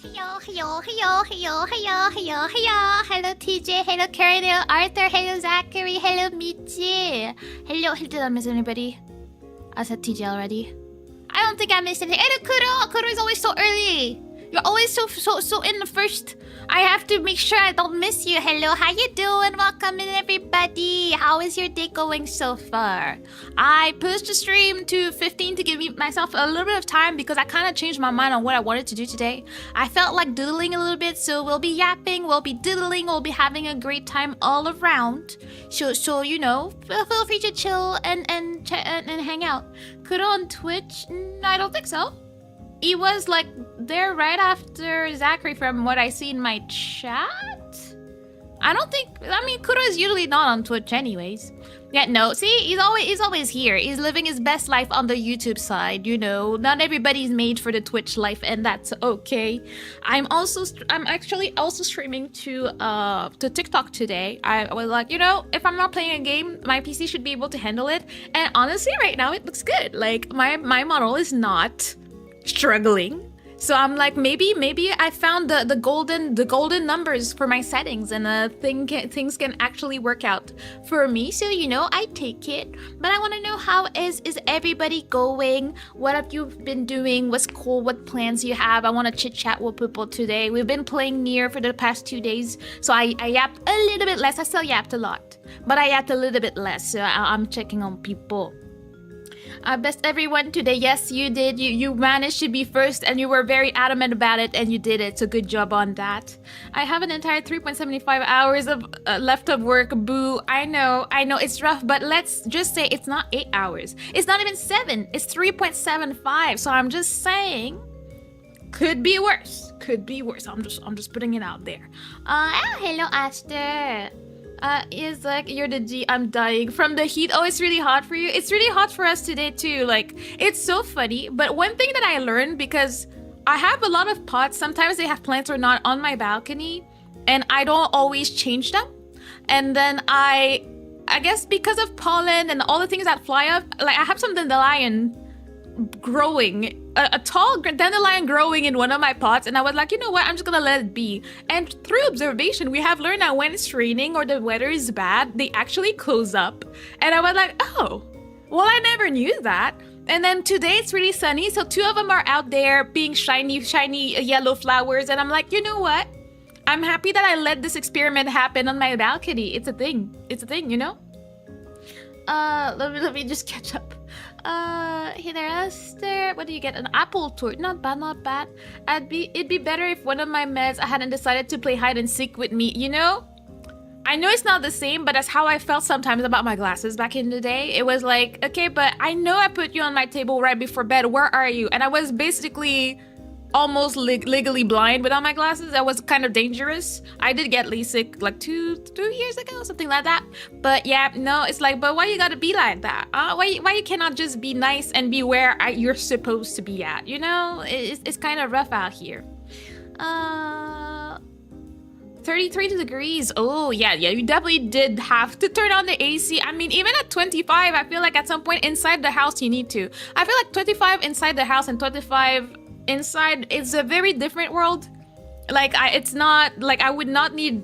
Hello TJ, hello Karen, hello Arthur, hello Zachary, hello Michi. Hello, did I miss anybody? I said TJ already. I don't think I missed anything. Hello Kuro, Kuro is always so early. You're always so in the first. I have to make sure I don't miss you. Hello, how you doing? Welcome in everybody. How is your day going so far? I pushed the stream to 15 to give myself a little bit of time because I kind of changed my mind on what I wanted to do today. I felt like doodling a little bit, so we'll be yapping, we'll be doodling, we'll be having a great time all around. So you know, feel free to chill and hang out. Kudo on Twitch? I don't think so. He was like there right after Zachary from what I see in my chat. I don't think, I mean, Kuro is usually not on Twitch anyways. Yeah, no, see, he's always here. He's living his best life on the YouTube side, you know. Not everybody's made for the Twitch life, and that's okay. I'm actually also streaming to TikTok today. I was like, you know, if I'm not playing a game, my PC should be able to handle it. And honestly, right now it looks good. Like my model is not struggling, so I'm like, maybe I found the golden numbers for my settings, and things can actually work out for me. So you know, I take it. But I want to know, how is everybody going? What have you been doing? What's cool? What plans you have? I want to chit chat with people today. We've been playing Nier for the past 2 days, so I yapped a little bit less. I still yapped a lot, but I yapped a little bit less. So I'm checking on people. Best everyone today. Yes, you did. You managed to be first, and you were very adamant about it, and you did it. So good job on that. I have an entire 3.75 hours of left of work. Boo. I know it's rough, but let's just say it's not 8 hours. It's not even 7. It's 3.75. So I'm just saying, could be worse. Could be worse. I'm just putting it out there. Hello, Aster. Is like, you're the G, I'm dying from the heat. Oh, it's really hot for you. It's really hot for us today too. Like, it's so funny. But one thing that I learned, because I have a lot of pots, sometimes they have plants or not on my balcony, and I don't always change them. And then I guess because of pollen and all the things that fly up, like I have some dandelion growing, a tall dandelion growing in one of my pots, and I was like, you know what, I'm just gonna let it be. And through observation, we have learned that when it's raining or the weather is bad, they actually close up. And I was like, oh, well, I never knew that. And then today it's really sunny, so 2 of them are out there being shiny yellow flowers, and I'm like, you know what, I'm happy that I let this experiment happen on my balcony. It's a thing, you know. Let me just catch up. Hey there, Esther. What do you get? An apple tort. Not bad, not bad. It'd be better if one of my meds hadn't decided to play hide and seek with me, you know? I know it's not the same, but that's how I felt sometimes about my glasses back in the day. It was like, okay, but I know I put you on my table right before bed. Where are you? And I was basically almost legally blind without my glasses. That was kind of dangerous. I did get LASIK like 2 years ago, something like that. But yeah, no, it's like, but why you gotta be like that? Why you cannot just be nice and be where you're supposed to be at? You know, it's kind of rough out here. 33 degrees. Oh yeah, you definitely did have to turn on the AC. I mean, even at 25, I feel like at some point inside the house you need to. I feel like 25 inside the house and 25 inside, it's a very different world. Like, it's not like I would not need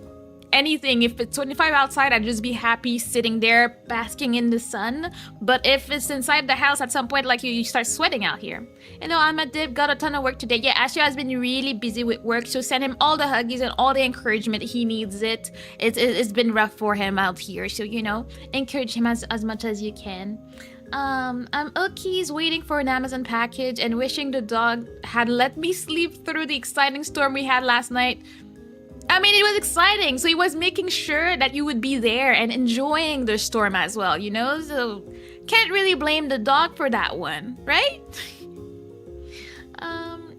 anything. If it's 25 outside, I'd just be happy sitting there basking in the sun. But if it's inside the house, at some point, like, you start sweating out here. You know, I'm a dib, got a ton of work today. Yeah, Asher has been really busy with work, so send him all the huggies and all the encouragement. He needs it. It's been rough for him out here, so you know, encourage him as much as you can. I'm Okies, waiting for an Amazon package and wishing the dog had let me sleep through the exciting storm we had last night. I mean, it was exciting, so he was making sure that you would be there and enjoying the storm as well, you know? So, can't really blame the dog for that one, right?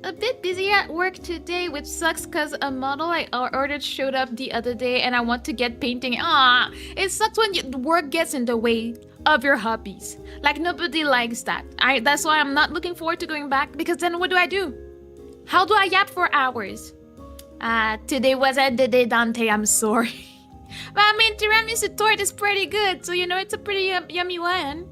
A bit busy at work today, which sucks because a model I ordered showed up the other day and I want to get painting. It sucks when work gets in the way of your hobbies. Like, nobody likes that. That's why I'm not looking forward to going back, because then what do? How do I yap for hours? Today wasn't the day, Dante, I'm sorry. But I mean, tiramisu tort is pretty good, so you know, it's a pretty yummy one.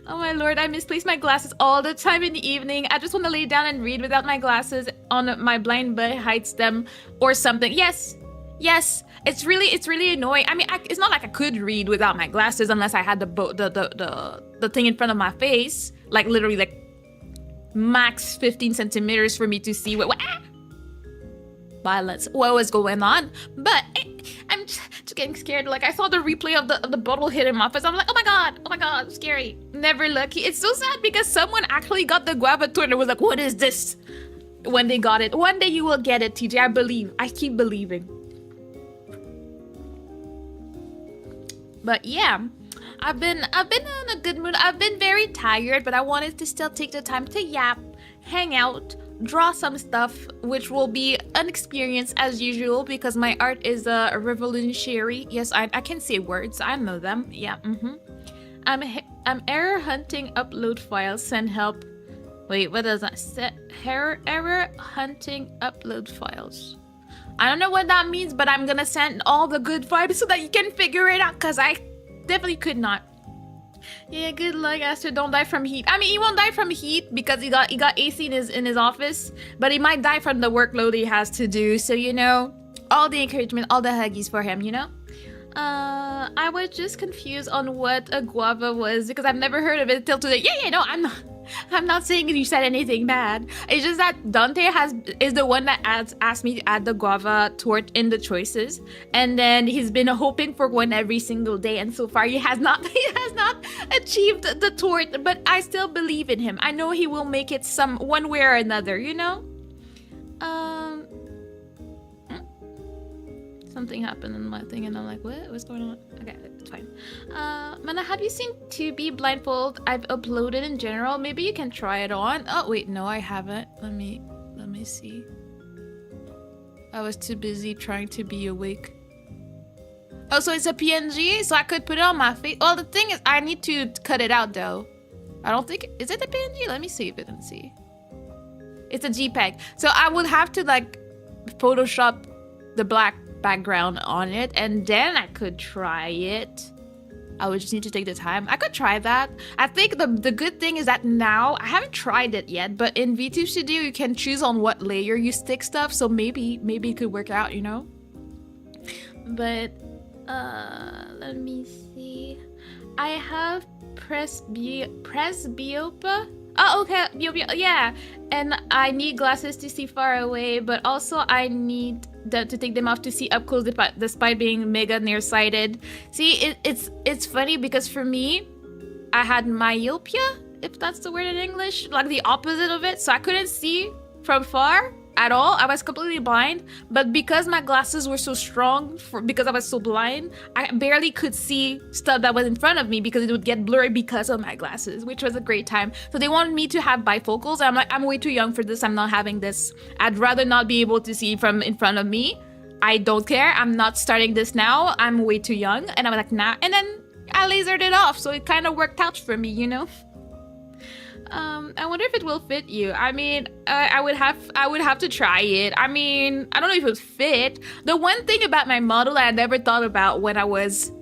Oh my lord, I misplace my glasses all the time in the evening. I just want to lay down and read without my glasses on my blind bed hides them or something. Yes, it's really annoying. I mean, it's not like I could read without my glasses unless I had the thing in front of my face, like literally like max 15 centimeters for me to see what violence, what was going on. But I'm just getting scared. Like I saw the replay of the bottle hitting my face. I'm like, oh my god, scary. Never lucky. It's so sad because someone actually got the guava tour and was like, what is this? When they got it. One day you will get it, TJ. I believe. I keep believing. But yeah, I've been in a good mood. I've been very tired, but I wanted to still take the time to yap, hang out, draw some stuff, which will be an experience as usual because my art is revolutionary. Yes, I can say words. I know them. Yeah. I'm error hunting upload files. Send help. Wait, what does that say? Error hunting upload files. I don't know what that means, but I'm gonna send all the good vibes so that you can figure it out, because I definitely could not. Yeah, good luck, Aster. Don't die from heat. I mean, he won't die from heat because he got AC in his office, but he might die from the workload he has to do. So, you know, all the encouragement, all the huggies for him, you know? I was just confused on what a guava was because I've never heard of it till today. Yeah, no, I'm not saying you said anything bad. It's just that Dante is the one that asked me to add the guava tort in the choices, and then he's been hoping for one every single day, and so far he has not achieved the tort. But I still believe in him. I know he will make it one way or another. You know. Something happened in my thing and I'm like, what's going on? Okay, it's fine. Mana, have you seen 2B Blindfold? I've uploaded in general. Maybe you can try it on. Oh wait, no, I haven't. Let me see. I was too busy trying to be awake. Oh, so it's a PNG, so I could put it on my face. Well, the thing is, I need to cut it out though. I don't think is it a PNG? Let me save it and see. It's a JPEG, so I would have to like Photoshop the black background on it and then I could try it. I would just need to take the time. I could try that. I think the good thing is that now I haven't tried it yet, but in VTube Studio you can choose on what layer you stick stuff, so maybe it could work out, you know. But let me see. I have presbyopia. Oh, okay, yeah. And I need glasses to see far away, but also I need to take them off to see up close despite being mega nearsighted. See, it's funny because for me, I had myopia, if that's the word in English, like the opposite of it. So I couldn't see from far at all. I was completely blind, but because my glasses were so strong, because I was so blind, I barely could see stuff that was in front of me because it would get blurry because of my glasses, which was a great time. So they wanted me to have bifocals. I'm like, I'm way too young for this. I'm not having this. I'd rather not be able to see from in front of me. I don't care. I'm not starting this now. I'm way too young. And I'm like, nah. And then I lasered it off. So it kind of worked out for me, you know? I wonder if it will fit you. I mean, I would have to try it. I mean, I don't know if it would fit. The one thing about my model that I never thought about when I was,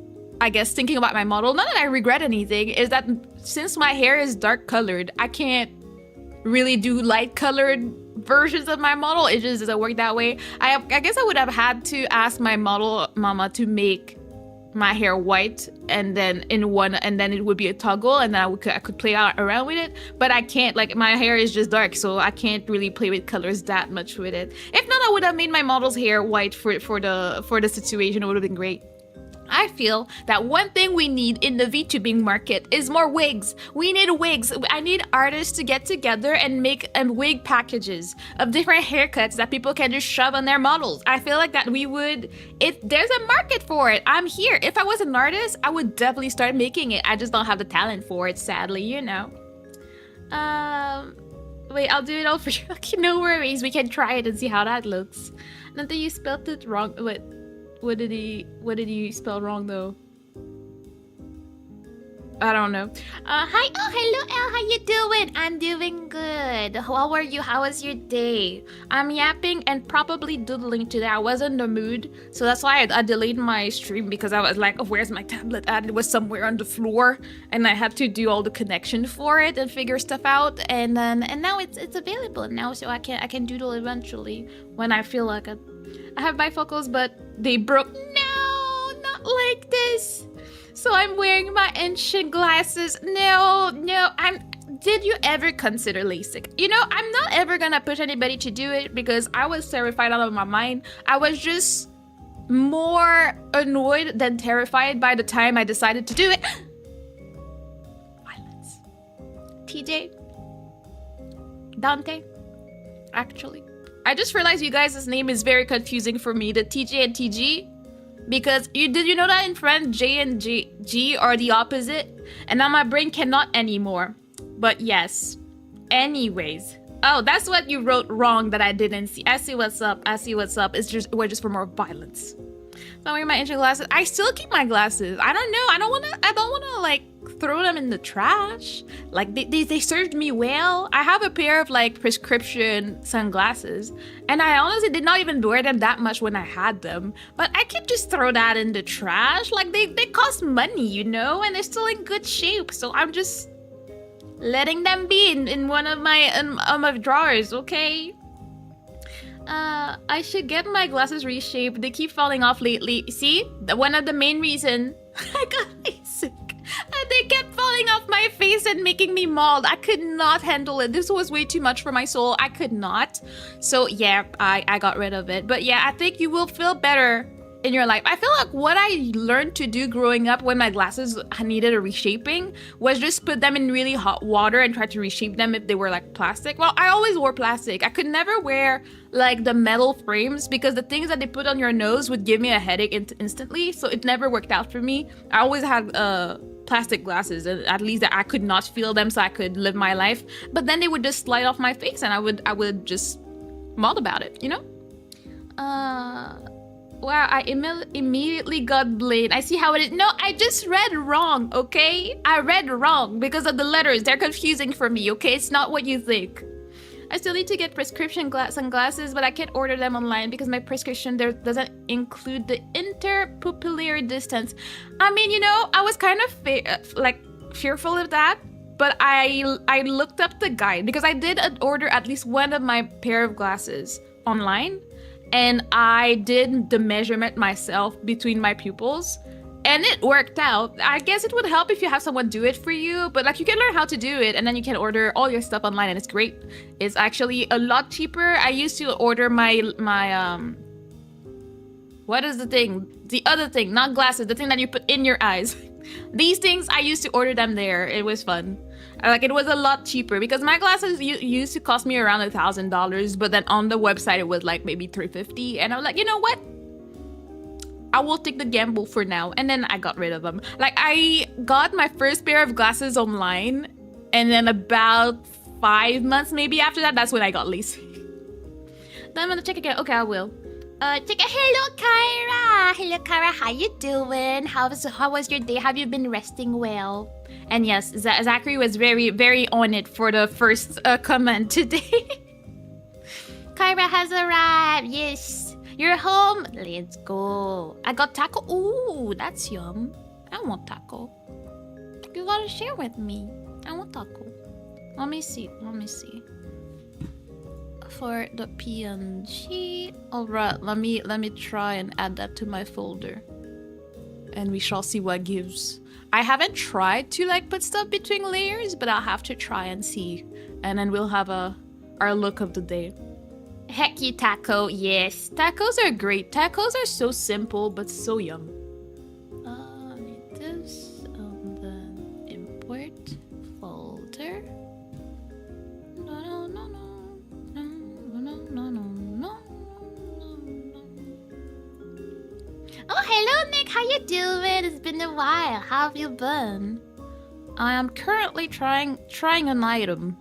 I guess, thinking about my model, not that I regret anything, is that since my hair is dark colored, I can't really do light colored versions of my model. It just doesn't work that way. I guess I would have had to ask my model mama to make my hair white and then it would be a toggle and then I could play around with it, but I can't. Like, my hair is just dark, so I can't really play with colors that much with it. If not, I would have made my model's hair white for the situation. It would have been great. I feel that one thing we need in the VTubing market is more wigs. We need wigs. I need artists to get together and make wig packages of different haircuts that people can just shove on their models. I feel like that we would, if there's a market for it, I'm here. If I was an artist, I would definitely start making it. I just don't have the talent for it, sadly, you know. Wait, I'll do it all for you. Okay, no worries. We can try it and see how that looks. Not that you spelled it wrong. What did he spell wrong though? I don't know. Hi. Oh, hello, Elle. How you doing? I'm doing good. How are you? How was your day? I'm yapping and probably doodling today. I was in the mood, so that's why I delayed my stream because I was like, oh, where's my tablet at? It was somewhere on the floor, and I had to do all the connection for it and figure stuff out. And now it's available now, so I can doodle eventually when I feel like it. I have bifocals, but they broke. No, not like this. So I'm wearing my ancient glasses. No, did you ever consider LASIK? You know, I'm not ever gonna push anybody to do it because I was terrified out of my mind. I was just more annoyed than terrified by the time I decided to do it. Violence. TJ. Dante. Actually. I just realized you guys' name is very confusing for me. The TJ and TG. Because did you know that in French, J and G are the opposite? And now my brain cannot anymore. But yes. Anyways. Oh, that's what you wrote wrong that I didn't see. I see what's up. I see what's up. We're just for more violence. So I'm wearing my ancient glasses. I still keep my glasses. I don't know. I don't wanna like throw them in the trash. Like they served me well. I have a pair of like prescription sunglasses, and I honestly did not even wear them that much when I had them. But I can't just throw that in the trash. Like they cost money, you know, and they're still in good shape. So I'm just letting them be in one of my drawers, okay? I should get my glasses reshaped. They keep falling off lately. See? One of the main reason I got LASIK. And they kept falling off my face and making me mauled. I could not handle it. This was way too much for my soul. I could not. So yeah, I got rid of it. But yeah, I think you will feel better in your life. I feel like what I learned to do growing up when my glasses needed a reshaping was just put them in really hot water and try to reshape them if they were like plastic. Well, I always wore plastic. I could never wear like the metal frames because the things that they put on your nose would give me a headache instantly. So it never worked out for me. I always had plastic glasses, and at least I could not feel them so I could live my life. But then they would just slide off my face and I would just maul about it, you know? Wow, I immediately got blamed. I see how it is. No, I just read wrong, okay? I read wrong because of the letters. They're confusing for me, okay? It's not what you think. I still need to get prescription sunglasses, but I can't order them online because my prescription there doesn't include the interpupillary distance. I mean, you know, I was kind of fearful of that, but I looked up the guide because I did order at least one of my pair of glasses online. And I did the measurement myself between my pupils, and it worked out. I guess it would help if you have someone do it for you, but like you can learn how to do it and then you can order all your stuff online and it's great. It's actually a lot cheaper. I used to order my what is the thing? The other thing, not glasses, the thing that you put in your eyes. These things, I used to order them there. It was fun. Like it was a lot cheaper because my glasses used to cost me around $1,000, but then on the website it was like maybe $350, and I was like, you know what? I will take the gamble for now, and then I got rid of them. Like I got my first pair of glasses online, and then about 5 months maybe after that, that's when I got LASIK. Then I'm gonna check again. Okay, I will. Hello, Kyra. Hello, Kyra. How you doing? How was your day? Have you been resting well? And yes, Zachary was very, very on it for the first comment today. Kyra has arrived. Yes, you're home. Let's go. I got taco. Ooh, that's yum. I want taco. You gotta share with me. I want taco. Let me see. For the PNG. Alright, let me try and add that to my folder. And we shall see what gives. I haven't tried to like put stuff between layers, but I'll have to try and see. And then we'll have our look of the day. Heck yeah, taco, yes. Tacos are great. Tacos are so simple but so yum. Need this and then import folder. Oh, hello, Nick. How you doing? It's been a while. How have you been? I am currently trying an item.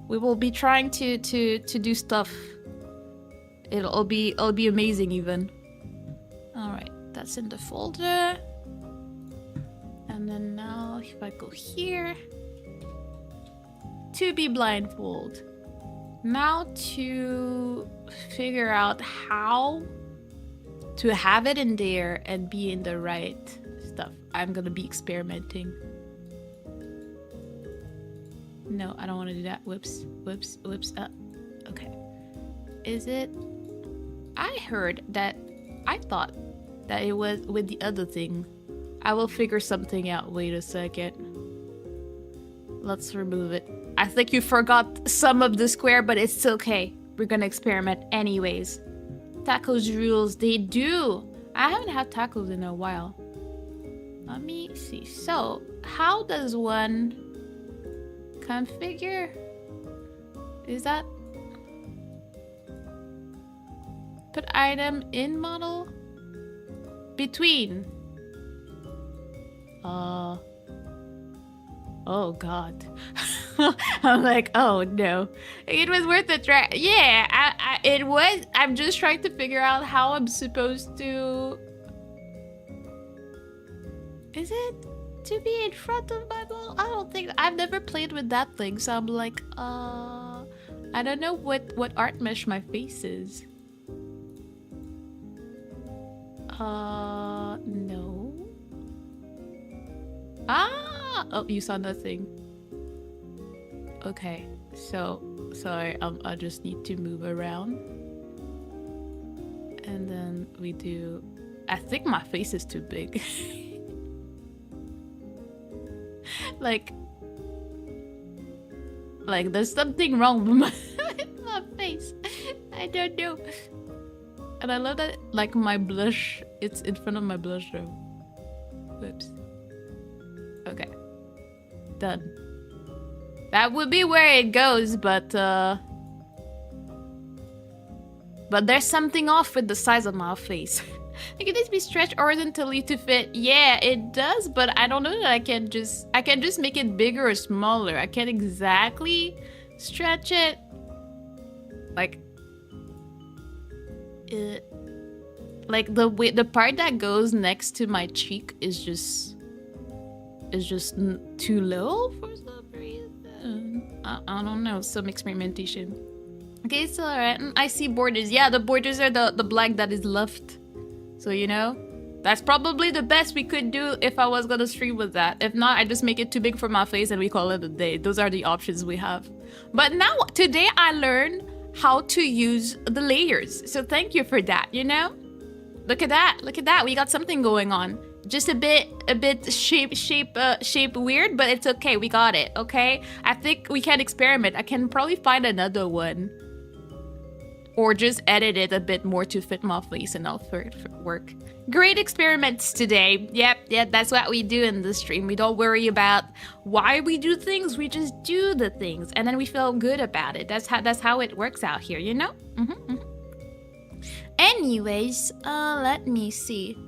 We will be trying to do stuff. It'll be amazing even. All right, that's in the folder. And And then now if I go here, to be blindfold. Now to figure out how to have it in there and be in the right stuff. I'm gonna be experimenting. No, I don't want to do that. Whoops, whoops, whoops. Okay. Is it? I heard that. I thought that it was with the other thing. I will figure something out. Wait a second. Let's remove it. I think you forgot some of the square, but it's okay. We're gonna experiment anyways. Tacos rules, they do. I haven't had tacos in a while. Let me see. So, how does one configure? Is that put item in model between? Oh god. I'm like, oh no. It was worth a try. Yeah, it was. I'm just trying to figure out how I'm supposed to. Is it to be in front of my ball? I don't think. I've never played with that thing, so I'm like, I don't know what art mesh my face is. No. Oh, you saw nothing. Okay, so sorry, I just need to move around. And then we do. I think my face is too big. like there's something wrong with my face. I don't know. And I love that, like, my blush, it's in front of my blush though. Whoops. Okay. Done. That would be where it goes, but there's something off with the size of my face. Can this be stretched horizontally to fit? Yeah, it does, but I don't know that I can just make it bigger or smaller. I can't exactly stretch it. Like the part that goes next to my cheek is just too low for some reason. I don't know, some experimentation. Okay, so alright, I see borders. Yeah, the borders are the black that is left. So, you know, that's probably the best we could do if I was gonna stream with that. If not, I just make it too big for my face and we call it a day. Those are the options we have. But now, today I learned how to use the layers. So thank you for that, you know? Look at that, look at that. We got something going on. Just a bit shape weird, but it's okay. We got it, okay? I think we can experiment. I can probably find another one. Or just edit it a bit more to fit my face and I'll work. Great experiments today. Yep, that's what we do in the stream. We don't worry about why we do things. We just do the things and then we feel good about it. That's how it works out here, you know? Anyways, let me see.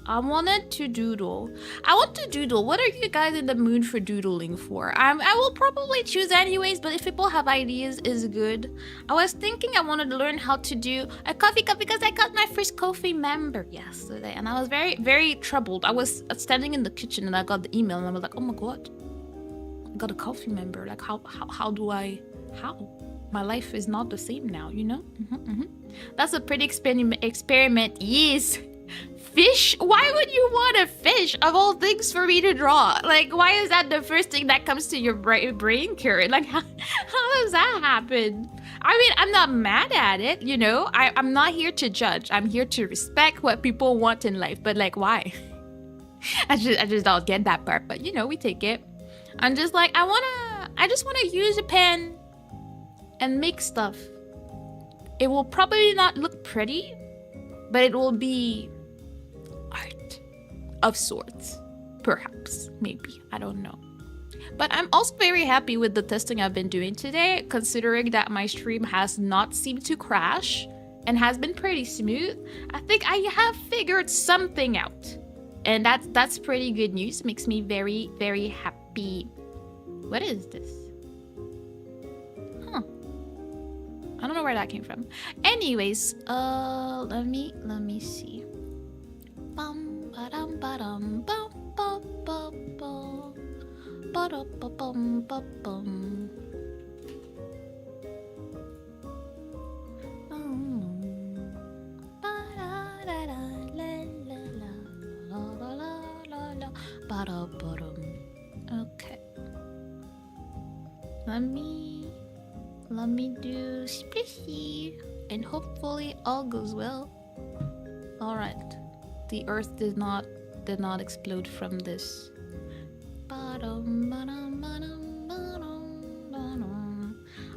I wanted to doodle. I want to doodle. What are you guys in the mood for doodling for? I will probably choose anyways, but if people have ideas, is good. I was thinking I wanted to learn how to do a coffee cup because I got my first coffee member yesterday, and I was very, very troubled. I was standing in the kitchen and I got the email and I was like, oh my god, I got a coffee member. Like how do I? My life is not the same now, you know? That's a pretty experiment. Yes. Fish? Why would you want a fish of all things for me to draw? Like, why is that the first thing that comes to your brain current? Like, how does that happen? I mean, I'm not mad at it, you know? I'm not here to judge. I'm here to respect what people want in life. But like, why? I just don't get that part. But you know, we take it. I'm just like, I just wanna use a pen and make stuff. It will probably not look pretty, but it will be art of sorts. Perhaps, maybe, I don't know. But I'm also very happy with the testing I've been doing today, considering that my stream has not seemed to crash and has been pretty smooth. I think I have figured something out. And that's pretty good news. Makes me very, very happy. What is this? Huh. I don't know where that came from. Anyways, let me see. Bum ba-dum ba-dum bum bum bum Ba-da-ba-bum-ba-bum. Okay. Let me do splishy, and hopefully all goes well. All right. The earth did not explode from this.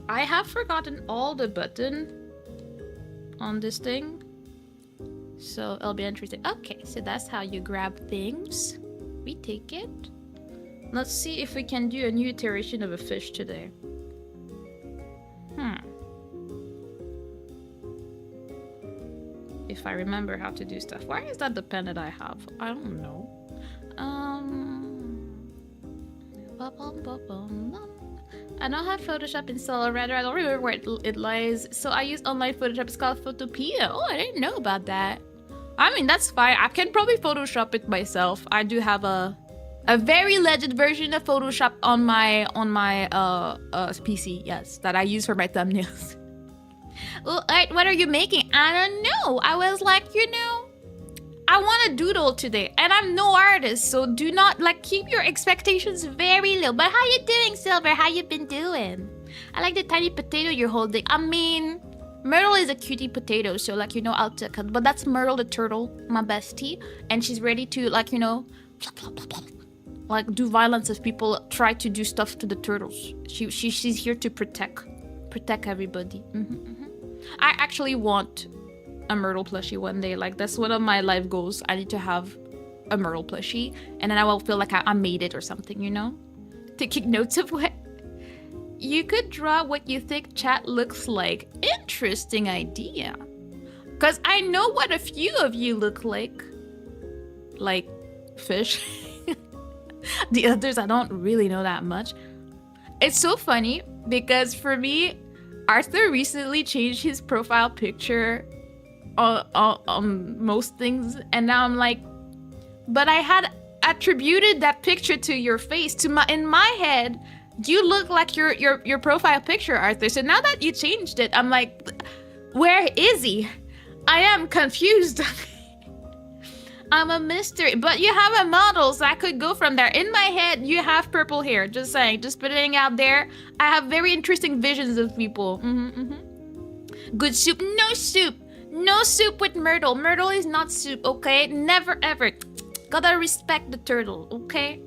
I have forgotten all the button on this thing, so it'll be interesting. Okay, so that's how you grab things. We take it. Let's see if we can do a new iteration of a fish today. If I remember how to do stuff. Why is that the pen that I have? I don't know. I don't have Photoshop installed, or rather I don't remember where it lies. So I use online Photoshop. It's called Photopedia. Oh, I didn't know about that. I mean, that's fine. I can probably Photoshop it myself. I do have a very legend version of Photoshop on my PC, yes, that I use for my thumbnails. Well, what are you making? I don't know. I was like, you know, I want a doodle today, and I'm no artist, so do not keep your expectations very low. But how you doing, Silver? How you been doing? I like the tiny potato you're holding. I mean, Myrtle is a cutie potato, so you know, I'll take it. But that's Myrtle the turtle, my bestie, and she's ready to you know, do violence if people try to do stuff to the turtles. She's here to protect everybody. I actually want a Myrtle plushie one day. That's one of my life goals. I need to have a Myrtle plushie, and then I will feel like I made it or something, you know? Taking notes of what you could draw what you think chat looks like. Interesting idea. Because I know what a few of you look like fish. The others I don't really know that much. It's so funny because for me, Arthur recently changed his profile picture on most things, and now I'm like, but I had attributed that picture to your face. In my head, you look like your profile picture, Arthur. So now that you changed it, I'm like, where is he? I am confused. I'm a mystery, but you have a model, so I could go from there. In my head, you have purple hair. Just saying, just putting it out there. I have very interesting visions of people. Good soup, no soup. No soup with Myrtle. Myrtle is not soup, okay? Never ever. Gotta respect the turtle, okay?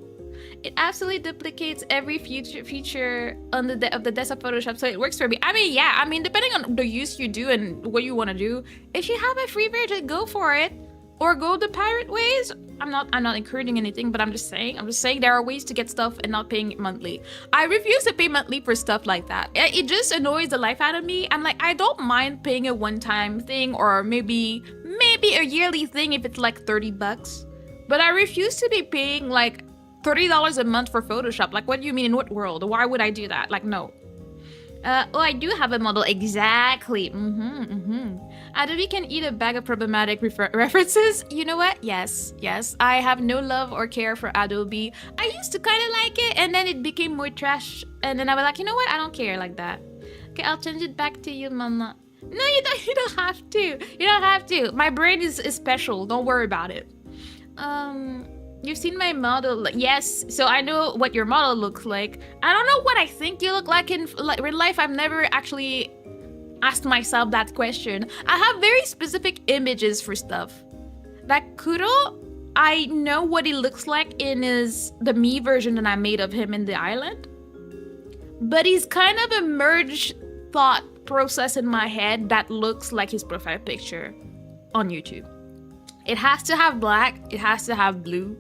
It absolutely duplicates every feature on the desktop Photoshop, so it works for me. I mean, yeah, depending on the use you do and what you want to do, if you have a free version, go for it. Or go the pirate ways. I'm not encouraging anything, but I'm just saying there are ways to get stuff and not paying monthly. I refuse to pay monthly for stuff like that. It just annoys the life out of me. I'm like, I don't mind paying a one-time thing or maybe a yearly thing if it's like $30. But I refuse to be paying like $30 a month for Photoshop. Like, what do you mean? In what world? Why would I do that? Like, no. Oh, I do have a model. Exactly. Adobe can eat a bag of problematic references. You know what? Yes. I have no love or care for Adobe. I used to kind of like it, and then it became more trash. And then I was like, you know what? I don't care like that. Okay, I'll change it back to you, Mama. No, you don't. You don't have to. You don't have to. My brain is special. Don't worry about it. You've seen my model. Yes, so I know what your model looks like. I don't know what I think you look like in real life. I've never actually asked myself that question. I have very specific images for stuff. Like Kuro, I know what he looks like in the me version that I made of him in the island. But he's kind of a merged thought process in my head that looks like his profile picture on YouTube. It has to have black, it has to have blue,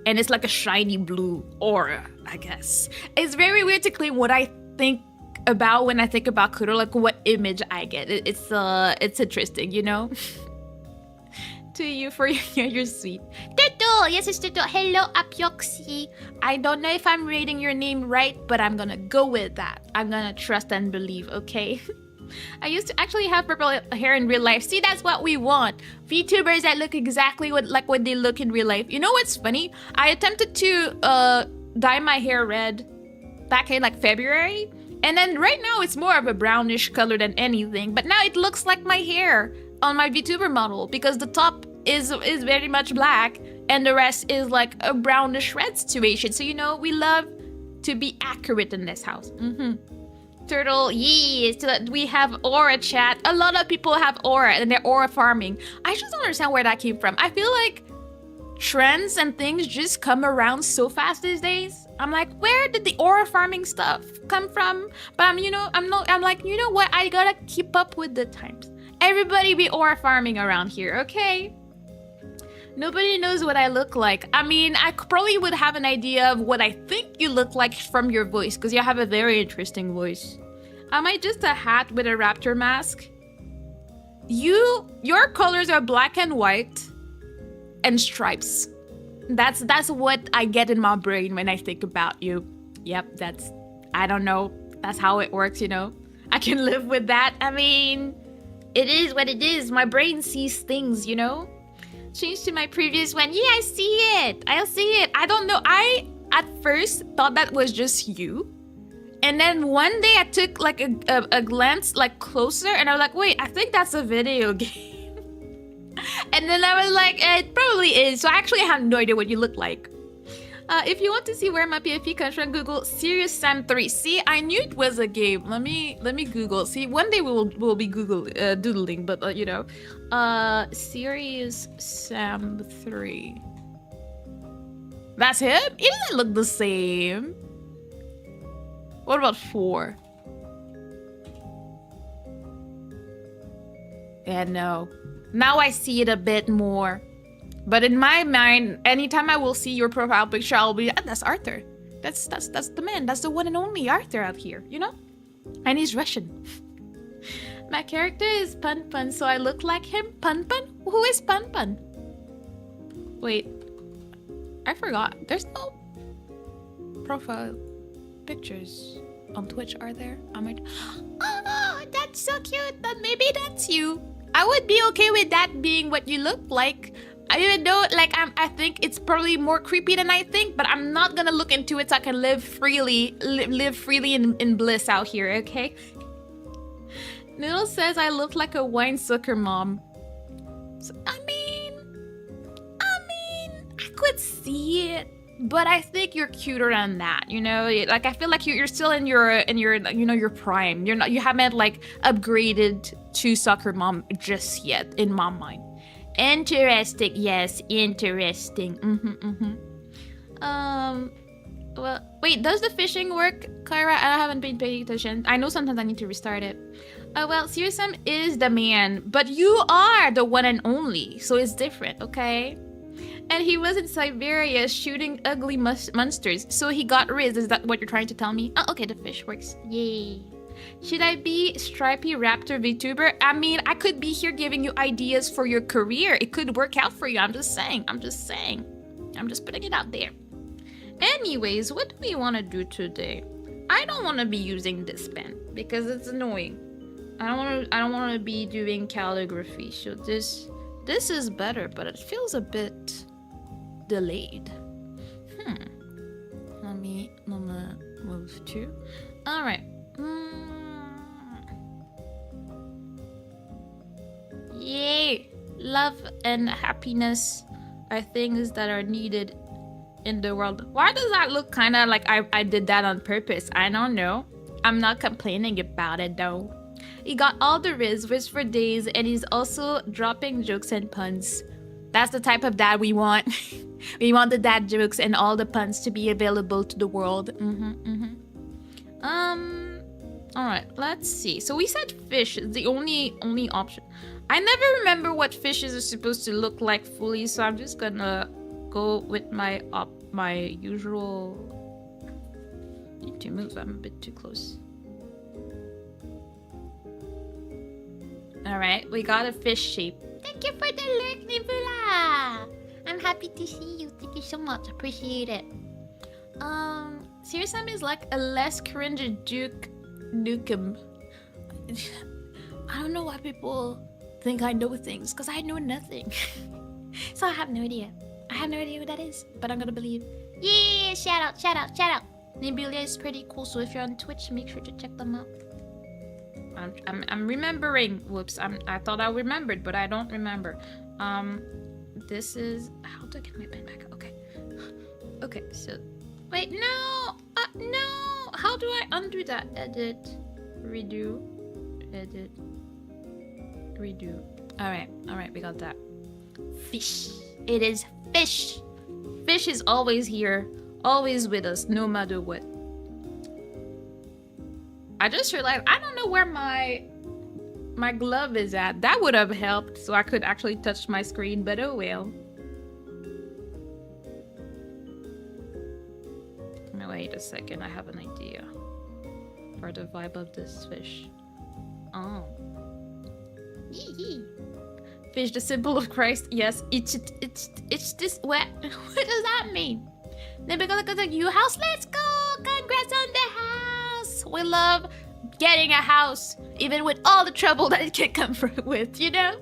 and it's like a shiny blue aura, I guess. It's very weird to claim what I think about when I think about Kuro, like what image I get. It's interesting, you know? To you for you're sweet. Tutu! Yes, it's Tutu. Hello, Apyoxy. I don't know if I'm reading your name right, but I'm gonna go with that. I'm gonna trust and believe, okay? I used to actually have purple hair in real life. See, that's what we want. VTubers that look exactly like what they look in real life. You know what's funny? I attempted to dye my hair red back in like February. And then right now it's more of a brownish color than anything. But now it looks like my hair on my VTuber model because the top is very much black and the rest is like a brownish red situation. So, you know, we love to be accurate in this house. Turtle, yes. We have aura chat. A lot of people have aura and they're aura farming. I just don't understand where that came from. I feel like trends and things just come around so fast these days. I'm like, where did the aura farming stuff come from? But I'm like, you know what? I gotta keep up with the times. Everybody be aura farming around here, okay? Nobody knows what I look like. I mean, I probably would have an idea of what I think you look like from your voice, because you have a very interesting voice. Am I just a hat with a raptor mask? Your colors are black and white and stripes. That's what I get in my brain when I think about you. Yep, I don't know. That's how it works, you know? I can live with that. I mean, it is what it is. My brain sees things, you know? Change to my previous one. Yeah, I see it. I'll see it. I don't know. I, at first, thought that was just you. And then one day I took like a glance like closer and I was like, wait, I think that's a video game. And then I was like, it probably is. So I actually have no idea what you look like. If you want to see where my PFP comes from, Google Serious Sam 3. See, I knew it was a game. Let me Google. See, one day we'll be Google doodling, but you know, Serious Sam 3. That's him. It doesn't look the same. What about 4? Yeah, no. Now I see it a bit more. But in my mind, anytime I will see your profile picture, I'll be, that's Arthur. That's the man. That's the one and only Arthur out here, you know? And he's Russian. My character is Pun Pun, so I look like him. Pun Pun? Who is Pun Pun? Wait. I forgot. There's no profile pictures on Twitch, are there? Oh, that's so cute. But maybe that's you. I would be okay with that being what you look like. Even though, like, I think it's probably more creepy than I think, but I'm not gonna look into it so I can live freely, live freely in bliss out here, okay? Noodle says I look like a wine sucker mom. So, I mean, I could see it, but I think you're cuter than that, you know? Like, I feel like you're still in your, you know, your prime. You haven't, like, upgraded to soccer mom just yet, in my mind. Interesting, yes, interesting. Well, wait, does the fishing work, Kyra? I haven't been paying attention. I know sometimes I need to restart it. Well, Searsam is the man, but you are the one and only, so it's different, okay? And he was in Siberia shooting ugly monsters, so he got riz. Is that what you're trying to tell me? Oh, okay, the fish works. Yay. Should I be Stripey Raptor VTuber? I mean, I could be here giving you ideas for your career. It could work out for you. I'm just saying. I'm just putting it out there. Anyways, what do we want to do today? I don't want to be using this pen because it's annoying. I don't want to be doing calligraphy. So this is better, but it feels a bit delayed. Let me move to. All right. Yay! Love and happiness are things that are needed in the world. Why does that look kind of like I did that on purpose? I don't know. I'm not complaining about it though. He got all the riz for days, and he's also dropping jokes and puns. That's the type of dad we want. We want the dad jokes and all the puns to be available to the world. All right, let's see. So we said fish is the only option. I never remember what fishes are supposed to look like fully, so I'm just gonna go with my usual. Need to move. I'm a bit too close. All right, we got a fish shape. Thank you for the lurk, Nebula. I'm happy to see you. Thank you so much. Appreciate it. Searsam is like a less cringe Duke Nukem. I don't know why people think I know things, because I know nothing. So I have no idea. I have no idea who that is, but I'm gonna believe Yeah, shout out, shout out, shout out. Nebulia is pretty cool, so if you're on Twitch, make sure to check them out. I'm remembering. Whoops, I thought I remembered, but I don't remember. This is, how do I get my pen back? Okay. Okay, so wait, no, no. How do I undo that? Edit, redo, edit, redo. All right, we got that. Fish. It is fish. Fish is always here, always with us, no matter what. I just realized I don't know where my glove is at. That would have helped so I could actually touch my screen, but oh well. Wait a second, I have an idea for the vibe of this fish. Oh. Fish, the symbol of Christ. Yes, it's this. What does that mean? Then we're gonna go to the new house. Let's go! Congrats on the house. We love getting a house, even with all the trouble that it can come with, you know.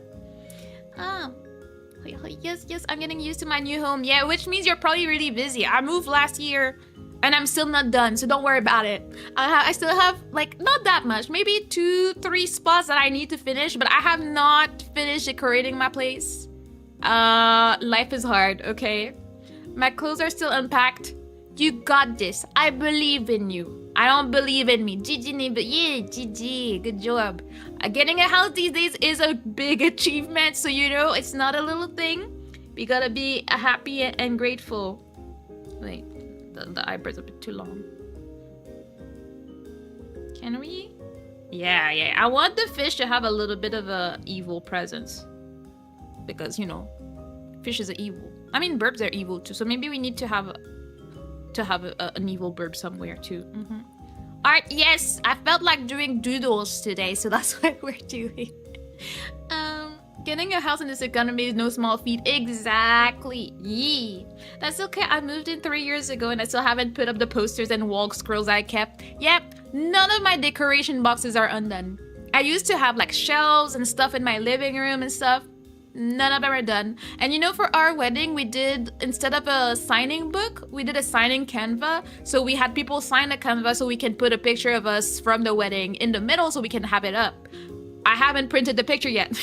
Yes, I'm getting used to my new home. Yeah, which means you're probably really busy. I moved last year. And I'm still not done, so don't worry about it. I still have, like, not that much. Maybe 2-3 spots that I need to finish, but I have not finished decorating my place. Life is hard, okay? My clothes are still unpacked. You got this. I believe in you. I don't believe in me. GG, but yeah, GG. Good job. Getting a house these days is a big achievement, so you know, it's not a little thing. We gotta be happy and grateful. Wait. The eyebrow's a bit too long. Can we? Yeah. I want the fish to have a little bit of a evil presence. Because, you know, fish is evil. I mean, burbs are evil too. So maybe we need to have an evil burb somewhere too. Alright, yes. I felt like doing doodles today. So that's what we're doing. Getting a house in this economy is no small feat. Exactly. Yee. That's okay. I moved in 3 years ago and I still haven't put up the posters and wall scrolls I kept. Yep. None of my decoration boxes are undone. I used to have like shelves and stuff in my living room and stuff. None of them are done. And you know, for our wedding, we did, instead of a signing book, we did a signing Canva. So we had people sign a Canva so we can put a picture of us from the wedding in the middle so we can have it up. I haven't printed the picture yet.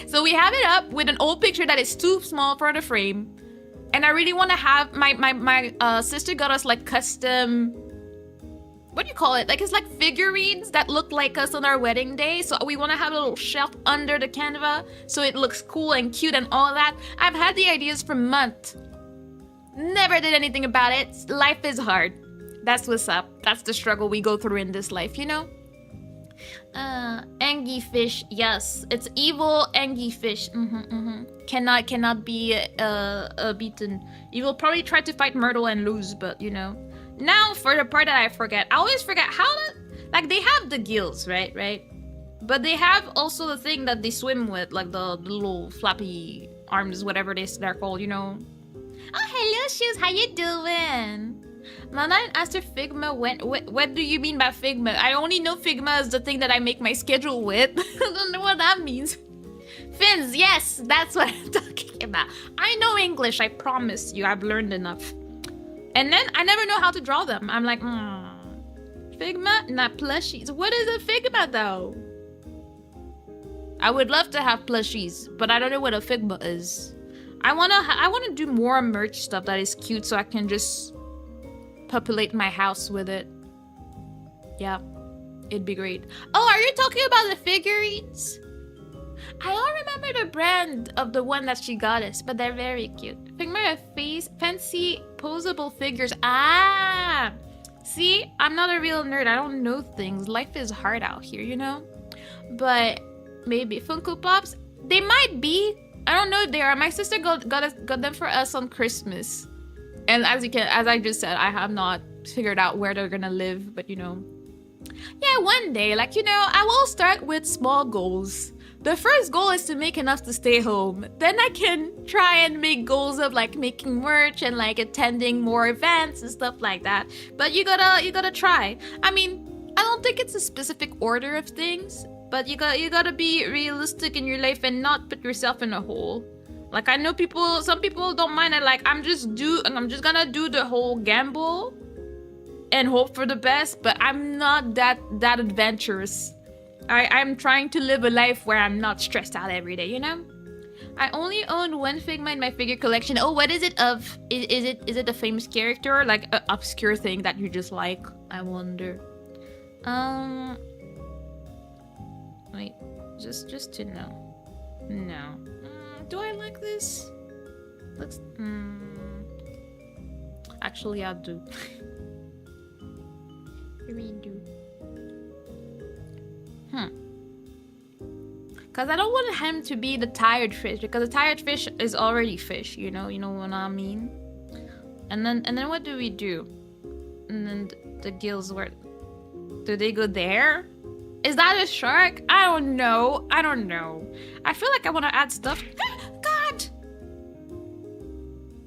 So we have it up with an old picture that is too small for the frame. And I really want to have, my sister got us like custom, what do you call it? Like, it's like figurines that look like us on our wedding day. So we want to have a little shelf under the Canva so it looks cool and cute and all that. I've had the ideas for months. Never did anything about it. Life is hard. That's what's up. That's the struggle we go through in this life, you know? Angie fish, yes, it's evil Angie fish. Cannot be beaten. You will probably try to fight Myrtle and lose, but you know. Now for the part that I forget, I always forget how to, like, they have the gills, right? But they have also the thing that they swim with, like the little flappy arms, whatever they're called, you know. Oh, hello, Shoes, how you doing? Nana asked her Figma what do you mean by Figma? I only know Figma is the thing that I make my schedule with. I don't know what that means. Fins, yes, that's what I'm talking about. I know English, I promise you, I've learned enough. And then I never know how to draw them. I'm like, Figma, not plushies. What is a Figma though? I would love to have plushies, but I don't know what a Figma is. I wanna do more merch stuff that is cute so I can just populate my house with it. Yeah, it'd be great. Oh, are you talking about the figurines? I don't remember the brand of the one that she got us, but they're very cute. Figma face, fancy posable figures. Ah, see, I'm not a real nerd. I don't know things. Life is hard out here, you know. But maybe Funko Pops. They might be. I don't know if they are. My sister got them for us on Christmas. And as I just said, I have not figured out where they're gonna live, but you know. Yeah, one day, like, you know, I will start with small goals. The first goal is to make enough to stay home. Then I can try and make goals of like making merch and like attending more events and stuff like that. But you gotta try. I mean, I don't think it's a specific order of things, but you gotta be realistic in your life and not put yourself in a hole. Like I know some people don't mind it. Like I'm just gonna do the whole gamble and hope for the best. But I'm not that adventurous. I'm trying to live a life where I'm not stressed out every day. You know. I only own one Figma in my figure collection. Oh, what is it of? Is it a famous character, like an obscure thing that you just like? I wonder. Wait, just to know. No. Do I like this? Let's. Actually, I do. Really do. Because I don't want him to be the tired fish, because the tired fish is already fish, you know what I mean? And then what do we do? And then the gills, where do they go there? Is that a shark? I don't know. I feel like I want to add stuff. God!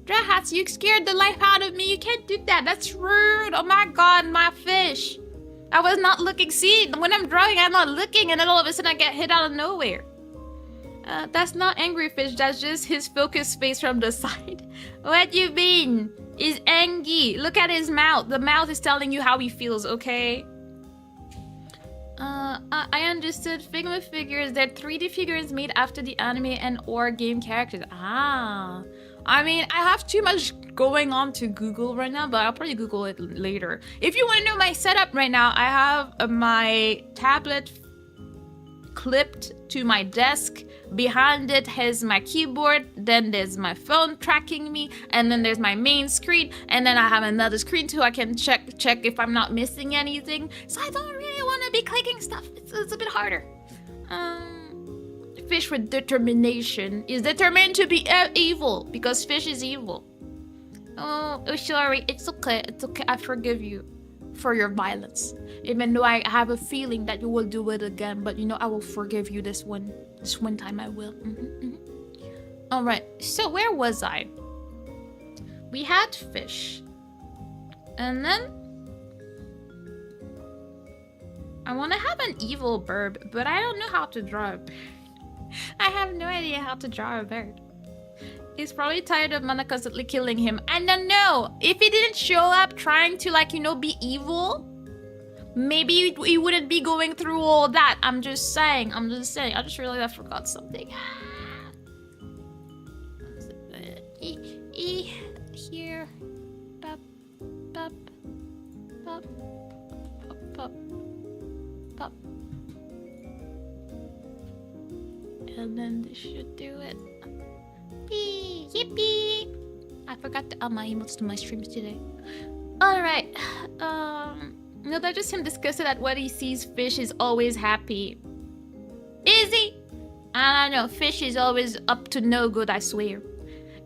Drahats, you scared the life out of me. You can't do that. That's rude. Oh my god, my fish. I was not looking. See, when I'm drawing, I'm not looking, and then all of a sudden I get hit out of nowhere. That's not angry fish. That's just his focused face from the side. What you mean? Is angry. Look at his mouth. The mouth is telling you how he feels, okay? I understood. Figma figures. They're 3D figures made after the anime and or game characters. Ah. I mean, I have too much going on to Google right now, but I'll probably Google it later. If you want to know my setup right now, I have my tablet clipped to my desk. Behind it has my keyboard. Then there's my phone tracking me. And then there's my main screen. And then I have another screen too. I can check if I'm not missing anything. So I don't really want to be clicking stuff. It's a bit harder. Fish with determination is determined to be evil because fish is evil. Oh, sorry. It's okay. I forgive you for your violence. Even though I have a feeling that you will do it again, but I will forgive you this one time. I will. All right. So where was I? We had fish, and then I want to have an evil bird, but I don't know how to draw a bird. I have no idea how to draw a bird. He's probably tired of Mana constantly killing him. And then no, if he didn't show up trying to be evil, maybe he wouldn't be going through all that. I'm just saying. I just realized I forgot something. Here. Pop. Pop. Pop. Pop. Pop. Pop. And then this should do it. Yippee! I forgot to add my emotes to my streams today. Alright. No, that's just him disgusted at what he sees. Fish is always happy. Is he? I don't know. Fish is always up to no good, I swear.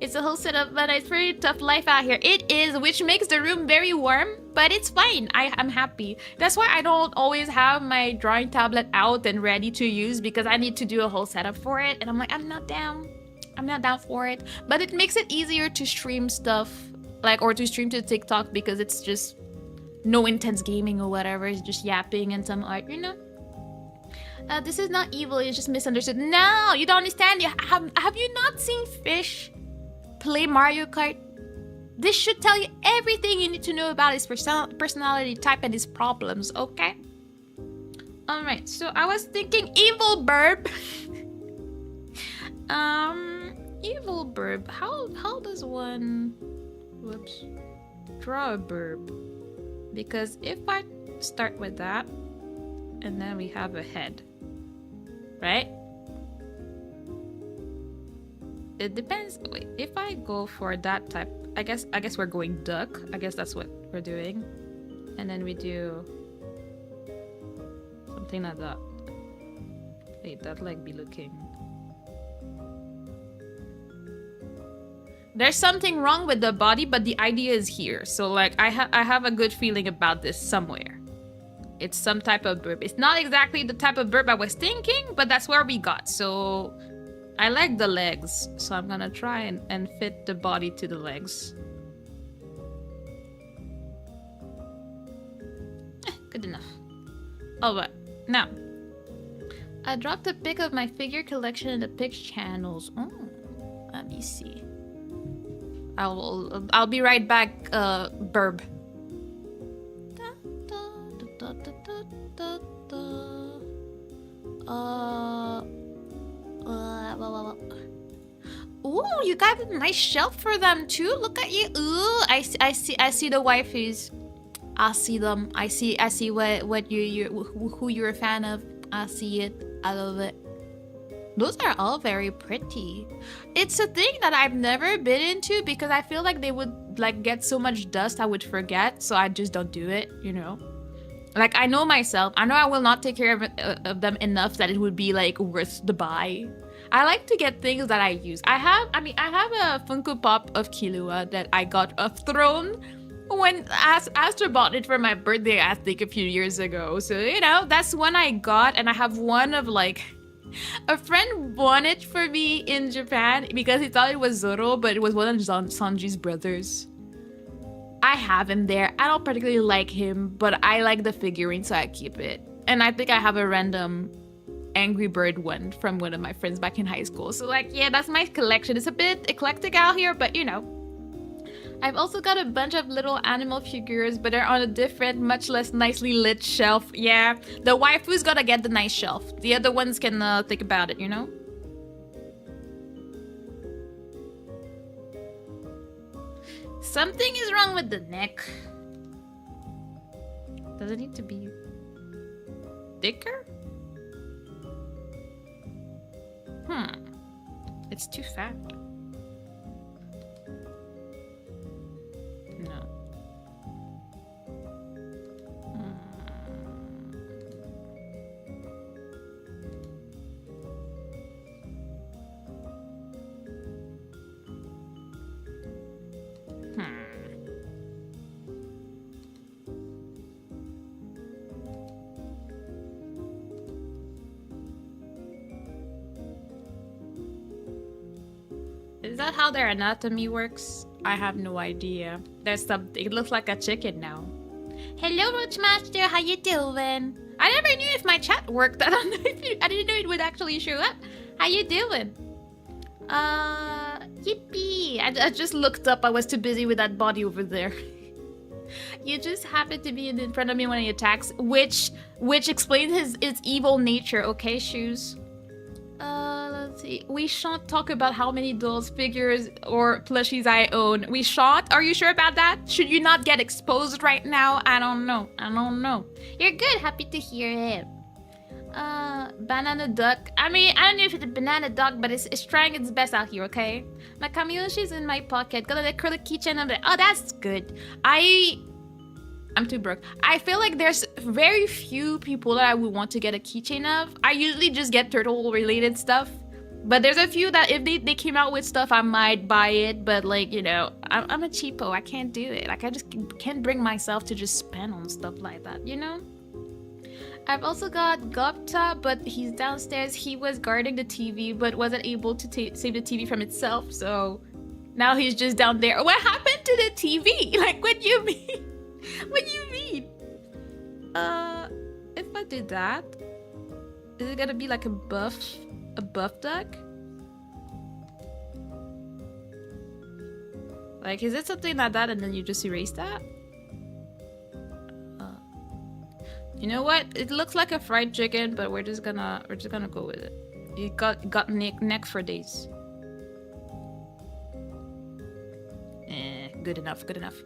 It's a whole setup, but it's pretty tough life out here. It is, which makes the room very warm, but it's fine. I'm happy. That's why I don't always have my drawing tablet out and ready to use, because I need to do a whole setup for it. And I'm like, I'm not down for it. But it makes it easier to stream stuff, or to stream to TikTok, because it's just no intense gaming or whatever. It's just yapping and some art, This is not evil, it's just misunderstood. No, you don't understand. Have you not seen Fish play Mario Kart? This should tell you everything you need to know about his personality type and his problems, okay? Alright, so I was thinking evil burb. Evil burb. How does one draw a burb? Because if I start with that, and then we have a head, right? It depends. Wait, if I go for that type, I guess we're going duck. I guess that's what we're doing. And then we do something like that. Wait, that be looking. There's something wrong with the body, but the idea is here. So I have a good feeling about this somewhere. It's some type of burp. It's not exactly the type of burp I was thinking, but that's where we got. So I like the legs, so I'm gonna try and fit the body to the legs. Good enough. Alright, now I dropped a pic of my figure collection in the pics channels. Oh, me see. I'll be right back, Burb. Ooh, you got a nice shelf for them too. Look at you. Ooh, I see the waifus. I see them. I see what who you're a fan of. I see it. I love it. Those are all very pretty. It's a thing that I've never been into because I feel like they would like get so much dust I would forget, so I just don't do it, you know? Like, I know myself. I know I will not take care of them enough that it would be like worth the buy. I like to get things that I use. I have a Funko Pop of Killua that I got a throne when Astor bought it for my birthday, I think a few years ago. So, you know, that's one I got, and I have one of like... A friend won it for me in Japan because he thought it was Zoro, but it was one of Sanji's brothers. I have him there. I don't particularly like him, but I like the figurine, so I keep it. And I think I have a random Angry Bird one from one of my friends back in high school. So like, yeah, that's my collection. It's a bit eclectic out here, but you know. I've also got a bunch of little animal figures, but they're on a different, much less nicely lit shelf. Yeah, the waifu's gotta get the nice shelf. The other ones can think about it, you know? Something is wrong with the neck. Does it need to be thicker? It's too fat. No. Is that how their anatomy works? I have no idea. There's something. It looks like a chicken now. Hello, Roachmaster. How you doing? I never knew if my chat worked. I don't know if I didn't know it would actually show up. How you doing? Yippee! I just looked up. I was too busy with that body over there. You just happened to be in front of me when he attacks, which explains his evil nature. Okay, Shoes. Let's see. We shan't talk about how many dolls, figures, or plushies I own. We shan't? Are you sure about that? Should you not get exposed right now? I don't know. I don't know. You're good. Happy to hear it. Banana duck. I mean, I don't know if it's a banana duck, but it's trying its best out here, okay? My Kamiyoshi's in my pocket. Got an acrylic keychain on there. Oh, that's good. I'm too broke. I feel like there's very few people that I would want to get a keychain of. I usually just get turtle-related stuff. But there's a few that if they came out with stuff, I might buy it. But like, you know, I'm a cheapo. I can't do it. Like, I just can't bring myself to just spend on stuff like that, you know? I've also got Gopta, but he's downstairs. He was guarding the TV, but wasn't able to save the TV from itself. So now he's just down there. What happened to the TV? Like, what do you mean? What do you mean? If I do that, is it gonna be like a buff duck? Like, is it something like that and then you just erase that? You know what? It looks like a fried chicken, but we're just gonna go with it. You got neck for days. Good enough, good enough.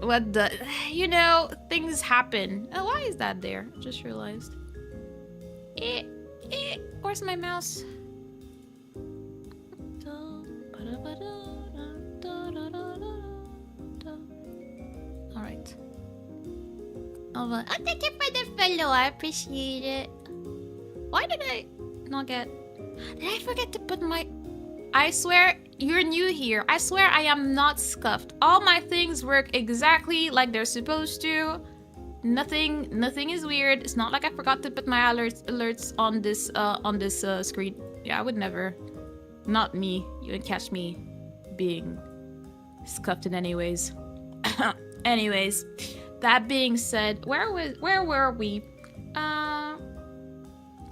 What the... You know, things happen. Oh, why is that there? I just realized. Where's my mouse? Alright. Oh, thank you for the follow. I appreciate it. Why did I not get... Did I forget to put my... I swear, you're new here. I swear I am not scuffed. All my things work exactly like they're supposed to. Nothing is weird. It's not like I forgot to put my alerts on this screen. Yeah, I would never. Not me. You would catch me being scuffed in any ways. Anyways, that being said, where were we?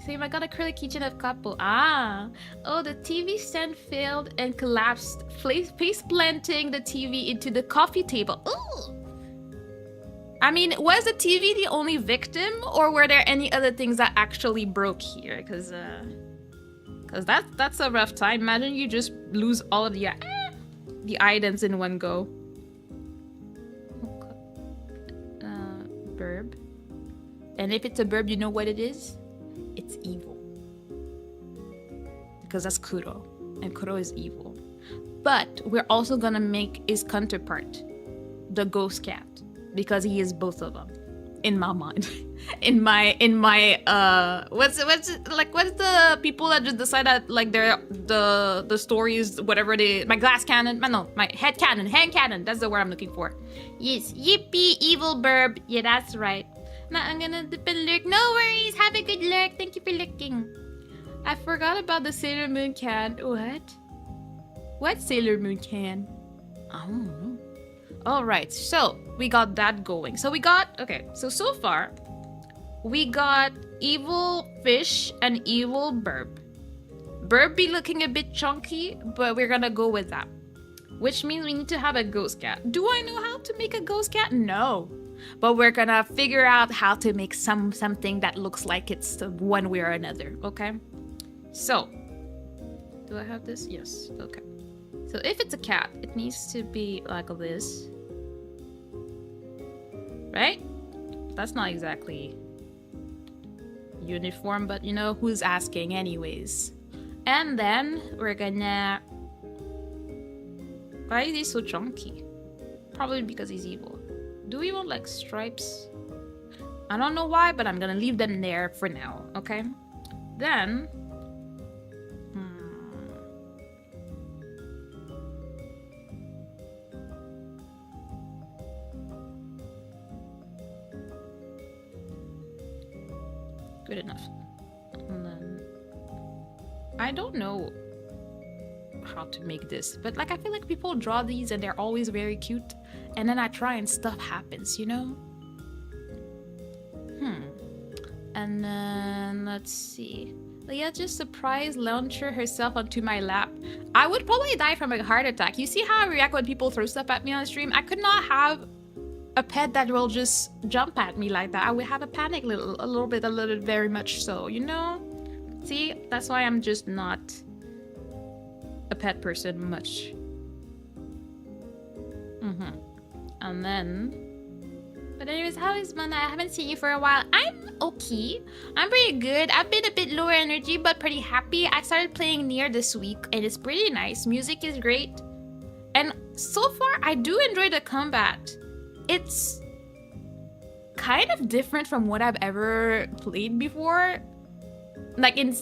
Same, I got acrylic keychain of couple. Ah. Oh, the TV stand failed and collapsed, face planting the TV into the coffee table. Ooh. I mean, was the TV the only victim, or were there any other things that actually broke here? Because that's a rough time. Imagine you just lose all of the items in one go. Burb. And if it's a burb, you know what it is? It's evil. Because that's Kuro. And Kuro is evil. But we're also gonna make his counterpart, the ghost cat. Because he is both of them. In my mind. in my what's the people that just decide that like they're the stories, whatever they, my glass cannon, my head cannon, that's the word I'm looking for. Yes, yippee, evil burb. Yeah, that's right. Now I'm gonna dip and lurk. No worries, have a good lurk. Thank you for lurking. I forgot about the Sailor Moon can. What Sailor Moon can? I don't know. Alright, so we got that going. So we got, okay, so far we got evil fish and evil burb. Burb be looking a bit chunky, but we're gonna go with that. Which means we need to have a ghost cat. Do I know how to make a ghost cat? No. But we're gonna figure out how to make something that looks like it's one way or another, okay? So, do I have this? Yes, okay. So if it's a cat, it needs to be like this. Right? That's not exactly uniform, but you know who's asking anyways. And then we're gonna... Why is he so chunky? Probably because he's evil. Do we want like stripes? I don't know why, but I'm gonna leave them there for now, okay? Then... Good enough. And then I don't know how to make this, but like I feel like people draw these and they're always very cute, and then I try and stuff happens, you know? And then let's see. Leah just surprise launcher herself onto my lap. I would probably die from a heart attack. You see how I react when people throw stuff at me on stream? I could not have a pet that will just jump at me like that. I would have a panic a little bit very much so, you know? See, that's why I'm just not a pet person much. And then, but anyways, how is Mana? I haven't seen you for a while. I'm okay. I'm pretty good. I've been a bit lower energy, but pretty happy. I started playing Nier this week, and it's pretty nice. Music is great, and so far I do enjoy the combat. It's kind of different from what I've ever played before. Like in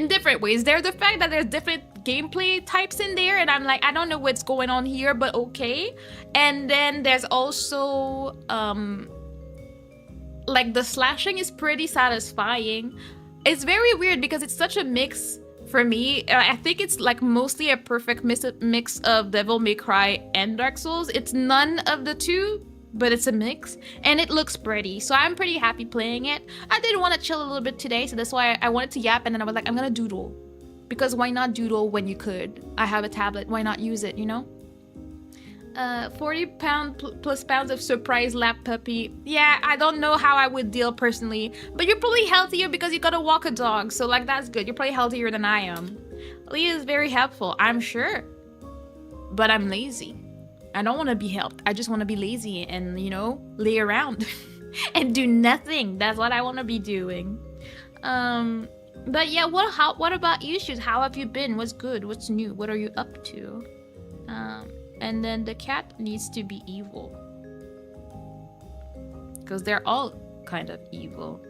different ways. There's the fact that there's different gameplay types in there, and I'm like, I don't know what's going on here, but okay. And then there's also like the slashing is pretty satisfying. It's very weird because it's such a mix for me. I think it's like mostly a perfect mix of Devil May Cry and Dark Souls. It's none of the two, but it's a mix, and it looks pretty, so I'm pretty happy playing it. I did want to chill a little bit today, so that's why I wanted to yap, and then I was like, I'm gonna doodle, because why not doodle when you could? I have a tablet, why not use it, you know? 40 plus pounds of surprise lap puppy. Yeah, I don't know how I would deal personally, but you're probably healthier because you gotta walk a dog, so like that's good. You're probably healthier than I am. Leah is very helpful, I'm sure, but I'm lazy. I don't want to be helped. I just want to be lazy and, you know, lay around and do nothing. That's what I want to be doing. But yeah, what about you, Shoes? How have you been? What's good? What's new? What are you up to? And then the cat needs to be evil, because they're all kind of evil.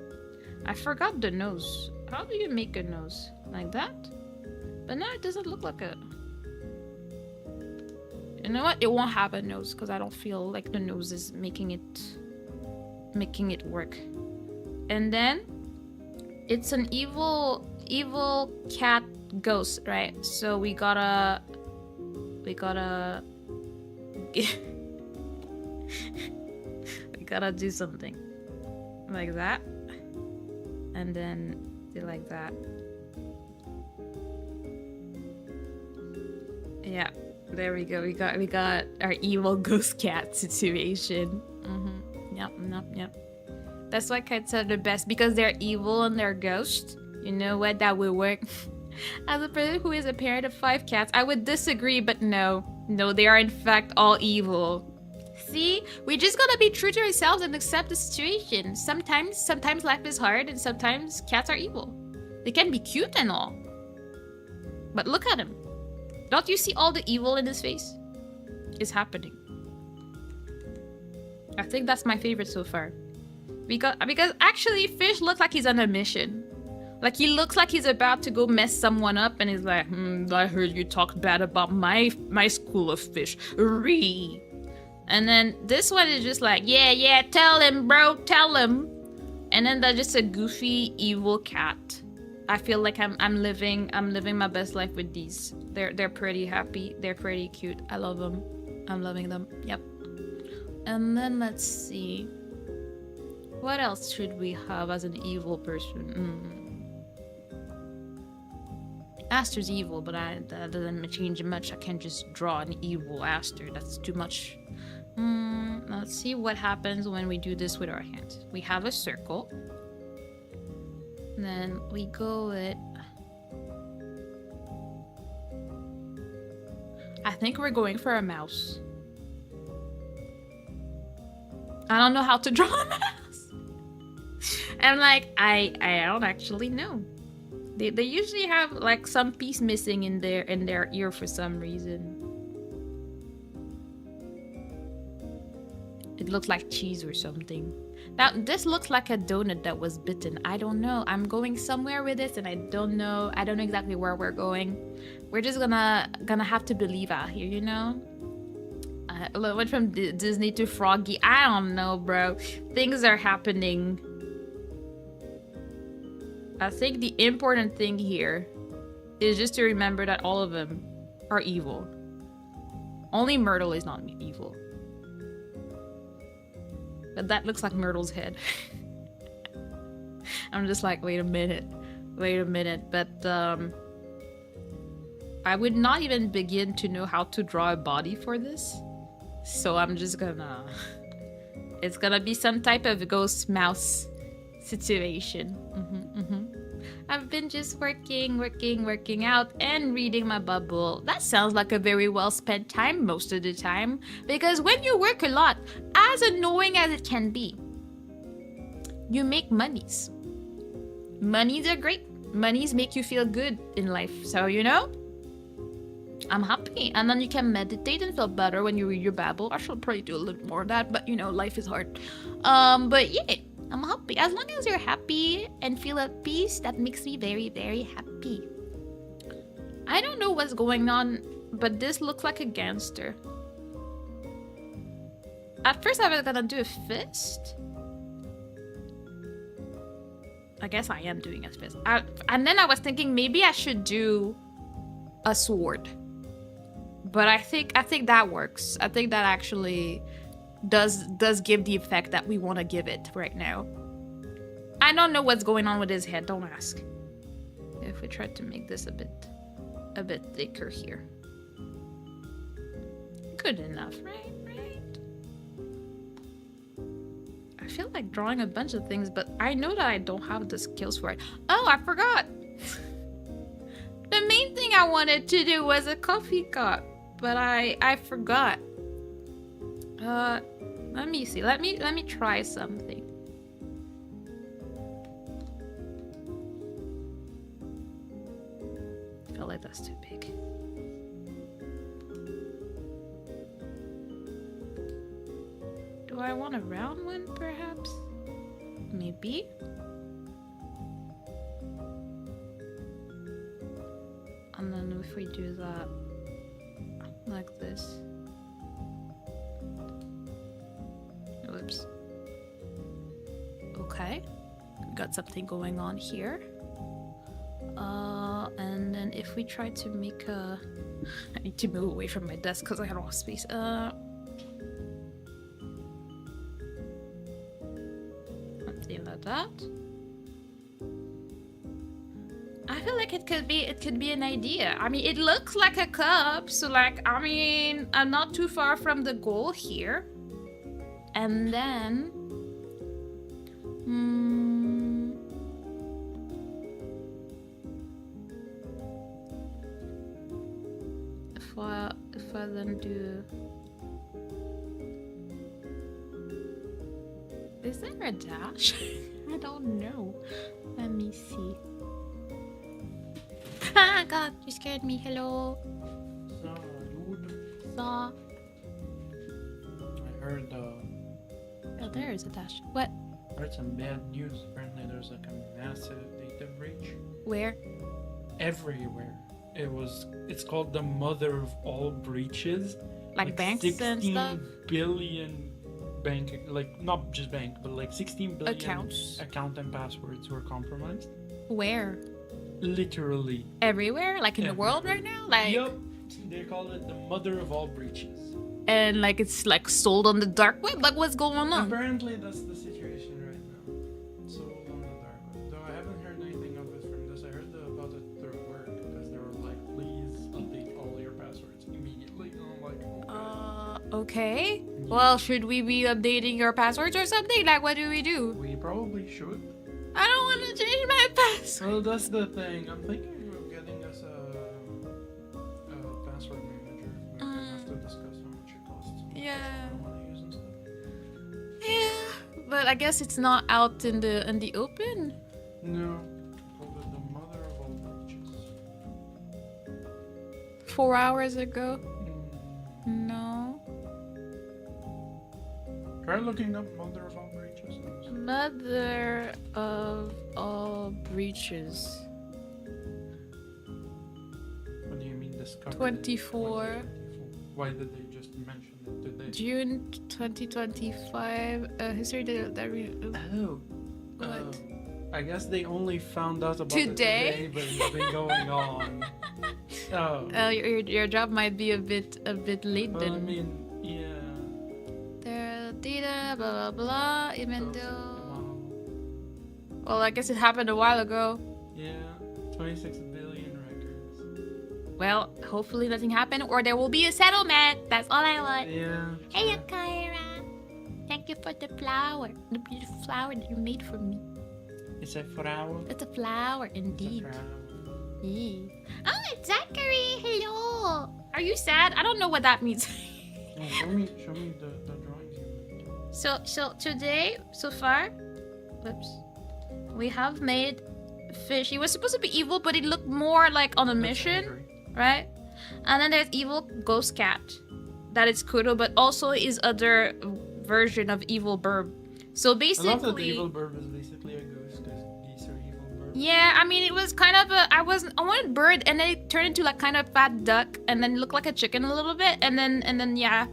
I forgot the nose. How do you make a nose? Like that? But no, it doesn't look like it. You know what? It won't have a nose because I don't feel like the nose is making it work. And then it's an evil cat ghost, right? So we gotta we gotta do something like that. And then Something like that. Yeah, there we go. We got our evil ghost cat situation. Yep. That's why cats are the best, because they're evil and they're ghosts. You know what? That will work. As a person who is a parent of 5 cats, I would disagree, but no, they are in fact all evil. See, we just gotta be true to ourselves and accept the situation. Sometimes life is hard, and sometimes cats are evil. They can be cute and all, but look at him. Don't you see all the evil in his face? It's happening. I think that's my favorite so far. Because actually, Fish looks like he's on a mission. Like, he looks like he's about to go mess someone up, and he's like, I heard you talk bad about my school of fish. Ree. And then this one is just like, yeah, tell him, bro, tell him. And then they're just a goofy, evil cat. I feel like I'm living my best life with these. They're pretty happy. They're pretty cute. I love them. I'm loving them. Yep. And then let's see. What else should we have as an evil person? Aster's evil, but that doesn't change much. I can't just draw an evil Aster. That's too much. Let's see what happens when we do this with our hands. We have a circle. Then we go with... I think we're going for a mouse. I don't know how to draw a mouse. And like, I don't actually know. They usually have like some piece missing in their ear for some reason. It looks like cheese or something. Now this looks like a donut that was bitten. I don't know. I'm going somewhere with this, and I don't know exactly where we're going. We're just gonna have to believe out here, you know. Went from Disney to Froggy. I don't know, bro. Things are happening. I think the important thing here is just to remember that all of them are evil. Only Myrtle is not evil. But that looks like Myrtle's head. I'm just like, wait a minute. But I would not even begin to know how to draw a body for this. So I'm just gonna... It's gonna be some type of ghost mouse situation. I've been just working out and reading my bubble. That sounds like a very well spent time most of the time. Because when you work a lot, as annoying as it can be, you make monies. Monies are great. Monies make you feel good in life. So, you know, I'm happy. And then you can meditate and feel better when you read your Bible. I should probably do a little more of that, but you know, life is hard. But yeah, I'm happy. As long as you're happy and feel at peace, that makes me very, very happy. I don't know what's going on, but this looks like a gangster. At first I was gonna do a fist. I guess I am doing a fist. And then I was thinking maybe I should do a sword. But I think that works. I think that actually does give the effect that we want to give it right now. I don't know what's going on with his head. Don't ask. If we try to make this a bit thicker here. Good enough, right? I feel like drawing a bunch of things, but I know that I don't have the skills for it. Oh, I forgot. The main thing I wanted to do was a coffee cup, but I forgot. Let me see. Let me try something. I feel like that's too big. Do I want a round one, perhaps? Maybe. And then if we do that like this. Oops. Okay. Got something going on here. And then if we try to make a... I need to move away from my desk because I have no space. Something like that. I feel like it could be an idea. I mean, it looks like a cup, so like, I mean, I'm not too far from the goal here. And then, if I then do, is there a dash? I don't know. Let me see. Ah, God, you scared me. Hello. Saw. I heard Oh, there is a dash. What? heard some bad news. Apparently there's like a massive data breach Where? everywhere. It's called the mother of all breaches. Like banks and 16 stuff? billion bank, like not just bank, but like 16 billion Accounts. account and passwords were compromised. Where? Literally. Everywhere? Like in the world right now? Like, Yup. They call it the mother of all breaches. and like it's like sold on the dark web? Like what's going on? Apparently that's the situation right now. So on the dark web. Though I haven't heard anything of it from this. I heard about it through work because they were like, please update all your passwords immediately. And I'm like, Okay. Well, should we be updating your passwords or something? Like what do? we probably should. I don't want to change my password. Well, that's the thing. I'm thinking of getting us a password manager. We have to discuss how much it costs. Yeah. I don't want to use and stuff. Yeah. But I guess it's not out in the open. No. Called it the mother of all breaches. 4 hours ago. Mm. No. Try looking up mother of all breaches. Mother of all breaches. What do you mean discovered? 24. Why did they just mention it today? June 2025. History that Oh. What? I guess they only found out about Today? it today, but it's been going on. Oh. Your job might be a bit late Well, then. I mean, yeah. Their data, blah blah blah. Even So, though, wow. well, I guess it happened a while ago. Yeah, 26 billion records. Well, hopefully nothing happened, or there will be a settlement. That's all I want. Yeah. Hey, Kyra. Thank you for the flower, the beautiful flower that you made for me. It's a flower. It's a flower, indeed. It's a flower. Yeah. Oh, it's Zachary. Hello. Are you sad? I don't know what that means. Oh, show me the drawings you made. So today, so far, whoops, we have made fish. He was supposed to be evil, but he looked more like on a mission, Angry. right? And then there's evil ghost cat, that is Kudo, but also his other version of evil burb. So I love that the basically, evil bird is basically a goose because geese are evil birds. yeah, I mean, it was kind of I wanted bird, and then it turned into like kind of fat duck, and then it looked like a chicken a little bit, and then yeah.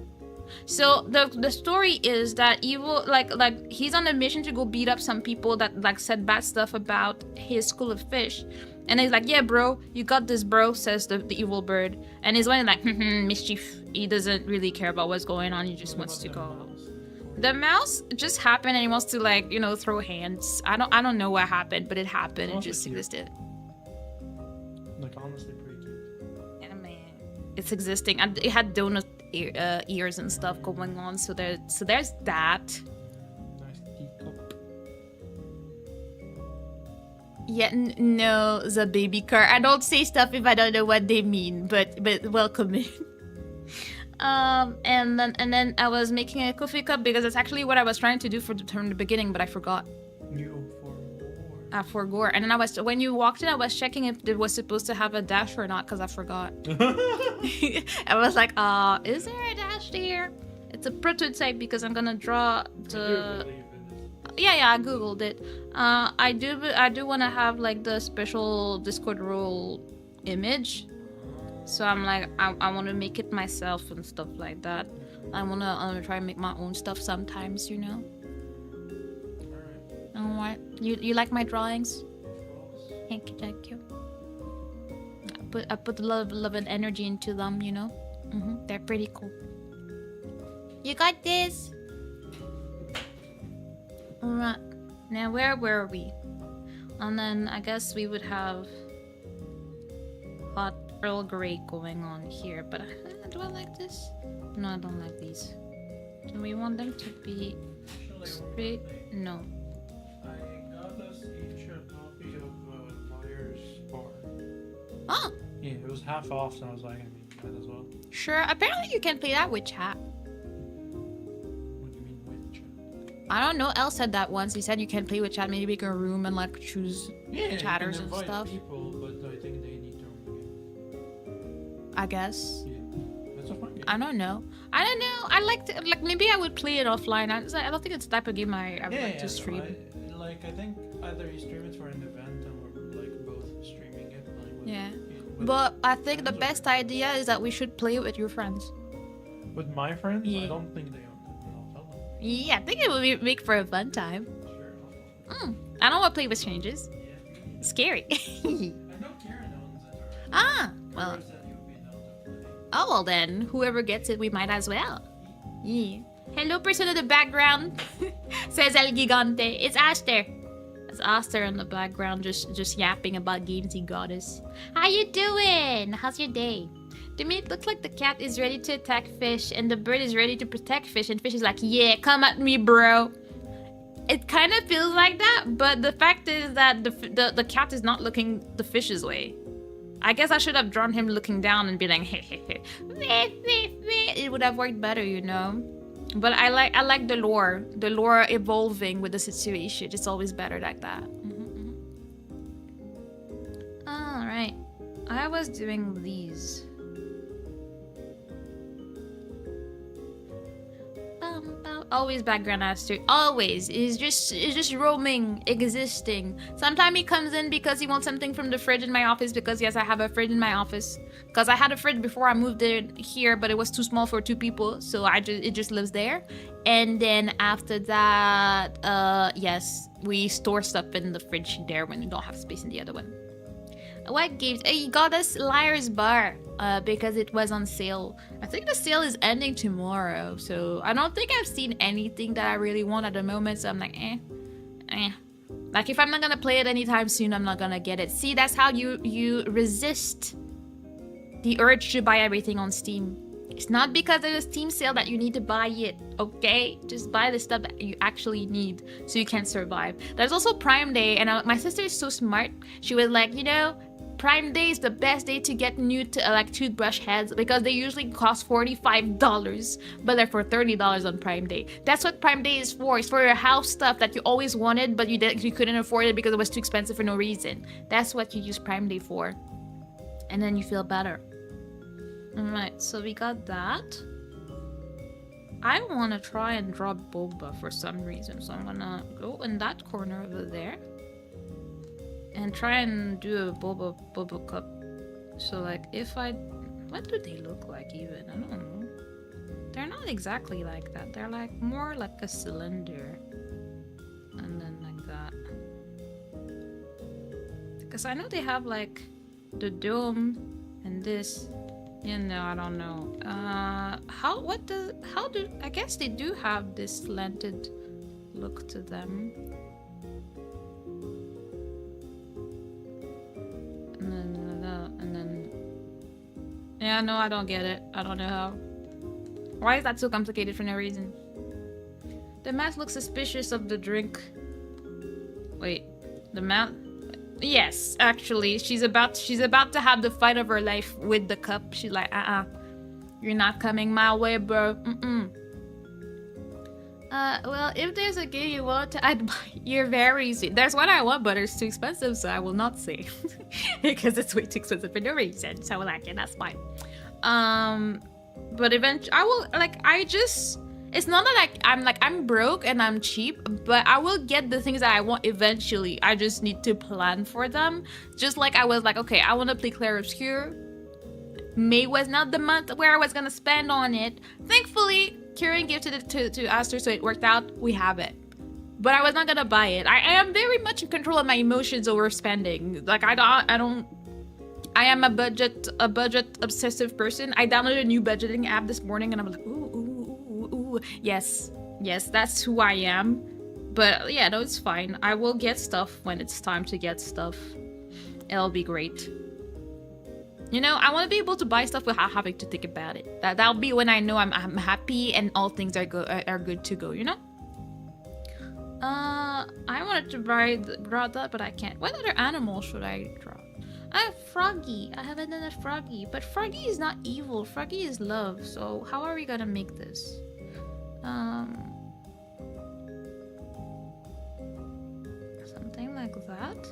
So the story is that evil like he's on a mission to go beat up some people that like said bad stuff about his school of fish, and he's like, yeah, bro, you got this, bro, says the evil bird, and he's going like mischief. He doesn't really care about what's going on. He just wants to go. The mouse just happened, and he wants to like throw hands. I don't know what happened, but it happened. It just existed. Like honestly, pretty cute. Yeah, man, it's existing, and it had donut ears and stuff going on. So there's that. Nice teacup. Yeah, no, the baby car. I don't say stuff if I don't know what they mean, but welcome in. And then I was making a coffee cup because that's actually what I was trying to do from the beginning, but I forgot. You For gore. And then when you walked in, I was checking if it was supposed to have a dash or not because I forgot. I was like, is there a dash there? It's a prototype because I'm gonna draw the. Yeah, I googled it. I do want to have like the special Discord role image. So I'm like, I want to make it myself and stuff like that. I wanna try and make my own stuff sometimes, Alright. You like my drawings? Thank you. I put a lot of love and energy into them, They're pretty cool. You got this. Alright. Now where were we? And then I guess we would have hot Earl Grey going on here, but do I like this? No, I don't like these. Do we want them to be straight? No. I got us each a copy of Levare Ciruam. Oh, Yeah, it was half off, so I was like, I mean, might as well. sure. Apparently you can play that with chat. What do you mean with chat? I don't know. Elle said that once. He said you can play with chat, maybe make a room and like choose Yeah, chatters you and can invite stuff. people, but I think they need to own the game. I guess. Yeah, that's a fun game. I don't know. I don't know. I like to, like maybe I would play it offline. I don't think it's the type of game I would like to stream. I think either you stream it for an event or like both streaming it. Like, Yeah. with But I think the friends or- best idea is that we should play it with your friends. With my friends, Yeah. I don't think they own it. I'll tell them. Yeah, I think it would make for a fun time. Sure. I don't want to play with strangers. Yeah. Scary. I know Karen owns it already. Ah, well. Karen said you'd be down to play. Oh, well then, whoever gets it, we might as well. Yeah. Hello, person in the background. Says El Gigante. It's Aster. It's Aster in the background, just yapping about games he got us. How you doing? How's your day? To me, it looks like the cat is ready to attack fish, and the bird is ready to protect fish, and fish is like, yeah, come at me, bro. It kind of feels like that, but the fact is that the cat is not looking the fish's way. I guess I should have drawn him looking down and be like, hey, hey, hey. It would have worked better, you know. But I like the lore evolving with the situation. It's always better like that. All right, I was doing these. Always background Aster. Always. He's just roaming, existing. Sometimes he comes in because he wants something from the fridge in my office, because yes, I have a fridge in my office. Because I had a fridge before I moved it here, but it was too small for 2 people, so it just lives there. And then after that, yes, we store stuff in the fridge there when we don't have space in the other one. What games? He got us Liar's Bar because it was on sale. I think the sale is ending tomorrow, so I don't think I've seen anything that I really want at the moment, so I'm like, eh. Like, if I'm not gonna play it anytime soon, I'm not gonna get it. See, that's how you resist the urge to buy everything on Steam. It's not because there's a Steam sale that you need to buy it, okay? Just buy the stuff that you actually need so you can survive. There's also Prime Day, and my sister is so smart. She was like, you know, Prime Day is the best day to get new toothbrush heads, because they usually cost $45, but they're for $30 on Prime Day. That's what Prime Day is for. It's for your house stuff that you always wanted, but you couldn't afford it because it was too expensive for no reason. That's what you use Prime Day for. And then you feel better. Alright, so we got that. I want to try and draw Boba for some reason, so I'm gonna go in that corner over there and try and do a Boba cup. So like, if I... What do they look like even? I don't know. They're not exactly like that. They're like more like a cylinder. And then like that. Because I know they have like the dome and this. You know, I don't know. I guess they do have this slanted look to them. And then yeah, no, I don't get it. I don't know how. Why is that so complicated for no reason? The mask looks suspicious of the drink. Wait, the mask? Yes, actually, she's about to have the fight of her life with the cup. She's like, you're not coming my way, bro. Well, if there's a game you want, I'd buy. You're very easy. There's one I want, but it's too expensive, so I will not say because it's way too expensive for no reason. So like, yeah, that's fine. But eventually, I will It's not that I'm broke and I'm cheap, but I will get the things that I want eventually. I just need to plan for them. Just like I was like, okay, I want to play Clair Obscur. May was not the month where I was gonna spend on it. Thankfully, Kieran gifted it to Aster, so it worked out. We have it. But I was not gonna buy it. I am very much in control of my emotions over spending. Like I don't. I am a budget obsessive person. I downloaded a new budgeting app this morning, and I'm like, ooh, yes, that's who I am. But yeah, no, it's fine. I will get stuff when it's time to get stuff. It'll be great. You know, I want to be able to buy stuff without having to think about it. That'll be when I know I'm happy and all things are good to go, you know? I wanted to draw that, but I can't. What other animal should I draw? I have Froggy. I haven't done a Froggy, but Froggy is not evil. Froggy is love. So how are we gonna make this? Something like that.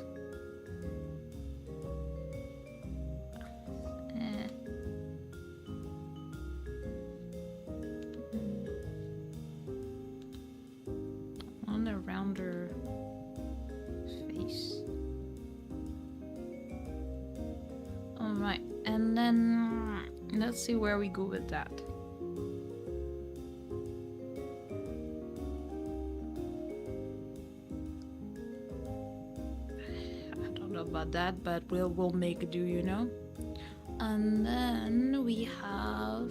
On a rounder face. Alright, and then let's see where we go with that. I don't know about that, but we'll make do, you know? And then we have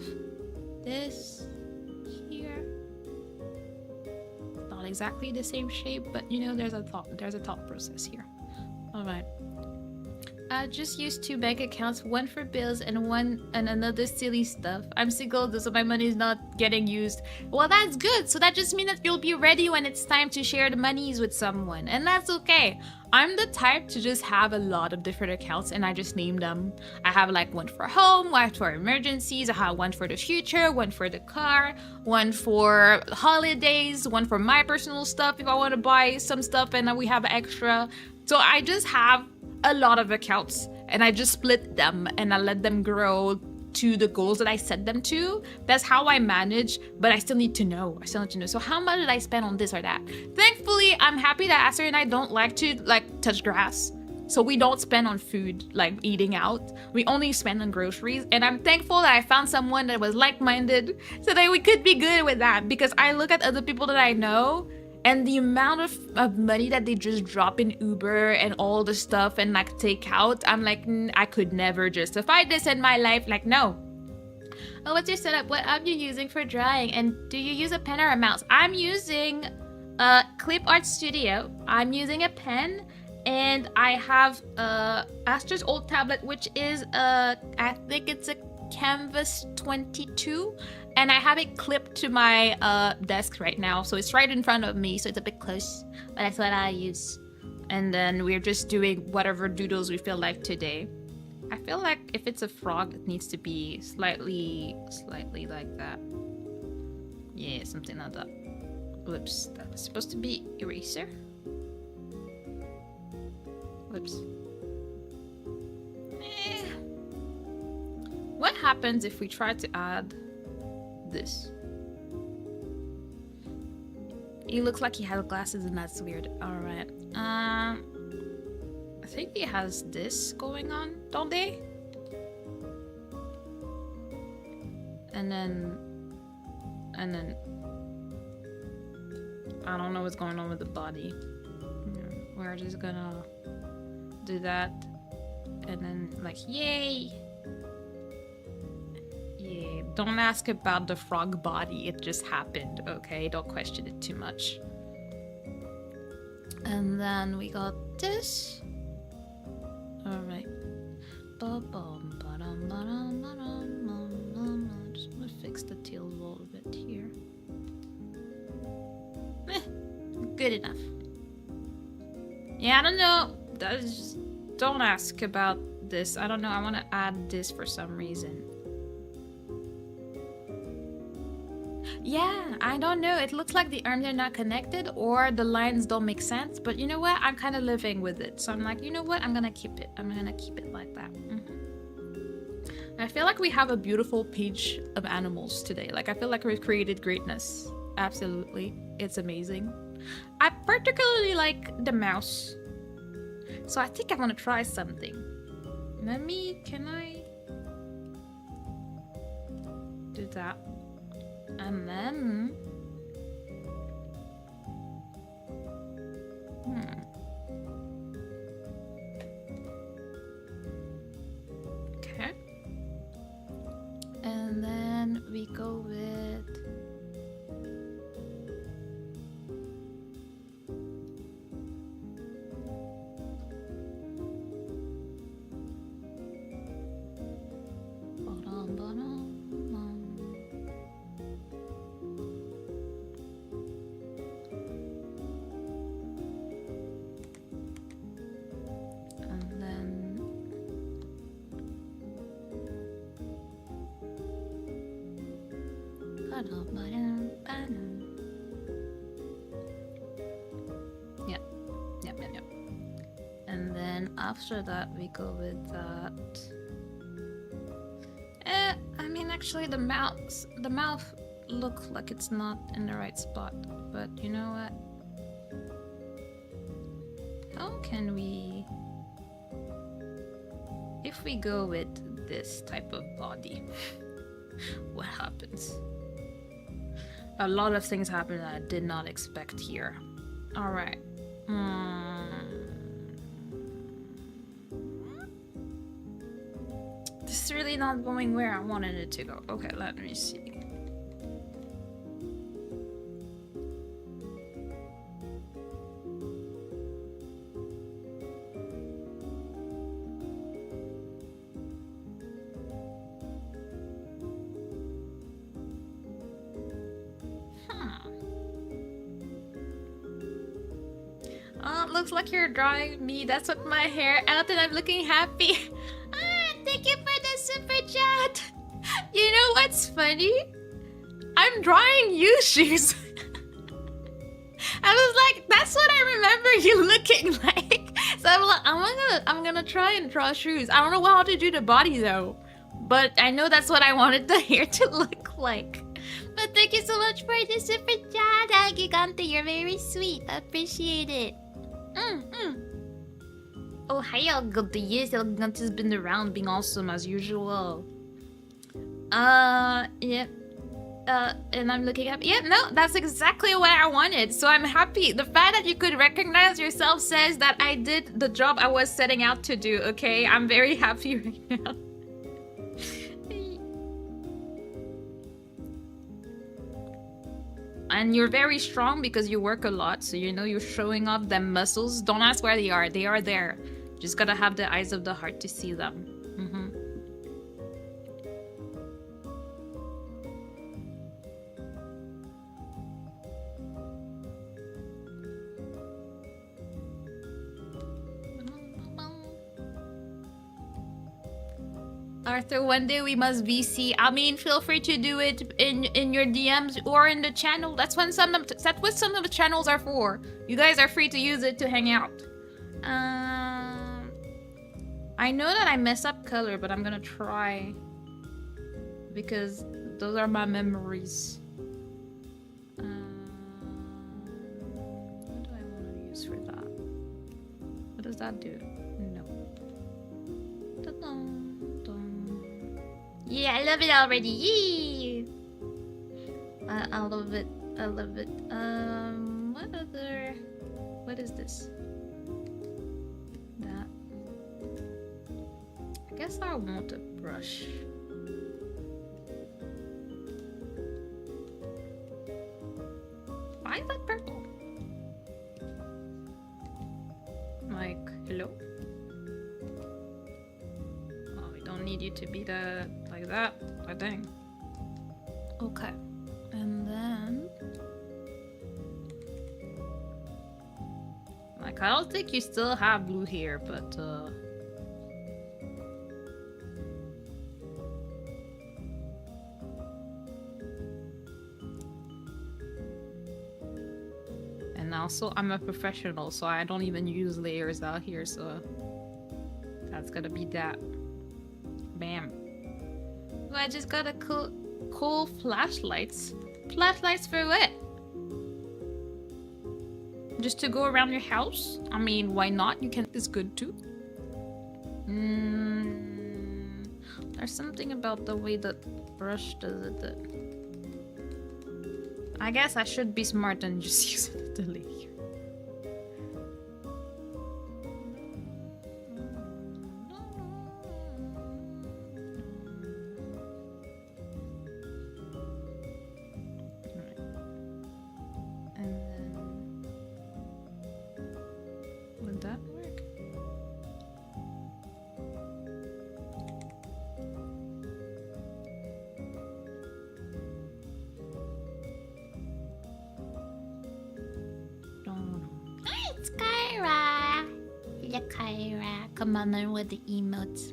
this here. Not exactly the same shape, but you know, there's a thought process here. All right. I just used 2 bank accounts, one for bills and another silly stuff. I'm single, so my money is not getting used. Well, that's good. So that just means that you'll be ready when it's time to share the monies with someone, and that's okay. I'm the type to just have a lot of different accounts and I just name them. I have like one for home, one for emergencies, I have one for the future, one for the car, one for holidays, one for my personal stuff if I want to buy some stuff and then we have extra. So I just have a lot of accounts and I just split them and I let them grow to the goals that I set them to. That's how I manage, but I still need to know. So how much did I spend on this or that? Thankfully, I'm happy that Aster and I don't like to touch grass. So we don't spend on food, like eating out. We only spend on groceries. And I'm thankful that I found someone that was like-minded so that we could be good with that. Because I look at other people that I know and the amount of money that they just drop in Uber and all the stuff and like take out, I'm like, I could never justify this in my life. Like, no. Oh, what's your setup? What app are you using for drawing? And do you use a pen or a mouse? I'm using Clip Art Studio. I'm using a pen and I have Aster's old tablet, which is I think it's a Canvas 22. And I have it clipped to my desk right now, so it's right in front of me, so it's a bit close, but that's what I use. And then we're just doing whatever doodles we feel like today. I feel like if it's a frog, it needs to be slightly like that. Yeah, something like that. Whoops, that was supposed to be eraser. Whoops. What happens if we try to add this? He looks like he has glasses and that's weird. Alright. I think he has this going on, don't they? And then I don't know what's going on with the body. We're just gonna do that and then like, yay! Yeah, don't ask about the frog body, it just happened, okay? Don't question it too much. And then we got this. Alright. Just gonna fix the tails a little bit here. Good enough. Yeah, I don't know. Don't ask about this. I don't know, I want to add this for some reason. Yeah, I don't know. It looks like the arms are not connected or the lines don't make sense. But you know what? I'm kind of living with it. So I'm like, you know what? I'm going to keep it. I'm going to keep it like that. I feel like we have a beautiful page of animals today. Like, I feel like we've created greatness. Absolutely. It's amazing. I particularly like the mouse. So I think I want to try something. Can I do that? And then okay. And then we go with Yep. And then after that, we go with that. I mean, actually, the mouth looks like it's not in the right spot. But you know what? How can we... If we go with this type of body, what happens? A lot of things happen that I did not expect here. Alright. This is really not going where I wanted it to go. Okay, let me see. Looks like you're drawing me. That's what my hair out and I'm looking happy. Thank you for the super chat. You know what's funny? I'm drawing you shoes. I was like, that's what I remember you looking like. So I'm like, I'm gonna try and draw shoes. I don't know how to do the body though, but I know that's what I wanted the hair to look like. But thank you so much for the super chat, Gigante. You're very sweet. I appreciate it. Oh, hi, Gigante. Yes, Gigante's been around, being awesome as usual. Yeah. And I'm looking up. Yeah, no, that's exactly what I wanted. So I'm happy. The fact that you could recognize yourself says that I did the job I was setting out to do. Okay, I'm very happy right now. And you're very strong because you work a lot, so you know you're showing off them muscles. Don't ask where they are. They are there. Just gotta have the eyes of the heart to see them. Arthur, one day we must VC. I mean, feel free to do it in your DMs or in the channel. That's what some of the channels are for. You guys are free to use it to hang out. I know that I mess up color, but I'm gonna try because those are my memories. What do I want to use for that? What does that do? No. Ta-da. Yeah, I love it already. Yee! I love it. I love it. What other... What is this? That. I guess I want a brush. Why is that purple? Like, hello? Oh, we don't need you to be the... like that, I think. Okay. And then... like, I don't think you still have blue hair, but, and also, I'm a professional, so I don't even use layers out here, so... that's gonna be that. Bam. Oh, I just got a cool flashlights. Flashlights for what? Just to go around your house? I mean, why not? You can. It's good too. There's something about the way that brush does it that... I guess I should be smart and just use the layer. With the emotes.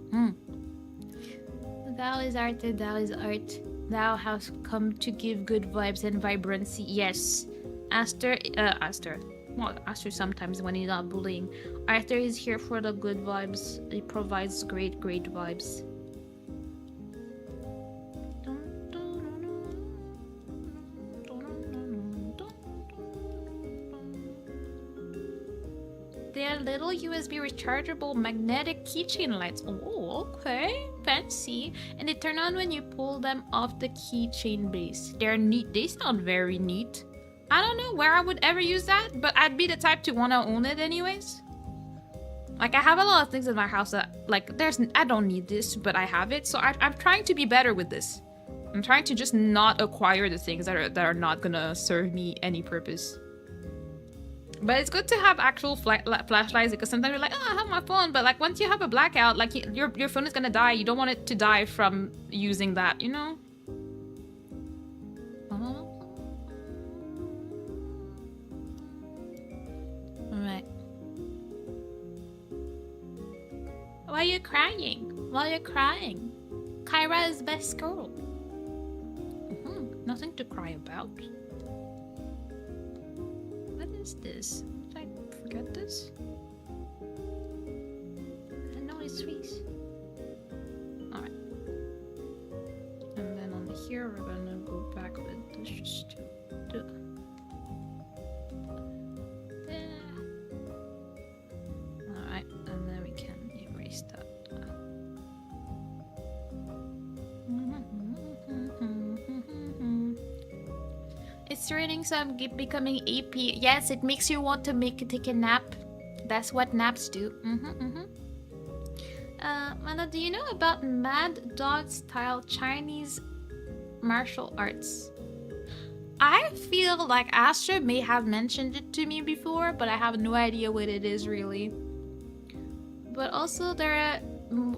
That was art. That was art. Thou hast come to give good vibes and vibrancy. Yes. Aster. Well, Aster sometimes when he's not bullying. Arthur is here for the good vibes. He provides great vibes. They are little USB rechargeable magnetic keychain lights. Oh, okay. Fancy. And they turn on when you pull them off the keychain base. They're neat. They sound very neat. I don't know where I would ever use that, but I'd be the type to want to own it anyways. Like, I have a lot of things in my house that, like, I don't need this, but I have it. So I'm trying to be better with this. I'm trying to just not acquire the things that are not gonna serve me any purpose. But it's good to have actual flashlights, because sometimes you're like, oh, I have my phone, but like once you have a blackout, like your phone is gonna die. You don't want it to die from using that, you know? Alright. Why are you crying? Why are you crying? Kyra is best girl. Nothing to cry about. What is this? Did I forget this? I know it's sweet. Alright. And then on here we're gonna go back with this just to do. Alright, and then we can erase that. It's raining, so I'm becoming AP. Yes, it makes you want to take a nap. That's what naps do. Mana, do you know about Mad Dog style Chinese martial arts? I feel like Astra may have mentioned it to me before, but I have no idea what it is really. But also they're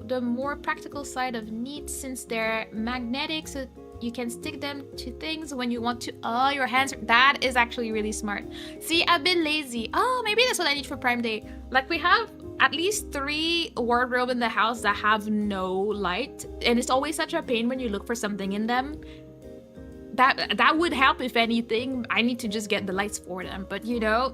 the more practical side of neat, since they're magnetic, so you can stick them to things when you want to. Oh, your hands. That is actually really smart. See, I've been lazy. Oh, maybe that's what I need for Prime Day. Like, we have at least 3 wardrobe in the house that have no light, and it's always such a pain when you look for something in them. That would help. If anything, I need to just get the lights for them. But you know,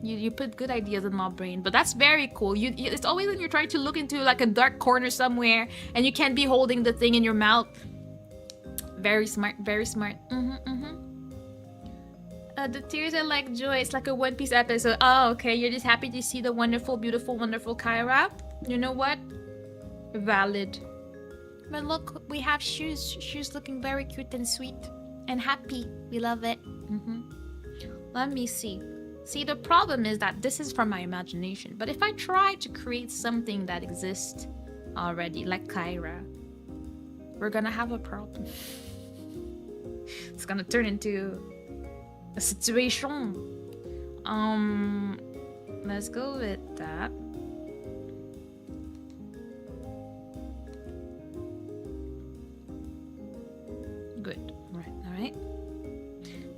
you put good ideas in my brain. But that's very cool. It's always when you're trying to look into like a dark corner somewhere and you can't be holding the thing in your mouth. Very smart, very smart. The tears are like joy. It's like a One Piece episode. Oh, okay. You're just happy to see the wonderful, beautiful, wonderful Kyra. You know what? Valid. But look, we have shoes. Shoes looking very cute and sweet and happy. We love it. Let me see. See, the problem is that this is from my imagination. But if I try to create something that exists already, like Kyra, we're gonna have a problem. It's gonna turn into a situation. Let's go with that. Good. Alright.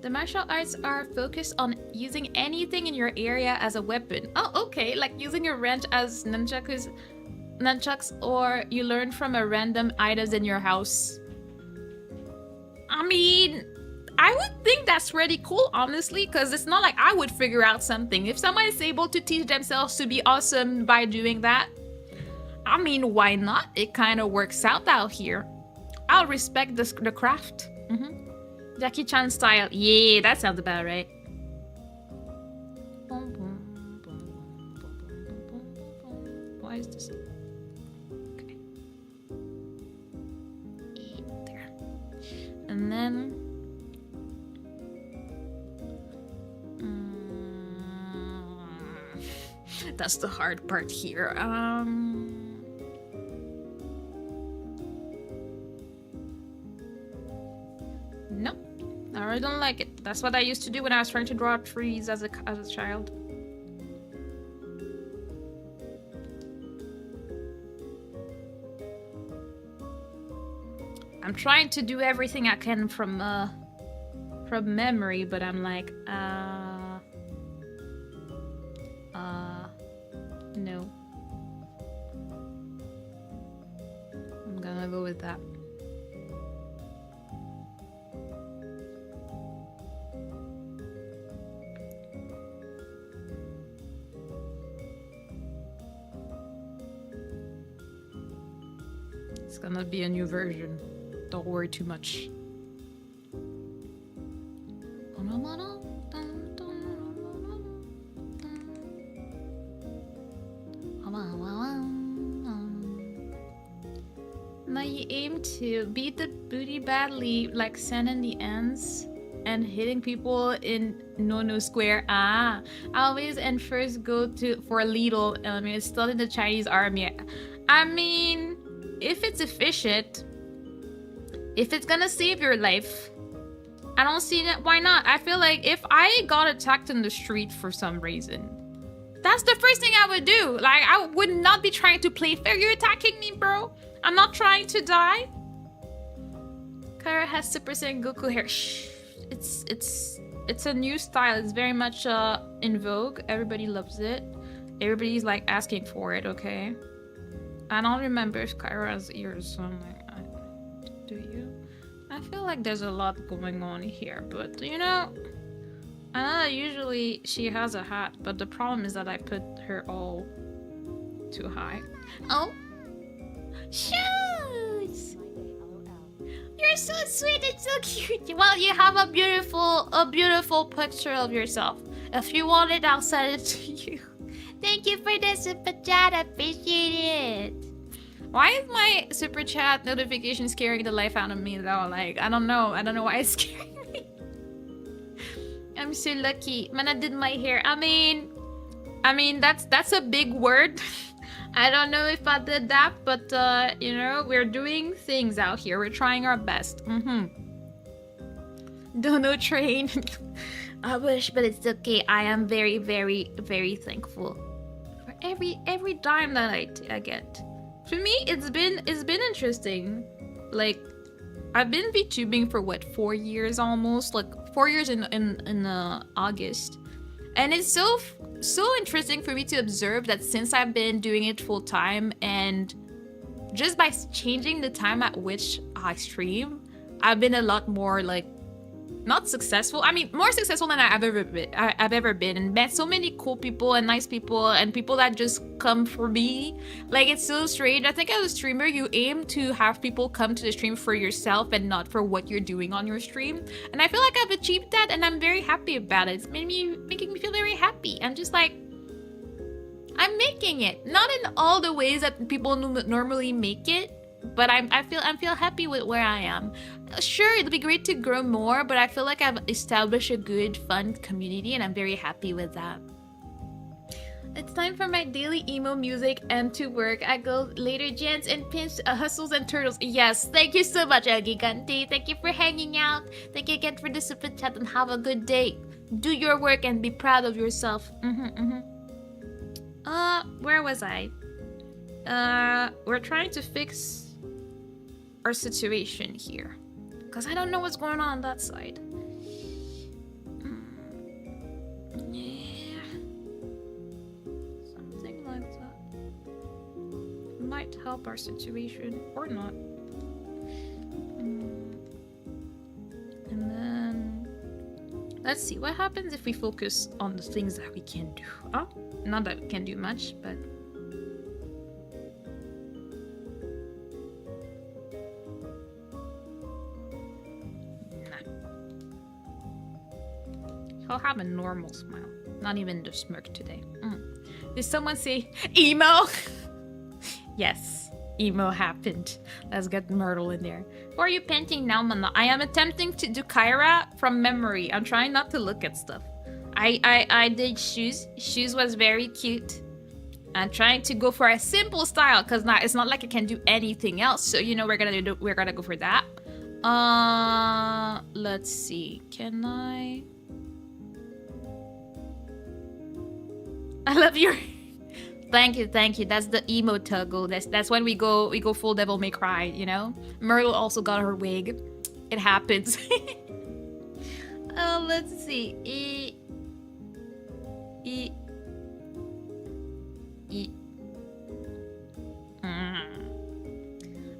The martial arts are focused on using anything in your area as a weapon. Oh, okay. Like using a wrench as nunchucks, or you learn from a random items in your house. I mean, I would think that's pretty cool, honestly, because it's not like I would figure out something. If someone is able to teach themselves to be awesome by doing that, I mean, why not? It kind of works out here. I'll respect the craft. Jackie Chan style. Yeah, that sounds about right. Why is this? Okay. There. And then... that's the hard part here. No. I really don't like it. That's what I used to do when I was trying to draw trees as a child. I'm trying to do everything I can from memory, but I'm like, no. I'm gonna go with that. It's gonna be a new version. Don't worry too much. Now you aim to beat the booty badly, like sending the ends and hitting people in no square. Ah, always and first go to for lethal element. Still in the Chinese army. I mean, if it's efficient, if it's gonna save your life, I don't see that. Why not? I feel like if I got attacked in the street for some reason, that's the first thing I would do. Like, I would not be trying to play fair. You're attacking me, bro. I'm not trying to die. Kara has Super Saiyan Goku hair. Shh. It's a new style. It's very much in vogue. Everybody loves it. Everybody's like asking for it. Okay. I don't remember if Kyra's ears, so I'm like, do you? I feel like there's a lot going on here, but you know, I know that usually she has a hat, but the problem is that I put her all too high. Oh. Shoes! You're so sweet and so cute. Well, you have a beautiful picture of yourself. If you want it, I'll send it to you. Thank you for the super chat. I appreciate it. Why is my super chat notification scaring the life out of me though? Like, I don't know why it's scaring me. I'm so lucky. Man, I did my hair. I mean, that's a big word. I don't know if I did that, but you know, we're doing things out here. We're trying our best. Dono train. I wish, but it's okay. I am very, very, very thankful for every dime that I get. For me, it's been interesting. Like, I've been VTubing for what, 4 years almost, like 4 years in August, and it's so interesting for me to observe that since I've been doing it full time, and just by changing the time at which I stream, I've been a lot more like, not successful. I mean, more successful than I've ever been, and met so many cool people and nice people and people that just come for me. Like, it's so strange. I think as a streamer, you aim to have people come to the stream for yourself and not for what you're doing on your stream. And I feel like I've achieved that, and I'm very happy about it. It's making me feel very happy. I'm just like, I'm making it. Not in all the ways that people normally make it, but I feel happy with where I am. Sure, it'll be great to grow more, but I feel like I've established a good, fun community, and I'm very happy with that. It's time for my daily emo music and to work. I go later, gents and pins, hustles and turtles. Yes, thank you so much, Gigante. Thank you for hanging out. Thank you again for the super chat, and have a good day. Do your work and be proud of yourself. Where was I? We're trying to fix our situation here, because I don't know what's going on that side. Yeah, something like that might help our situation or not. And then let's see what happens if we focus on the things that we can do. Not that we can do much, but I'll have a normal smile. Not even the smirk today. Did someone say emo? Yes, emo happened. Let's get Myrtle in there. Who are you painting now, Mana? I am attempting to do Kyra from memory. I'm trying not to look at stuff. I did shoes. Shoes was very cute. I'm trying to go for a simple style, because it's not like I can do anything else. So you know we're gonna go for that. Let's see. Can I love your thank you. That's the emo toggle. That's when we go full Devil May Cry, you know? Myrtle also got her wig. It happens. Let's see.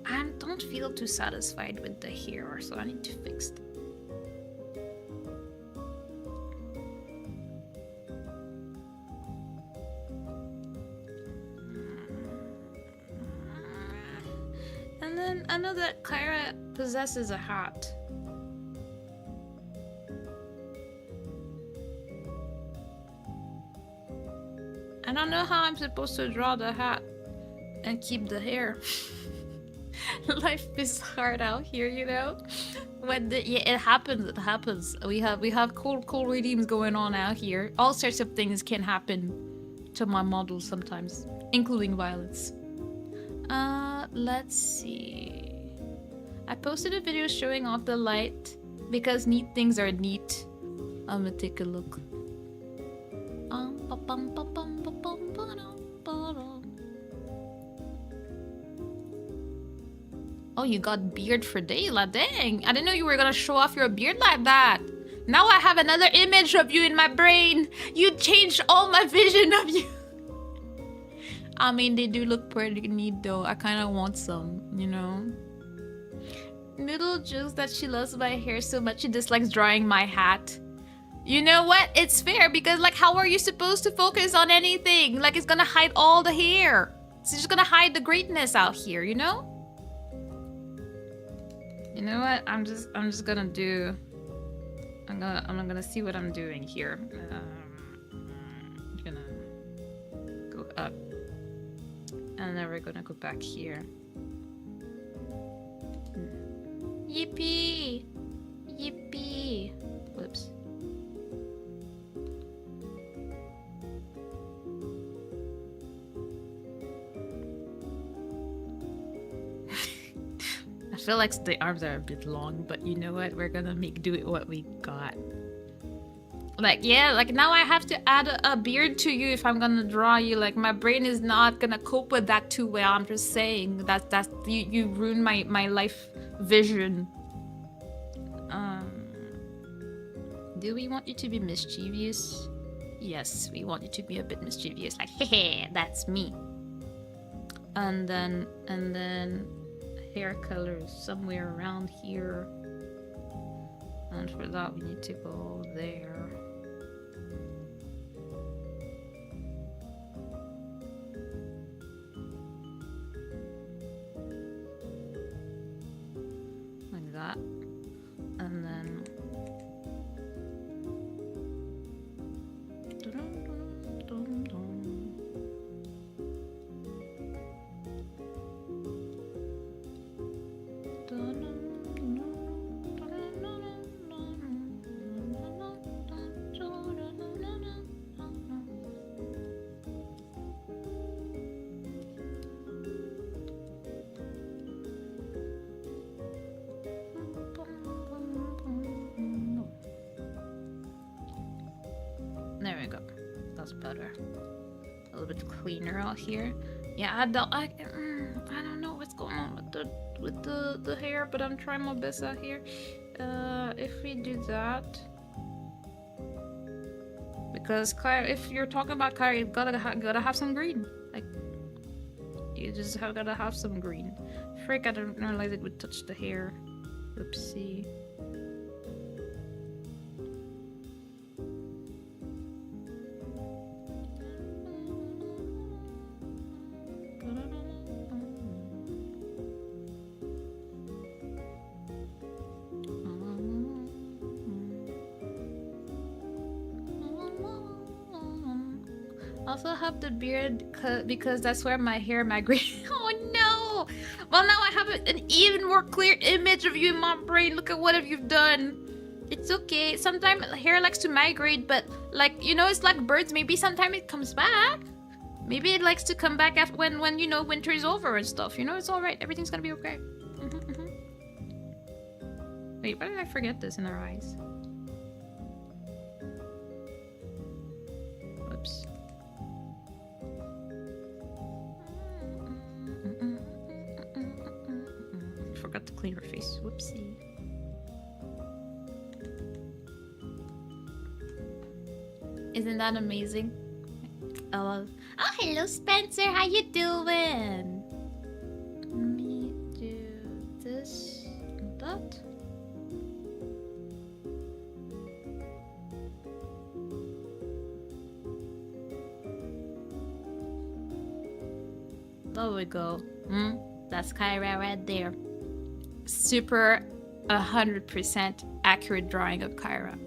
I don't feel too satisfied with the hair, so I need to fix it. And then know that Kyra possesses a hat. I don't know how I'm supposed to draw the hat and keep the hair. Life is hard out here, you know. Yeah, it happens. It happens. We have cool redeems going on out here. All sorts of things can happen to my models sometimes, including violence. Let's see. I posted a video showing off the light because neat things are neat. I'm gonna take a look. Oh, you got beard for Dayla. Dang, I didn't know you were gonna show off your beard like that. Now I have another image of you in my brain. You changed all my vision of you. I mean, they do look pretty neat though. I kind of want some, you know. Noodle jokes that she loves my hair so much she dislikes drawing my hat. You know what? It's fair because, like, how are you supposed to focus on anything? Like, it's gonna hide all the hair. It's just gonna hide the greatness out here, you know? You know what? I'm just gonna do. I'm gonna see what I'm doing here. I'm gonna go up, and then we're gonna go back here. Yippee! Yippee! Whoops. I feel like the arms are a bit long, but you know what? We're gonna make do with what we got. Like, yeah, like now I have to add a beard to you if I'm gonna draw you. Like, my brain is not gonna cope with that too well. I'm just saying that's you ruined my life vision. Do we want you to be mischievous? Yes, we want you to be a bit mischievous. Like, hey, that's me. And then hair colors somewhere around here. And for that we need to go there. Like that. And then there we go. That's better. A little bit cleaner out here. Yeah, I don't know what's going on with the hair, but I'm trying my best out here. If we do that, because Claire, if you're talking about Claire, you gotta have some green. Like, you just gotta have some green. Frick, I didn't realize it would touch the hair. Oopsie. Also have the beard because that's where my hair migrates. Oh no! Well, now I have an even more clear image of you in my brain. Look at what have you done. It's okay. Sometimes hair likes to migrate, but like, you know, it's like birds. Maybe sometime it comes back. Maybe it likes to come back after when you know winter is over and stuff. You know, it's all right. Everything's gonna be okay. Wait, why did I forget this in our eyes? Whoops. Forgot to clean her face. Whoopsie. Isn't that amazing? Oh, hello Spencer, how you doing? Let me do this and that. There we go. That's Kyra right there. super 100% accurate drawing of Kyra.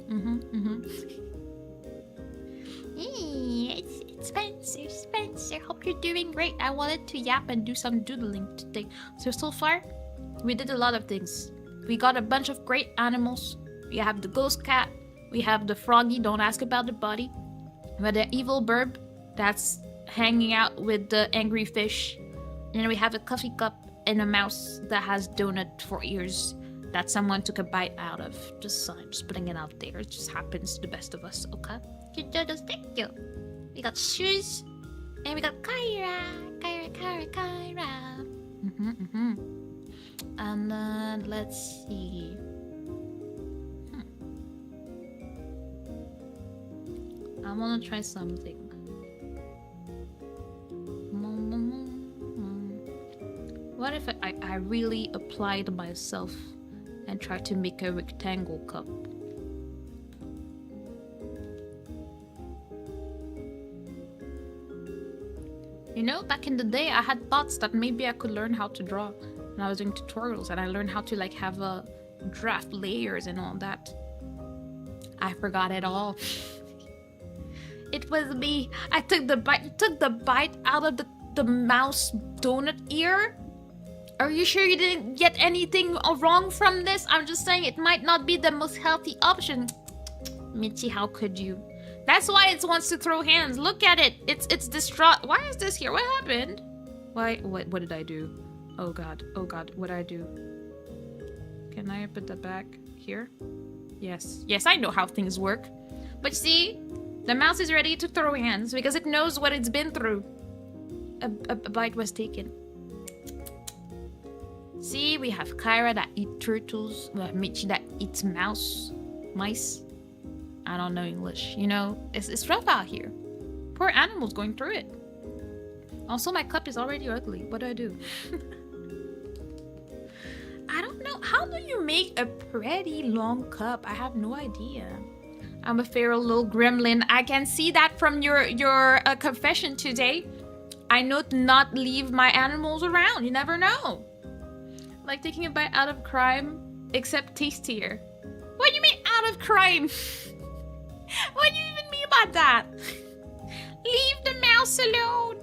It's Spencer. Hope you're doing great. I wanted to yap and do some doodling today. So far, we did a lot of things. We got a bunch of great animals. We have the ghost cat. We have the froggy, don't ask about the body. We have the evil bird that's hanging out with the angry fish. And then we have a coffee cup and a mouse that has donut for ears that someone took a bite out of. Just putting it out there. It just happens to the best of us, okay? Good doodles, thank you. We got shoes. And we got Kyra. And then, let's see. I want to try something. What if I really applied myself and tried to make a rectangle cup? You know, back in the day, I had thoughts that maybe I could learn how to draw. And I was doing tutorials, and I learned how to like have a draft layers and all that. I forgot it all. It was me. I took the bite out of the mouse donut ear. Are you sure you didn't get anything wrong from this? I'm just saying it might not be the most healthy option. Michi, how could you? That's why it wants to throw hands. Look at it. It's distraught. Why is this here? What happened? Why? What did I do? Oh god. Oh god. What did I do? Can I put that back here? Yes. Yes, I know how things work. But see, the mouse is ready to throw hands because it knows what it's been through. A bite was taken. See, we have Kyra that eats turtles. We have Michi that eats mice. I don't know English. You know, it's rough out here. Poor animals going through it. Also, my cup is already ugly. What do I do? I don't know. How do you make a pretty long cup? I have no idea. I'm a feral little gremlin. I can see that from your confession today. I know to not leave my animals around. You never know. Like taking a bite out of crime, except tastier. What do you mean out of crime? What do you even mean by that? Leave the mouse alone.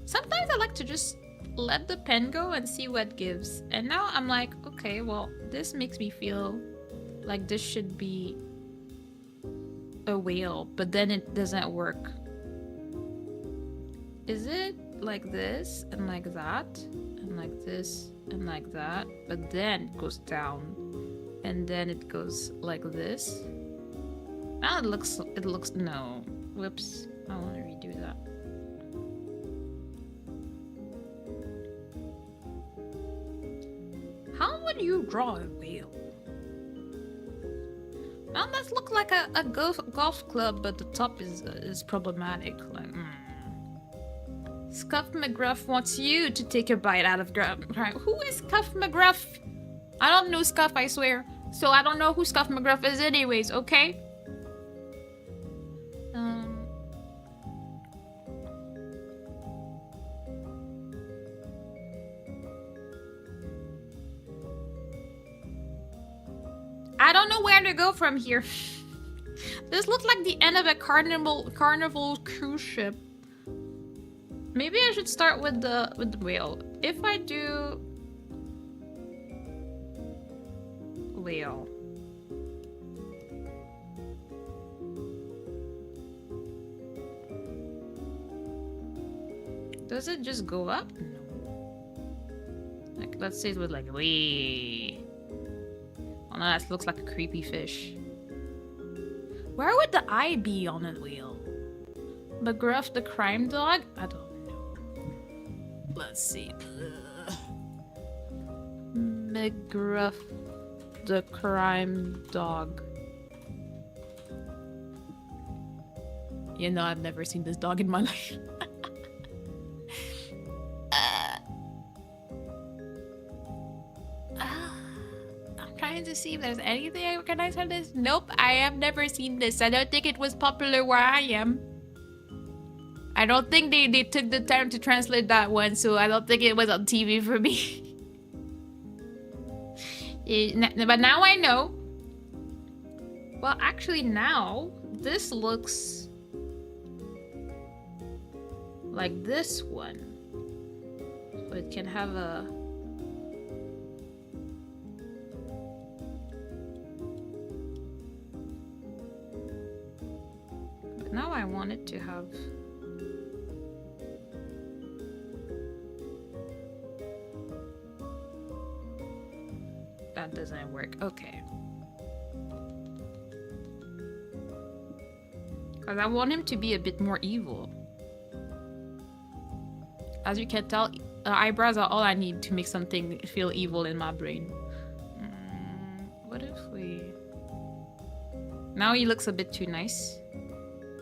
Sometimes I like to just let the pen go and see what gives. And now I'm like, okay, well, this makes me feel like this should be a whale, but then it doesn't work. Is it like this and like that and like this and like that, but then it goes down and then it goes like this? Now it looks no. Whoops. I want to redo that. How would you draw a whale? Well, that looks like a golf club, but the top is problematic. Like, Scuff McGruff wants you to take a bite out of Right. Who is Scuff McGruff? I don't know Scuff, I swear. So I don't know who Scuff McGruff is anyways, okay? I don't know where to go from here. This looks like the end of a carnival cruise ship. Maybe I should start with the whale. If I do whale. Does it just go up? No. Like, let's say it was like wee. Oh no, that looks like a creepy fish. Where would the eye be on a whale? McGruff the crime dog? I don't know. Let's see. McGruff the crime dog. You know, I've never seen this dog in my life. I'm trying to see if there's anything I recognize from this. Nope, I have never seen this. I don't think it was popular where I am. I don't think they took the time to translate that one, so I don't think it was on TV for me. But now I know. Well, actually now, this looks like this one. So it can have a... But now I want it to have... That doesn't work. Okay. Because I want him to be a bit more evil. As you can tell, eyebrows are all I need to make something feel evil in my brain. What if we... Now he looks a bit too nice.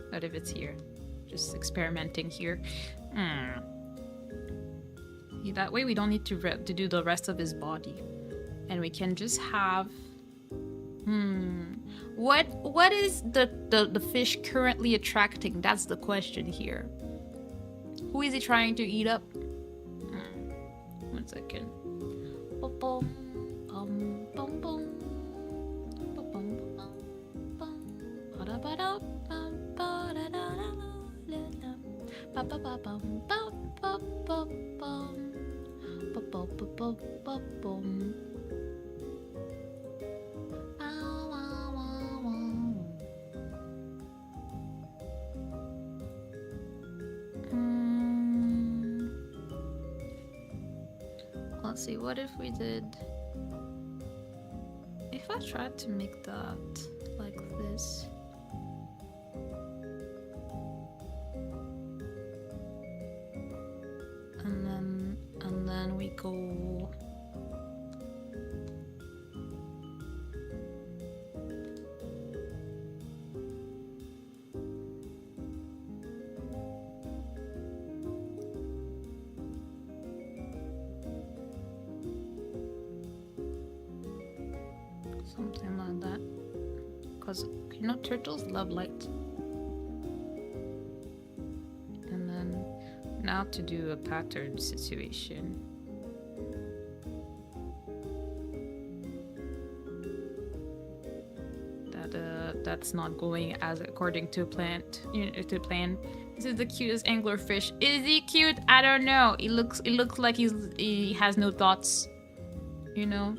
What if it's here? Just experimenting here. That way we don't need to do the rest of his body. And we can just have... What is the fish currently attracting? That's the question here. Who is he trying to eat up? 1 second. Let's see, what if we did... If I tried to make that like this... And then we go... Something like that. Because, you know, turtles love light. And then, now to do a pattern situation. That's not going as according to plan. This is the cutest anglerfish. Is he cute? I don't know. It looks like he has no thoughts. You know?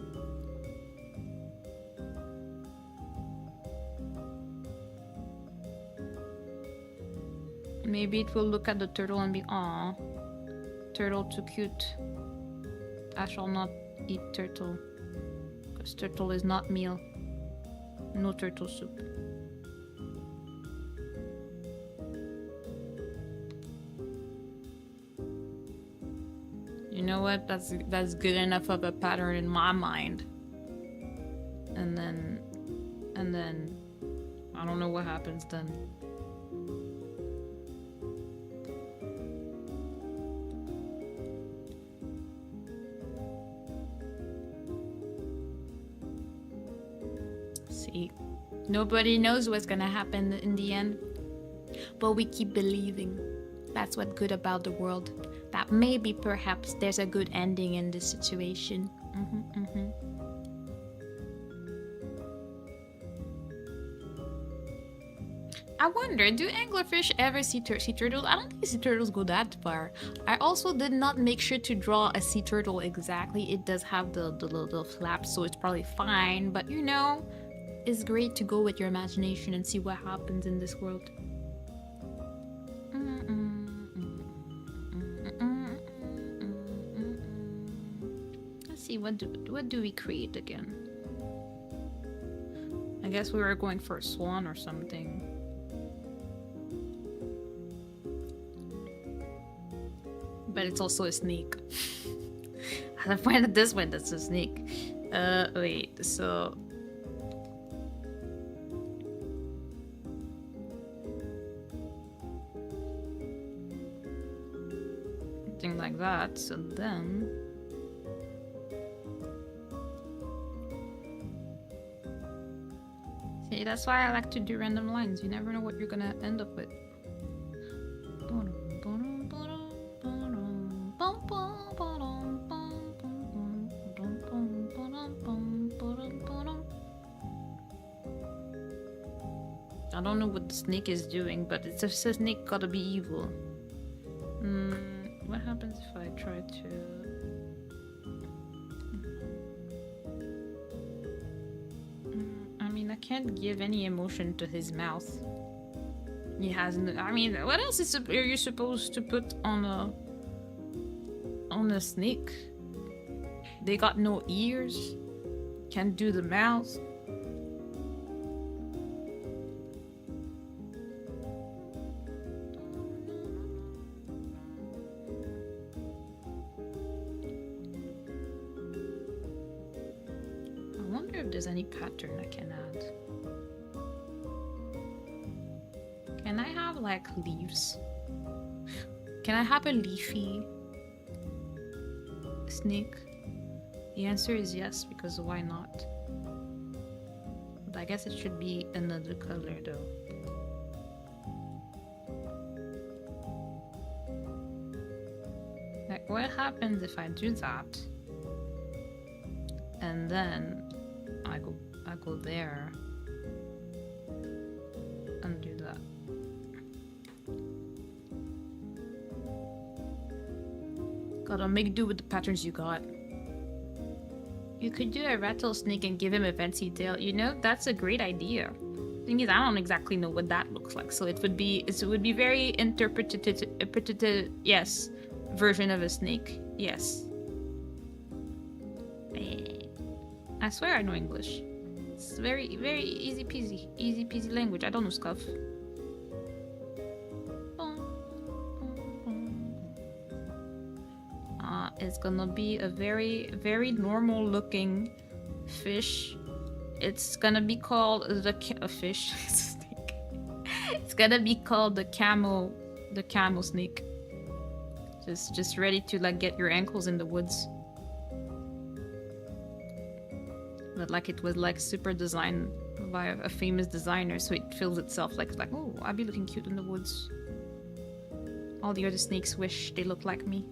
Maybe it will look at the turtle and be, aw, turtle too cute. I shall not eat turtle. Because turtle is not meal. No turtle soup. You know what? That's good enough of a pattern in my mind. And then I don't know what happens then. See, nobody knows what's gonna happen in the end, but we keep believing. That's what's good about the world. That maybe, perhaps, there's a good ending in this situation. I wonder, do anglerfish ever see turtles? I don't think sea turtles go that far. I also did not make sure to draw a sea turtle exactly. It does have the little flaps, so it's probably fine. But you know, it's great to go with your imagination and see what happens in this world. Let's see, what do we create again? I guess we were going for a swan or something. But it's also a snake. I find that this one that's a snake. Wait, so... Something like that, so then... See, that's why I like to do random lines. You never know what you're gonna end up with. I don't know what the snake is doing, but it's a snake gotta be evil. What happens if I try to... I mean, I can't give any emotion to his mouth. He has no... I mean, what else are you supposed to put on a snake? They got no ears. Can't do the mouth. I wonder if there's any pattern I can add. Can I have like leaves? Can I have a leafy snake? The answer is yes, because why not? But I guess it should be another color though. Like, what happens if I do that? And then I go there and do that. Gotta make do with the patterns you got. You could do a rattlesnake and give him a fancy tail. You know, that's a great idea. Thing is, I don't exactly know what that looks like, so it would be very interpretative. Yes, version of a snake. Yes. I swear I know English. It's very easy peasy language. I don't know stuff. It's gonna be a very normal looking fish. It's gonna be called a fish. Snake. It's gonna be called the camel snake. Just ready to like get your ankles in the woods. But like it was like super designed by a famous designer, so it feels itself like oh, I'd be looking cute in the woods. All the other snakes wish they looked like me.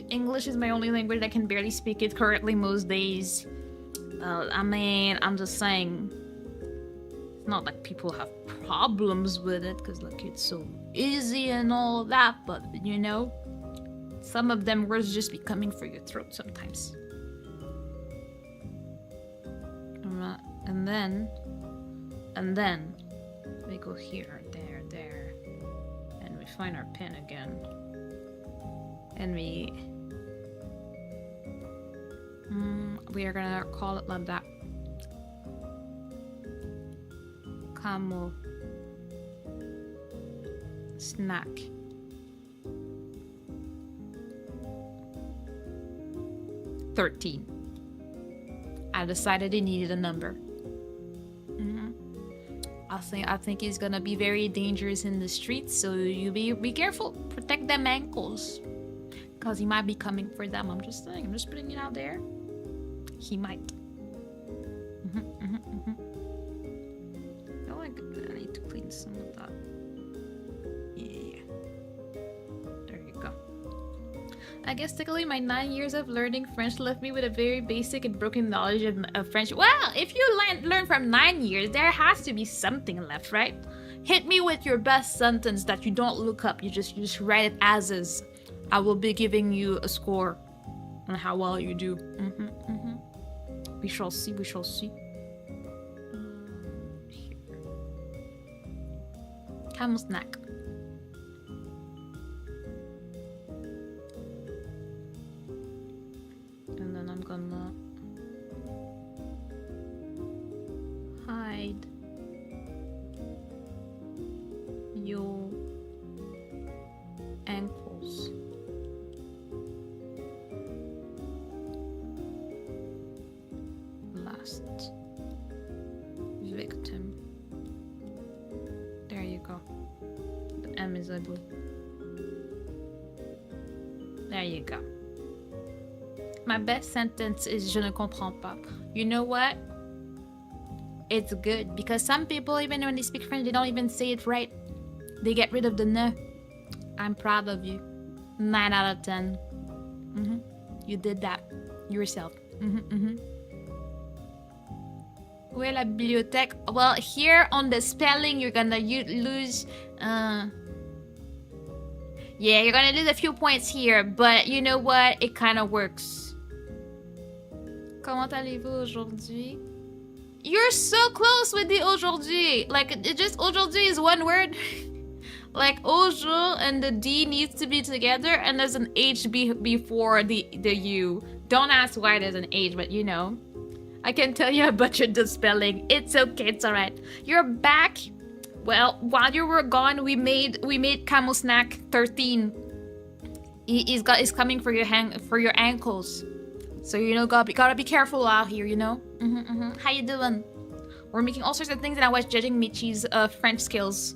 English is my only language. I can barely speak it currently most days. I mean, I'm just saying, it's not like people have problems with it because like it's so easy and all that, but you know, some of them words just be coming for your throat sometimes. Alright, and then we go here, there, and we find our pen again, and we are gonna call it like that. Camel snack. 13. I decided he needed a number. I think he's gonna be very dangerous in the streets, so you be careful. Protect them ankles, cause he might be coming for them. I'm just saying. I'm just putting it out there. He might. Oh, I need to clean some of that. Yeah. There you go. I guess technically my 9 years of learning French left me with a very basic and broken knowledge of French. Well, if you learn from 9 years, there has to be something left, right? Hit me with your best sentence that you don't look up. You just write it as is. I will be giving you a score on how well you do. We shall see, we shall see. Here. Camel snack. And then I'm gonna hide your ankles. Last victim. There you go. The M is ugly. There you go. my best sentence is je ne comprends pas. You know what? It's good because some people, even when they speak French, they don't even say it right. They get rid of the ne. I'm proud of you. 9 out of 10. You did that yourself. Où est la bibliothèque? Well, here on the spelling, you're gonna lose. Yeah, you're gonna lose a few points here, but you know what? It kind of works. Comment allez-vous aujourd'hui? You're so close with the aujourd'hui. Like, it just aujourd'hui is one word. Like, aujourd'hui and the D needs to be together, and there's an H before the U. Don't ask why there's an H, but you know. I can tell you I butchered the spelling. It's okay, it's alright. You're back. Well, while you were gone, we made Camel Snack 13. He's coming for your ankles. So you know, gotta be careful out here, you know. How you doing? We're making all sorts of things, and I was judging Michi's French skills.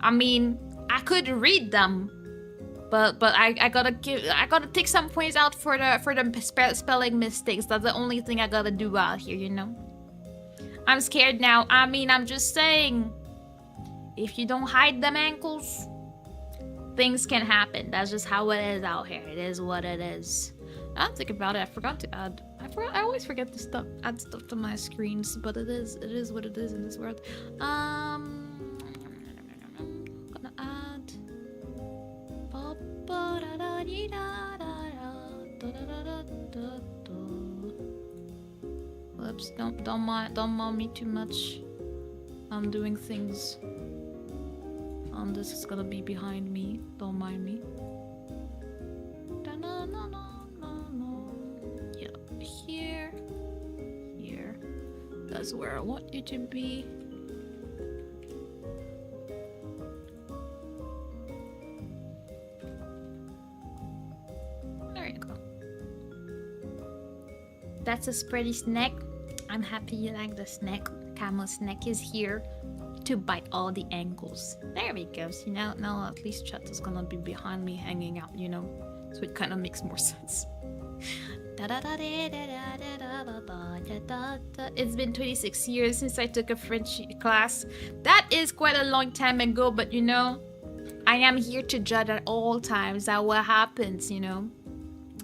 I mean, I could read them, but I gotta take some points out for the spelling mistakes. That's the only thing I gotta do out here, you know. I'm scared now. I mean, I'm just saying, if you don't hide them ankles, things can happen. That's just how it is out here. It is what it is. I don't think about it. I forgot to add. I always forget to add stuff to my screens, but it is what it is in this world. Gonna add. Whoops! Don't mind me too much. I'm doing things. This is gonna be behind me. Don't mind me. Yeah, here. That's where I want you to be. There you go. That's a spready snack. I'm happy you like the snack. Camel Snack is here to bite all the ankles. There we go. See, now at least Chat is gonna be behind me hanging out, you know? So it kind of makes more sense. It's been 26 years since I took a French class. That is quite a long time ago, but you know, I am here to judge at all times that what happens, you know?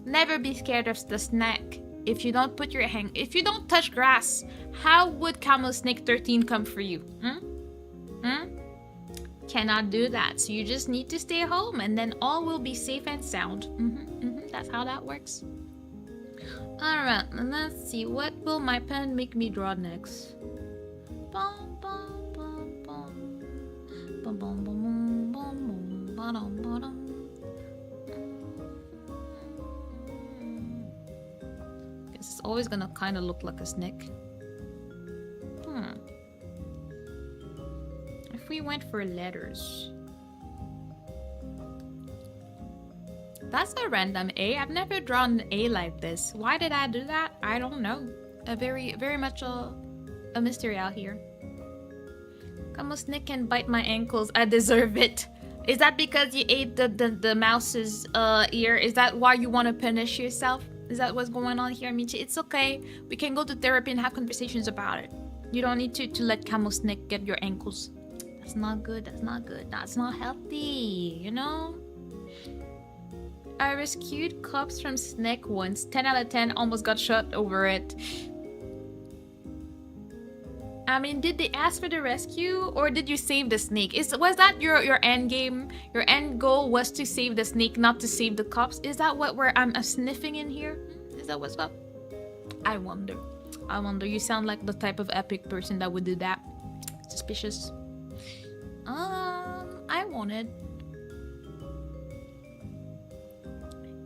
Never be scared of the snack. If you don't put your if you don't touch grass, how would Camel Snake 13 come for you? Cannot do that. So you just need to stay home, and then all will be safe and sound. That's how that works. Alright, let's see. What will my pen make me draw next? Guess it's always gonna kind of look like a snake. If we went for letters. That's a random A. I've never drawn an A like this. Why did I do that? I don't know. Very much a mystery out here. Camel Snake can bite my ankles. I deserve it. Is that because you ate the mouse's ear? Is that why you want to punish yourself? Is that what's going on here, Michi? It's okay. We can go to therapy and have conversations about it. You don't need to let Camel Snake get your ankles. That's not good. That's not good. That's not healthy, you know? I rescued cops from snake once. 10 out of 10, almost got shot over it. I mean, did they ask for the rescue or did you save the snake? Was that your end game? Your end goal was to save the snake, not to save the cops? Is that what I'm sniffing in here? Is that what's up? I wonder. You sound like the type of epic person that would do that. Suspicious. I wanted.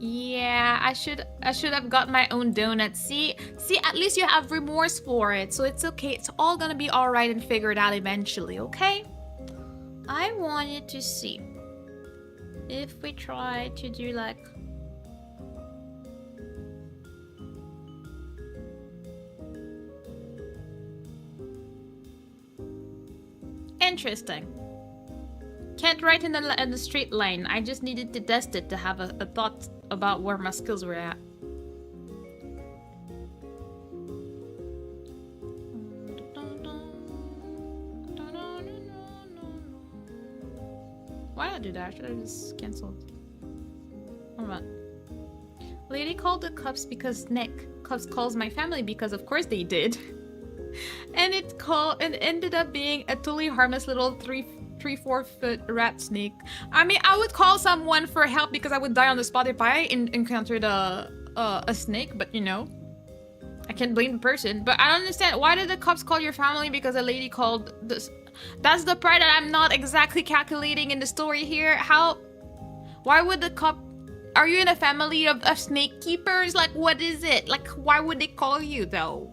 Yeah, I should have got my own donut. See, at least you have remorse for it, so it's okay. It's all gonna be all right and figured out eventually, okay? I wanted to see if we try to do like interesting. Can't write in the straight line. I just needed to test it to have a thought about where my skills were at. not do that. I should have just canceled. Hold on. Lady called the cops because Nick. Cops calls my family because of course they did. And it ended up being a totally harmless little 3-4 foot rat snake. I mean, I would call someone for help because I would die on the spot if I encountered a snake, but you know, I can't blame the person. But I don't understand, why did the cops call your family because a lady called this? That's the part that I'm not exactly calculating in the story here. Why would the cop? Are you in a family of snake keepers? Like, what is it? Like, why would they call you though?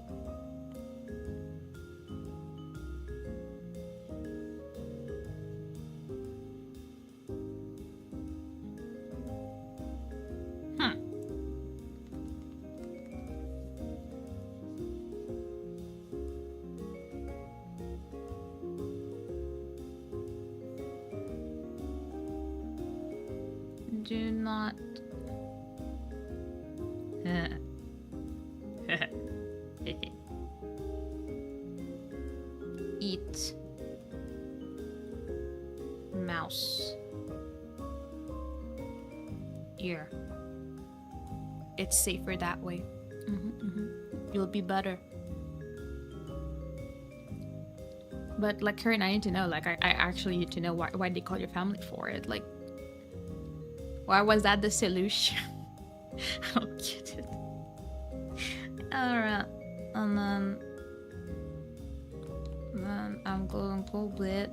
Do not eat mouse ear. It's safer that way. You'll be better. But like, Karen, I need to know, like, I actually need to know why they call your family for it. Like, why was that the solution? I don't get it. Alright. And then I'm going cold blit.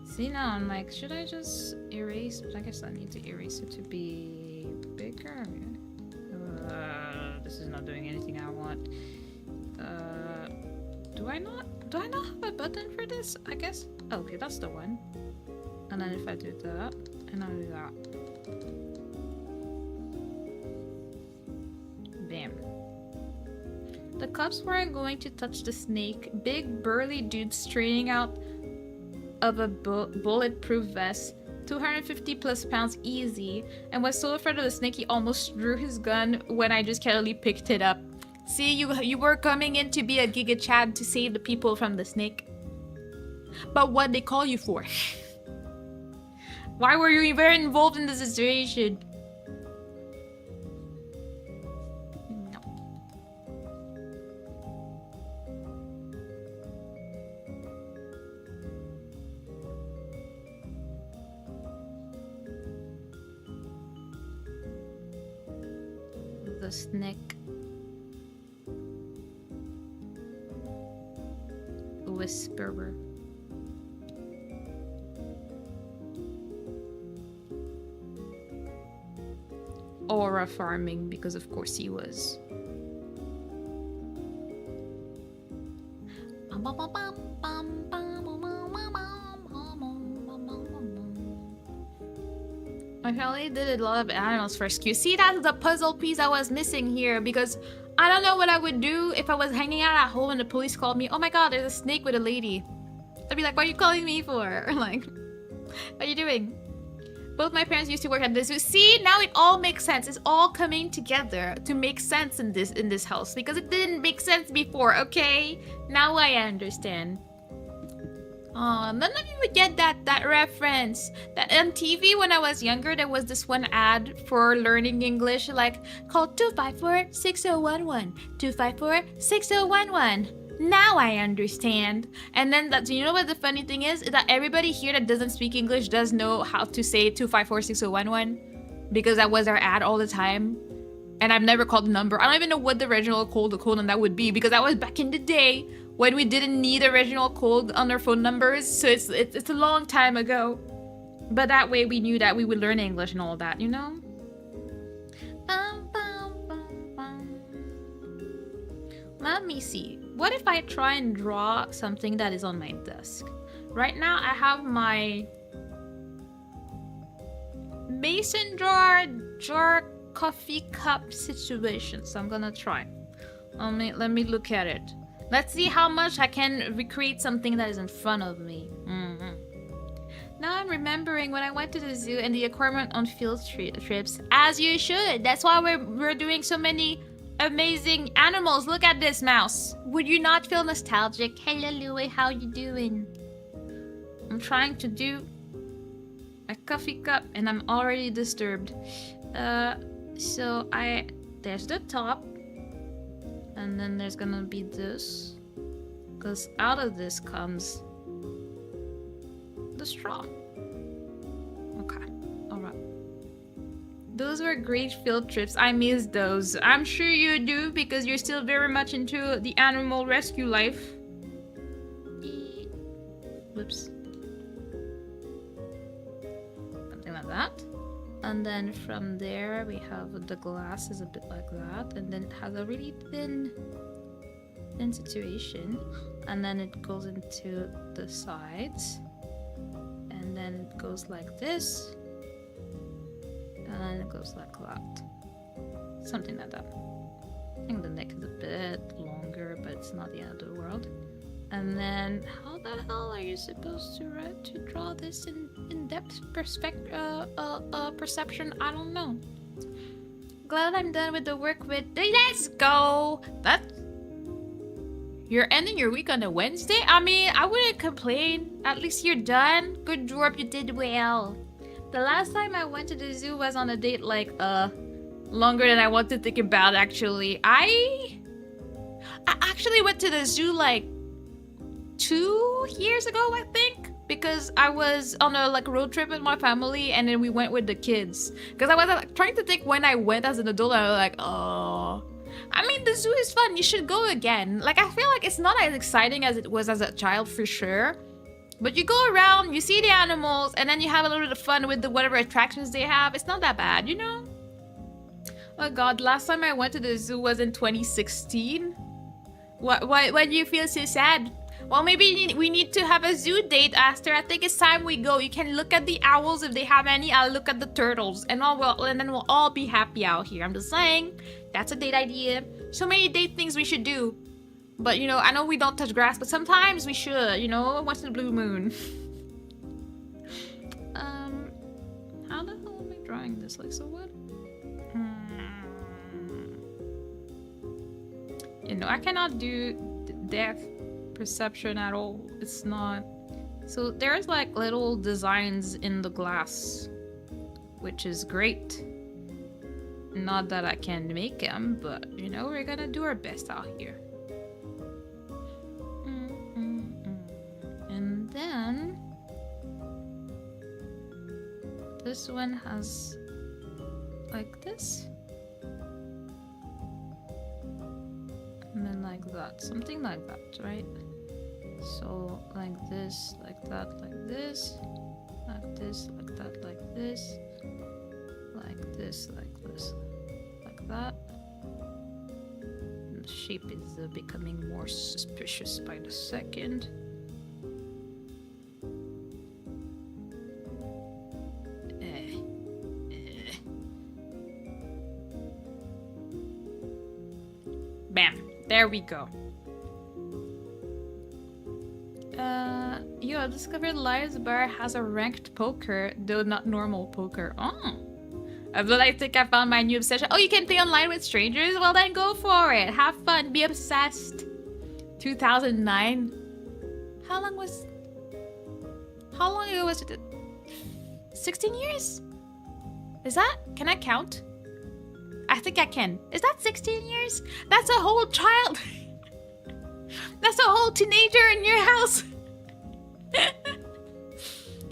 See, now I'm like, should I just erase? But I guess I need to erase it to be bigger. This is not doing anything I want. Do I not have a button for this? I guess. Okay, that's the one. And then if I do that, and I do that. Bam. The cops weren't going to touch the snake. Big burly dude straining out of a bulletproof vest. 250 plus pounds easy. And was so afraid of the snake he almost drew his gun when I just casually picked it up. See, you were coming in to be a Giga Chad to save the people from the snake. But what they call you for? Why were you very involved in the situation? No. The snake. Whisperer. Aura farming, because of course he was. My family did a lot of animals rescue. See, that's the puzzle piece I was missing here, because I don't know what I would do if I was hanging out at home and the police called me. Oh my god, there's a snake with a lady. I'd be like, what are you calling me for? Or like, what are you doing? Both my parents used to work at the zoo. See, now it all makes sense. It's all coming together to make sense in this house, because it didn't make sense before, okay? Now I understand. None of you would get that reference. That on TV when I was younger, there was this one ad for learning English, like, call 254-6011. 254-6011. Now I understand. And then you know what the funny thing is? That everybody here that doesn't speak English does know how to say 254-6011, because that was our ad all the time. And I've never called the number. I don't even know what the original code on that would be, because that was back in the day when we didn't need original code on our phone numbers. So it's a long time ago. But that way we knew that we would learn English and all that, you know? Let me see. What if I try and draw something that is on my desk? Right now I have my mason jar coffee cup situation. So I'm gonna try. Let me look at it. Let's see how much I can recreate something that is in front of me. Now I'm remembering when I went to the zoo and the aquarium on field trips. As you should. That's why we're doing so many amazing animals. Look at this mouse. Would you not feel nostalgic? Hello, Louie. How you doing? I'm trying to do a coffee cup, and I'm already disturbed. So there's the top, and then there's gonna be this, because out of this comes the straw. Okay, alright. Those were great field trips. I miss those. I'm sure you do, because you're still very much into the animal rescue life. Whoops. Something like that. And then from there we have the glass is a bit like that, and then it has a really thin situation, and then it goes into the sides, and then it goes like this, and then it goes like that. Something like that. I think the neck is a bit longer, but it's not the end of the world. And then, how the hell are you supposed to draw this in depth perception? I don't know. Glad I'm done with the work with. Let's go. You're ending your week on a Wednesday. I mean, I wouldn't complain. At least you're done. Good job. You did well. The last time I went to the zoo was on a date like longer than I want to think about. Actually, I actually went to the zoo like 2 years ago, I think, because I was on a road trip with my family, and then we went with the kids. Because I was trying to think when I went as an adult, and I was like, oh. I mean, the zoo is fun. You should go again. Like, I feel like it's not as exciting as it was as a child for sure. But you go around, you see the animals, and then you have a little bit of fun with the whatever attractions they have. It's not that bad, you know? Oh god, last time I went to the zoo was in 2016. Why do you feel so sad? Well, maybe we need to have a zoo date, Aster. I think it's time we go. You can look at the owls if they have any. I'll look at the turtles, and then we'll all be happy out here. I'm just saying, that's a date idea. So many date things we should do. But, you know, I know we don't touch grass, but sometimes we should, you know, once in a blue moon. How the hell am I drawing this? Like, so what? You know, I cannot do depth perception at all. It's not. So there's like little designs in the glass, which is great. Not that I can make them, but you know, we're gonna do our best out here. And then this one has like this, and then like that, something like that, right? So like this, like that, like this, like this, like that, like this, like this, like this, like that. And the shape is becoming more suspicious by the second. Bam! There we go. I discovered Liar's Bar has a ranked poker, though not normal poker. Oh. But I think I found my new obsession. Oh, you can play online with strangers? Well then go for it. Have fun. Be obsessed. 2009. How long ago was it? 16 years? Is that? Can I count? I think I can. Is that 16 years? That's a whole child. That's a whole teenager in your house.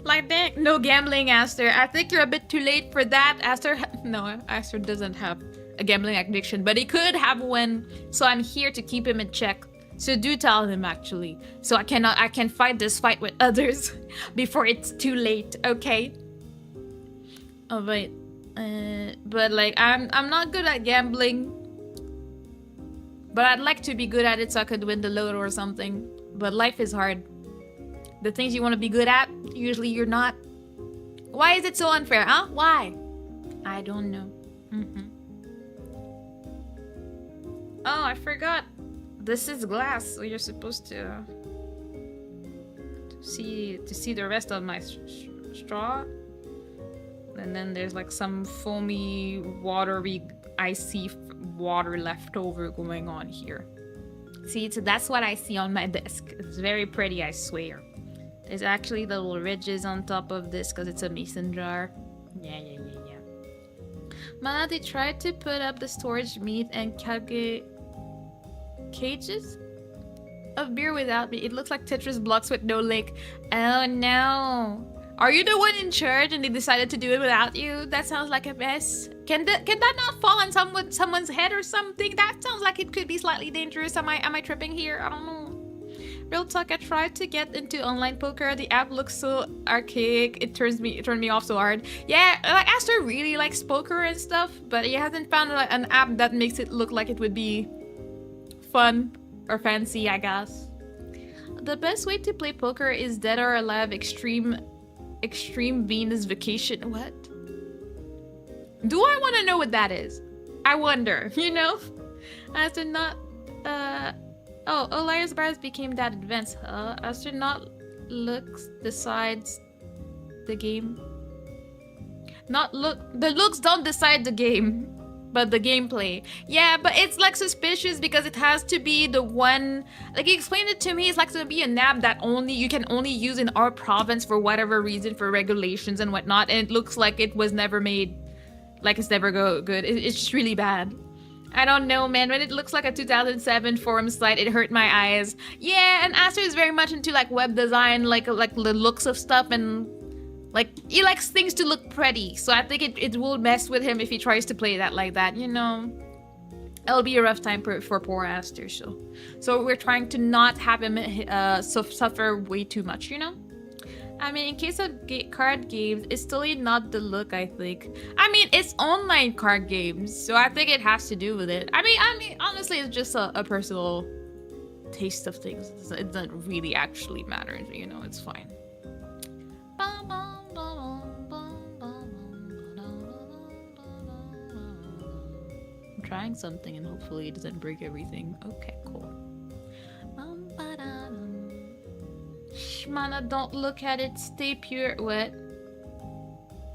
Like that. No gambling, Aster. I think you're a bit too late for that. Aster doesn't have a gambling addiction, but he could have one. So I'm here to keep him in check. So do tell him, actually. So I can fight this fight with others before it's too late, okay? Oh wait. But like I'm not good at gambling. But I'd like to be good at it so I could win the lotto or something. But life is hard. The things you want to be good at, usually you're not. Why is it so unfair, huh? Why? I don't know. Oh, I forgot. This is glass, so you're supposed to see the rest of my straw. And then there's like some foamy, watery, icy water left over going on here. See, so that's what I see on my desk. It's very pretty, I swear. There's actually the little ridges on top of this because it's a mason jar. Yeah. Mana, they tried to put up the storage meat and cages of beer without me. It looks like Tetris blocks with no link. Oh no. Are you the one in charge and they decided to do it without you? That sounds like a mess. Can that not fall on someone's head or something? That sounds like it could be slightly dangerous. Am I tripping here? I don't know. Real talk, I tried to get into online poker. The app looks so archaic. It turned me off so hard. Yeah, like Aster really likes poker and stuff, but he hasn't found like an app that makes it look like it would be fun or fancy, I guess. The best way to play poker is Dead or Alive Extreme Venus Vacation. What? Do I want to know what that is? I wonder, you know? As in not, oh, Liar's Bars became that advanced, huh? As to not looks decides the game. The looks don't decide the game, but the gameplay. Yeah, but it's like suspicious because it has to be the one, like he explained it to me, it's like to be a nab that you can only use in our province for whatever reason, for regulations and whatnot, and it looks like it was never made, like it's never good. It's just really bad. I don't know, man. When it looks like a 2007 forum site, it hurt my eyes. Yeah, and Aster is very much into like web design, like the looks of stuff, and like he likes things to look pretty. So I think it will mess with him if he tries to play that like that, you know. It'll be a rough time for poor Aster. So we're trying to not have him suffer way too much, you know. I mean, in case of card games, it's still not the look, I think. I mean, it's online card games, so I think it has to do with it. I mean, honestly, it's just a personal taste of things. It doesn't really actually matter, you know, it's fine. I'm trying something and hopefully it doesn't break everything. Okay, cool. Mana, don't look at it. Stay pure. What?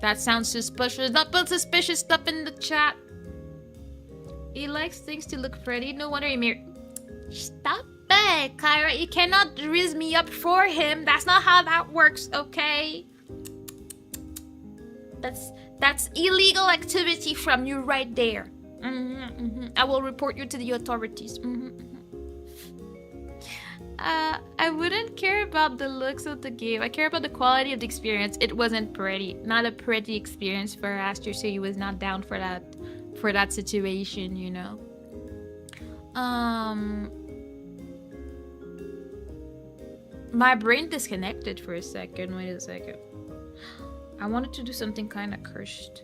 That sounds suspicious. Don't put suspicious stuff in the chat. He likes things to look pretty. No wonder he married. Stop it, Kyra. You cannot riz me up for him. That's not how that works, okay? That's illegal activity from you right there. I will report you to the authorities. I wouldn't care about the looks of the game. I care about the quality of the experience. It wasn't pretty. Not a pretty experience for Aster, so he was not down for that situation, you know. My brain disconnected for a second. Wait a second. I wanted to do something kind of cursed.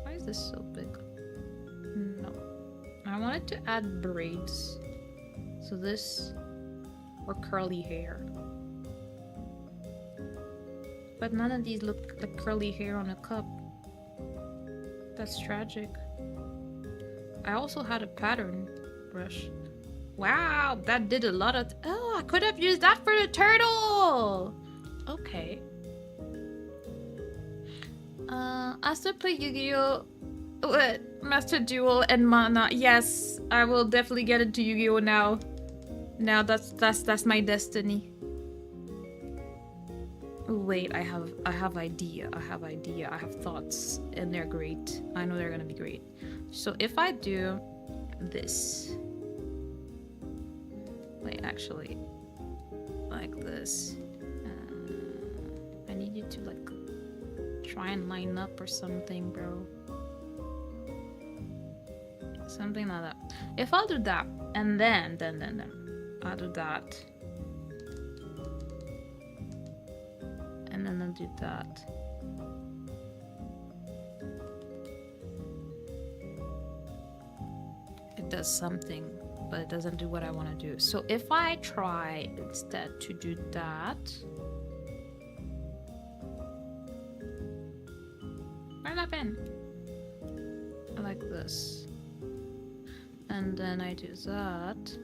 Why is this so big? No. I wanted to add braids. So this, or curly hair. But none of these look like curly hair on a cup. That's tragic. I also had a pattern brush. Wow, that did a lot of... Oh, I could have used that for the turtle! Okay. I still play Yu-Gi-Oh! Master Duel and Mana. Yes, I will definitely get into Yu-Gi-Oh! Now. Now that's my destiny. Wait, I have idea. I have thoughts, and they're great. I know they're gonna be great. So if I do this, wait, actually, like this. I need you to like try and line up or something, bro. Something like that. If I'll do that, and then I'll do that. And then I'll do that. It does something, but it doesn't do what I want to do. So if I try instead to do that. Where's that pen? Like this. And then I do that.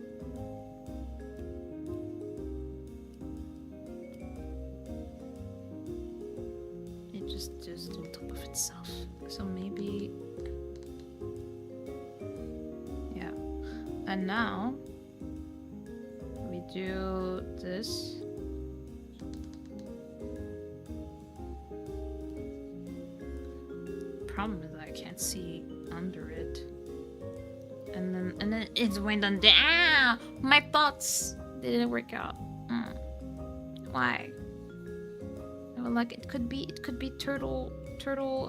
It just does on top of itself. So maybe... Yeah. And now we do this. can't see under it. And then it went on down. My thoughts didn't work out. Why? I was like, it could be turtle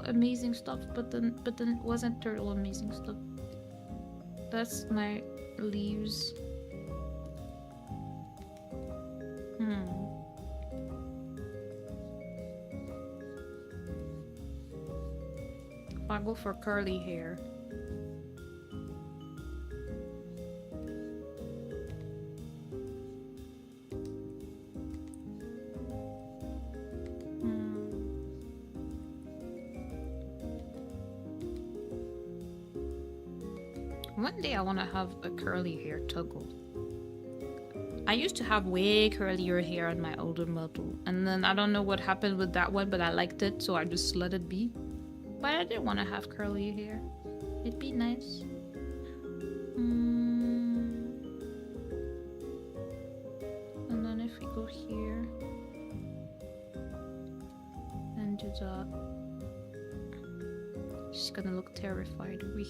amazing stuff, but then it wasn't turtle amazing stuff. That's my leaves. I'll go for curly hair. One day I want to have a curly hair toggle. I used to have way curlier hair on my older model, and then I don't know what happened with that one, but I liked it, so I just let it be. But I didn't want to have curly hair. It'd be nice. And then if we go here and do that, she's gonna look terrified. Wait.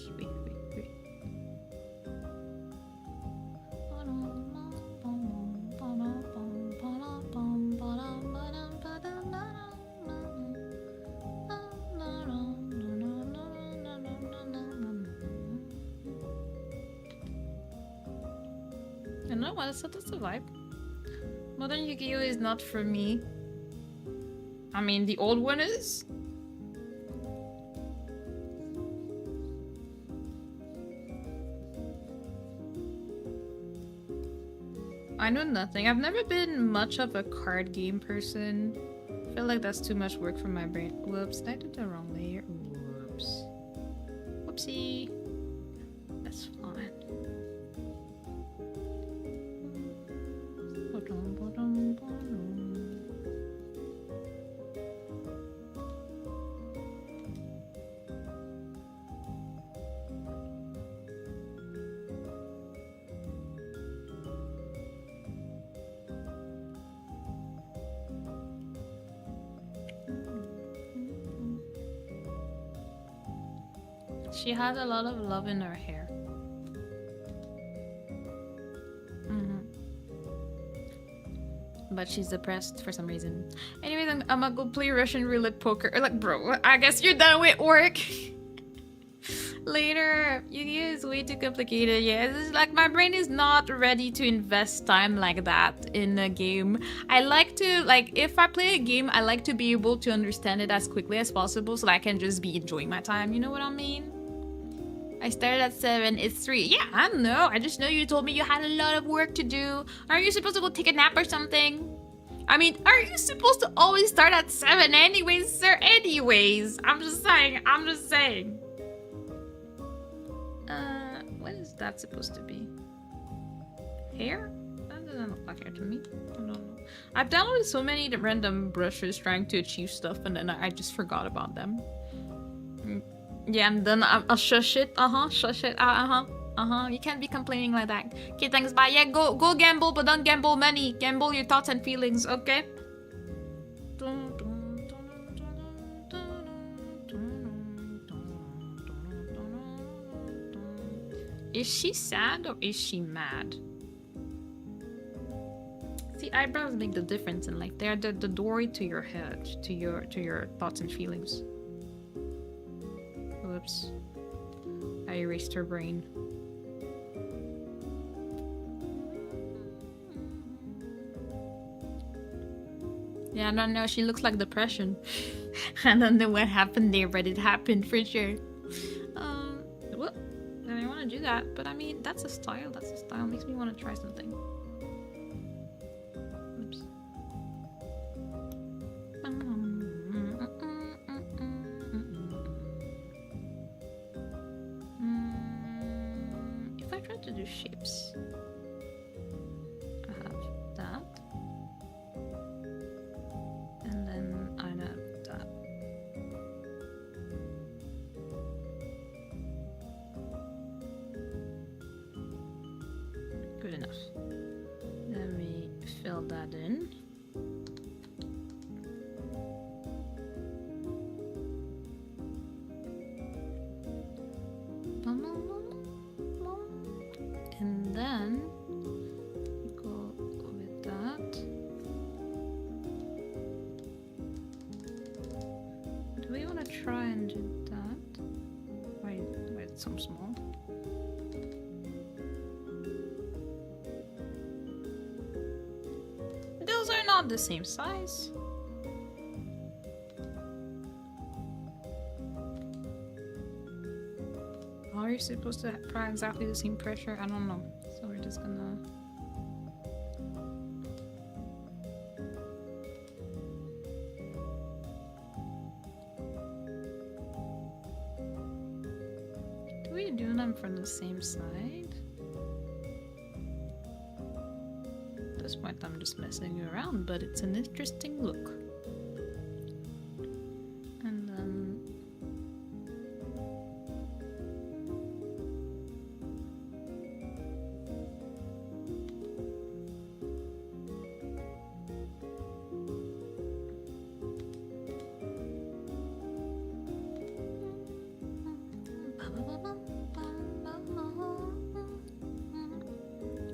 You know what? So that's the vibe. Modern Yu-Gi-Oh is not for me. I mean, the old one is. I know nothing. I've never been much of a card game person. I feel like that's too much work for my brain. Whoops, I did the wrong layer. Whoops. Whoopsie. That's fine. She has a lot of love in her hair. But she's depressed for some reason. Anyways, I'm gonna go play Russian roulette poker. Like, bro, I guess you're done with work. Later. Yu-Gi-Oh is way too complicated. Yeah, it's like my brain is not ready to invest time like that in a game. I like to, like, if I play a game, I like to be able to understand it as quickly as possible so that I can just be enjoying my time. You know what I mean? I started at 7, it's 3. Yeah, I know. I just know you told me you had a lot of work to do. Are you supposed to go take a nap or something? I mean, are you supposed to always start at 7 anyways, sir? Anyways, I'm just saying. What is that supposed to be? Hair? That doesn't look like hair to me. I don't know. I've downloaded so many random brushes trying to achieve stuff and then I just forgot about them. Yeah, and then I'll shush it. Shush it. You can't be complaining like that. Okay, thanks, bye. Yeah, go gamble, but don't gamble money. Gamble your thoughts and feelings, okay? Is she sad or is she mad? See, eyebrows make the difference in life. They're the doorway to your head, to your thoughts and feelings. Whoops. I erased her brain. Yeah, I don't know. She looks like depression. I don't know what happened there, but it happened for sure. Whoop. I didn't want to do that, but I mean, that's a style. That's a style. Makes me want to try something. Oops. If I try to do shapes, I have that, and then I have that. Good enough. Let me fill that in. And then go with that. Do we want to try and do that? Wait, it's so small. Those are not the same size. Are you supposed to apply exactly the same pressure? I don't know. So we're just gonna... Do we do them from the same side? At this point I'm just messing around, but it's an interesting look. And then...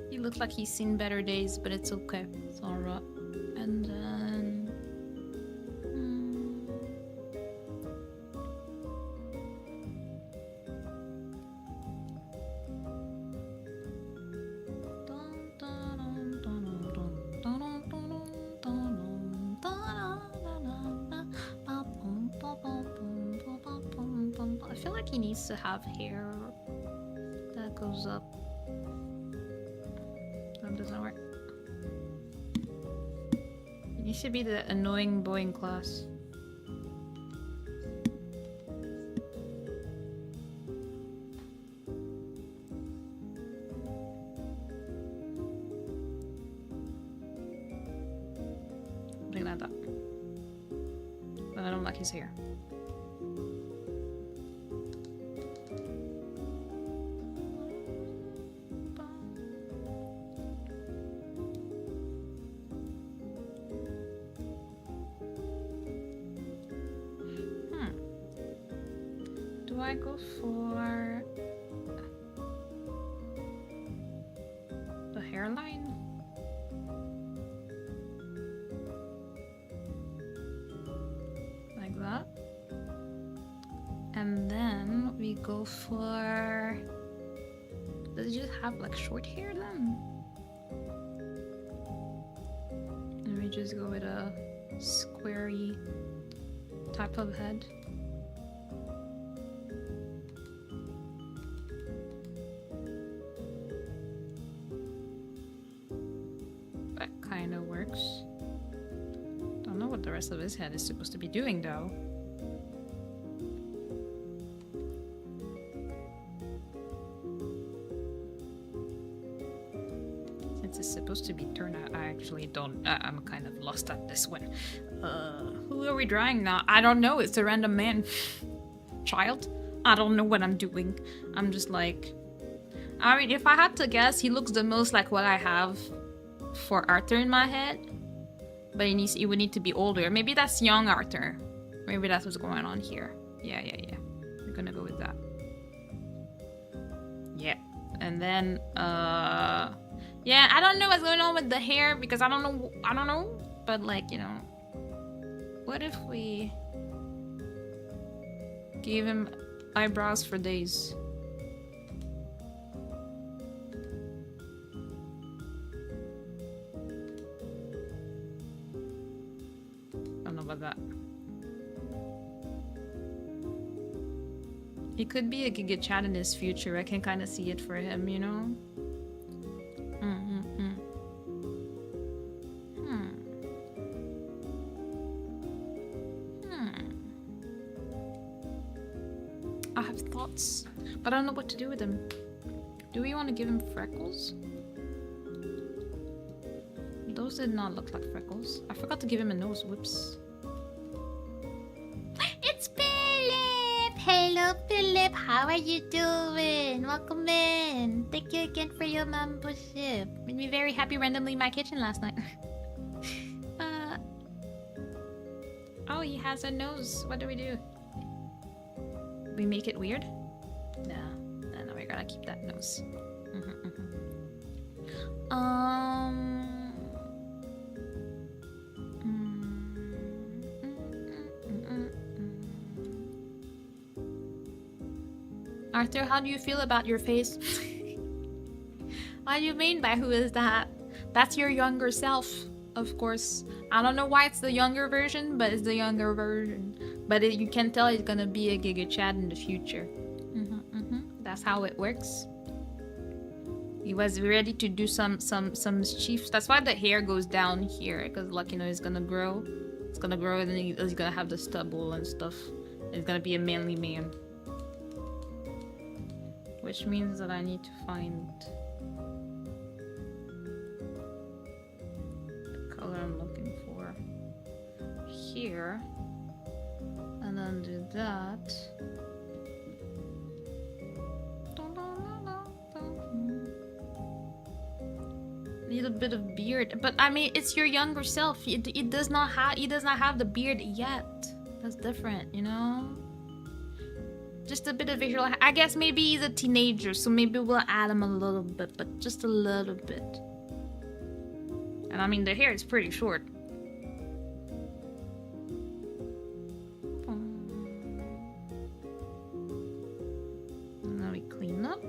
He looks like he's seen better days, but it's okay. It's alright. And then... I feel like he needs to have hair that goes up. That doesn't work. It needs to be the annoying boy in class. Something like that. But I don't like his hair. Do I go for the hairline? Like that. And then we go for... Does it just have like short hair then? And we just go with a squarey type of head. Kind of works. Don't know what the rest of his head is supposed to be doing though. Since it's supposed to be turned out, I actually don't. I'm kind of lost at this one. Who are we drawing now? I don't know. It's a random man. Child? I don't know what I'm doing. I'm just like... I mean, if I had to guess, he looks the most like what I have for Arthur in my head, but he would need to be older. Maybe that's young Arthur. Maybe that's what's going on here. Yeah. We're gonna go with that. Yeah. And then yeah, I don't know what's going on with the hair because I don't know, but like, you know, what if we gave him eyebrows for days? That it could be a Giga Chat in his future. I can kind of see it for him, you know. I have thoughts, but I don't know what to do with him. Do we want to give him freckles? Those did not look like freckles. I forgot to give him a nose. Whoops. It's Philip! Hello, Philip. How are you doing? Welcome in. Thank you again for your membership. Made me very happy randomly in my kitchen last night. Oh, he has a nose. What do? We make it weird? No. we gotta keep that nose. Arthur, how do you feel about your face? What do you mean by who is that? That's your younger self, of course. I don't know why it's the younger version, but it's the younger version. But you can tell it's gonna be a Giga Chad in the future. That's how it works. He was ready to do some mischief. That's why the hair goes down here, because like, you know, it's gonna grow. It's gonna grow, and then he's gonna have the stubble and stuff. It's gonna be a manly man. Which means that I need to find the color I'm looking for here, and then do that. Need a bit of beard, but I mean, it's your younger self. It does not have the beard yet. That's different, you know. Just a bit of visual. I guess maybe he's a teenager, so maybe we'll add him a little bit, but just a little bit. And I mean, the hair is pretty short. And now we clean up.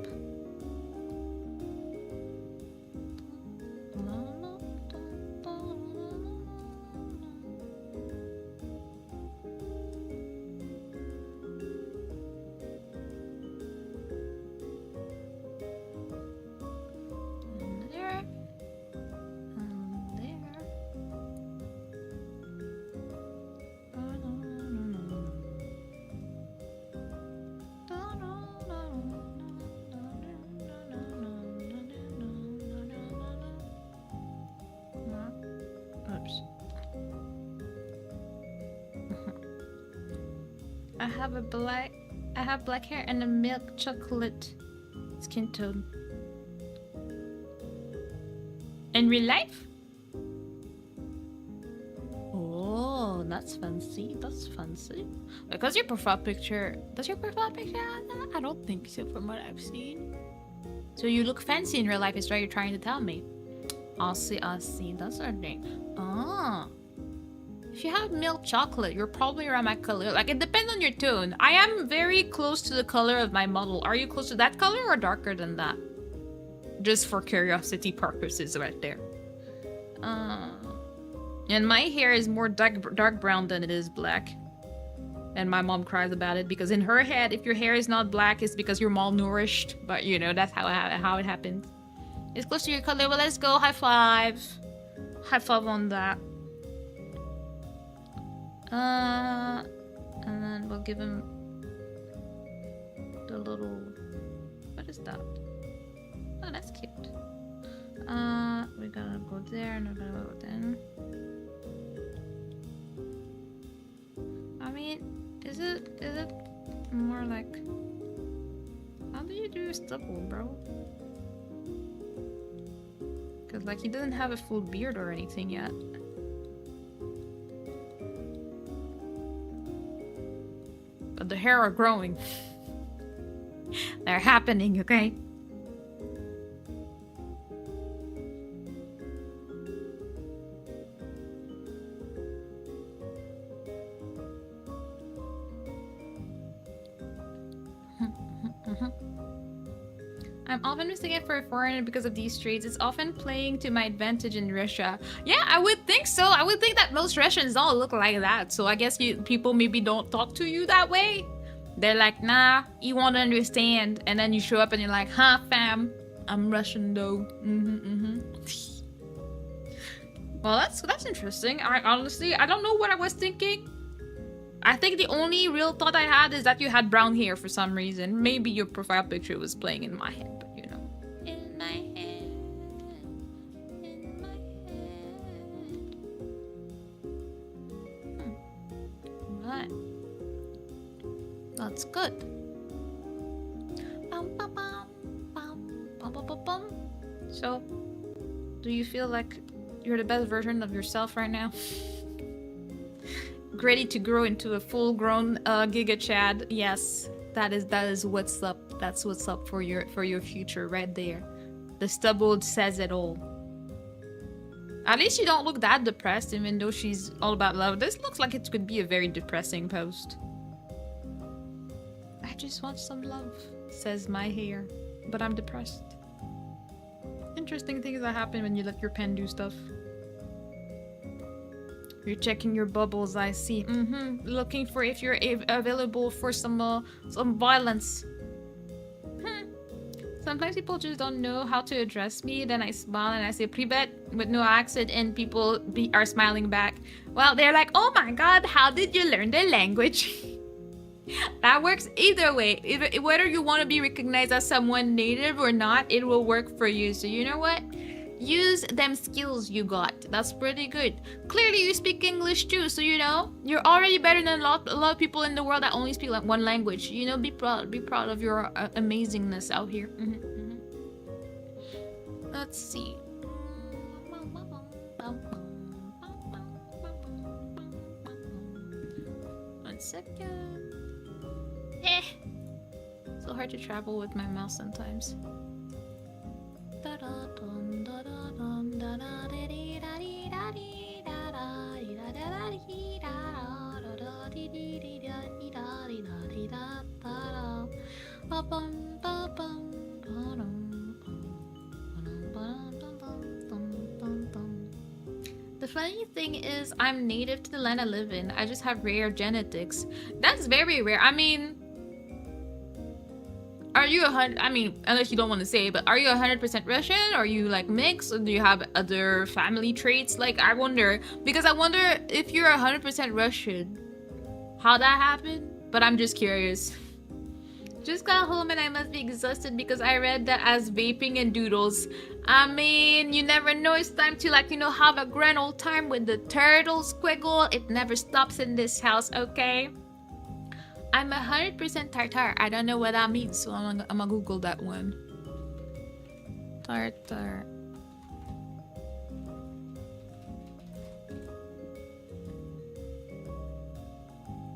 I have black hair and a milk chocolate skin tone. In real life? Oh, that's fancy. That's fancy. Because your profile picture... Does your profile picture have that? I don't think so from what I've seen. So you look fancy in real life is what you're trying to tell me. I see. That's our thing. Ah. If you have milk chocolate, you're probably around my color. Like, it depends on your tone. I am very close to the color of my model. Are you close to that color or darker than that? Just for curiosity purposes right there. And my hair is more dark brown than it is black. And my mom cries about it because in her head, if your hair is not black, it's because you're malnourished. But, you know, that's how it happens. It's close to your color. Well, let's go. High five. High five on that. And then we'll give him the little... What is that? Oh, that's cute. We gotta go there and we're gonna go then. I mean, is it more like... How do you do stubble, bro? Cause like he doesn't have a full beard or anything yet. But the hair are growing. They're happening, okay? I'm often mistaken for a foreigner because of these traits. It's often playing to my advantage in Russia. Yeah, I would think so. I would think that most Russians don't look like that. So I guess people maybe don't talk to you that way. They're like, nah, you won't understand. And then you show up and you're like, huh, fam, I'm Russian though. Well, that's interesting. I honestly don't know what I was thinking. I think the only real thought I had is that you had brown hair for some reason. Maybe your profile picture was playing in my head, but you know. In my head. In my head. Right. That's good. So, do you feel like you're the best version of yourself right now? Ready to grow into a full-grown Giga Chad? Yes. That is what's up. That's what's up for your future right there. The stubble says it all. At least you don't look that depressed, even though she's all about love. This looks like it could be a very depressing post. I just want some love, says my hair, but I'm depressed. Interesting things that happen when you let your pen do stuff. You're checking your bubbles, I see. Looking for if you're available for some violence. Sometimes people just don't know how to address me. Then I smile and I say "Privet" with no accent, and people are smiling back. Well, they're like, "Oh my God, how did you learn the language?" That works either way. Whether you want to be recognized as someone native or not, it will work for you. So you know what? Use them skills you got. That's pretty good. Clearly you speak English too, so you know you're already better than a lot of people in the world that only speak like one language. You know, be proud of your amazingness out here. Let's see. One second. So hard to travel with my mouse sometimes. The funny thing is, I'm native to the land I live in. I just have rare genetics. That's very rare. I mean, are you I mean, unless you don't want to say, but are you 100% Russian? Are you like mixed? Or do you have other family traits? Like, I wonder, because I wonder if you're 100% Russian, how that happened. But I'm just curious. Just got home and I must be exhausted because I read that as vaping and doodles. I mean, you never know. It's time to, like, you know, have a grand old time with the turtle squiggle. It never stops in this house, okay? I'm 100% Tartar. I don't know what that means, so I'm gonna Google that one. Tartar.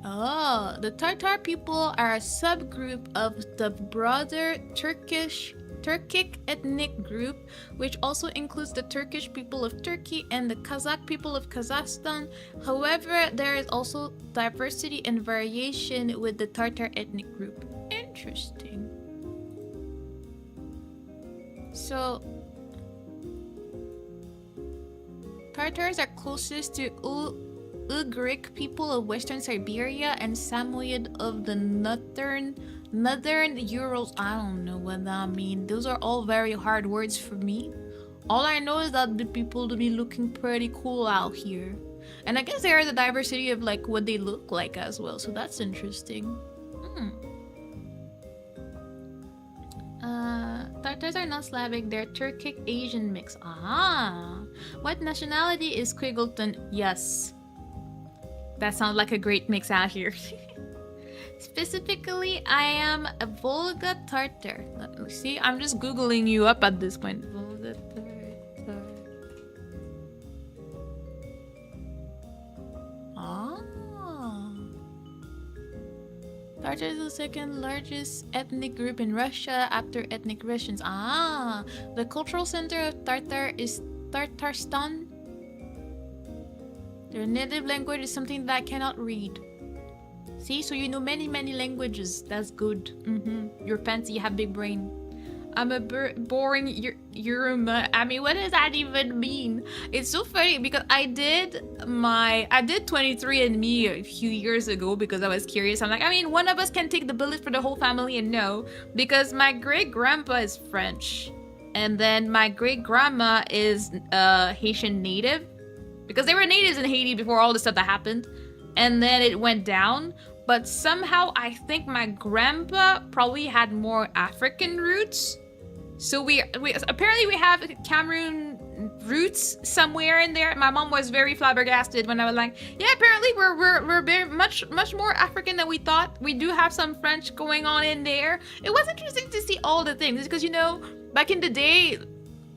Oh, the Tartar people are a subgroup of the broader Turkic ethnic group, which also includes the Turkish people of Turkey and the Kazakh people of Kazakhstan. However, there is also diversity and variation with the Tartar ethnic group. Interesting. So, Tartars are closest to Ugric people of Western Siberia and Samoyed of the northern Urals. I don't know what that means. Those are all very hard words for me. All I know is that the people to be looking pretty cool out here. And I guess there is a diversity of like what they look like as well. So that's interesting. Tartars are not Slavic, they're Turkic Asian mix. Ah, what nationality is Quiggleton? Yes. That sounds like a great mix out here. Specifically, I am a Volga Tartar. Let me see. I'm just Googling you up at this point. Volga Tartar. Ah. Tartar is the second largest ethnic group in Russia after ethnic Russians. Ah. The cultural center of Tartar is Tatarstan. Their native language is something that I cannot read. See, so you know many languages. That's good. You're fancy, you have big brain. I'm a boring Yuruma. I mean, what does that even mean? It's so funny because I did 23andMe a few years ago because I was curious. I'm like, I mean, one of us can take the bullet for the whole family, and no, because my great grandpa is French, and then my great grandma is Haitian native. Because they were natives in Haiti before all the stuff that happened. And then it went down. But somehow I think my grandpa probably had more African roots. So we apparently we have Cameroon roots somewhere in there. My mom was very flabbergasted when I was like, yeah, apparently we're very much more African than we thought. We do have some French going on in there. It was interesting to see all the things because, you know, back in the day,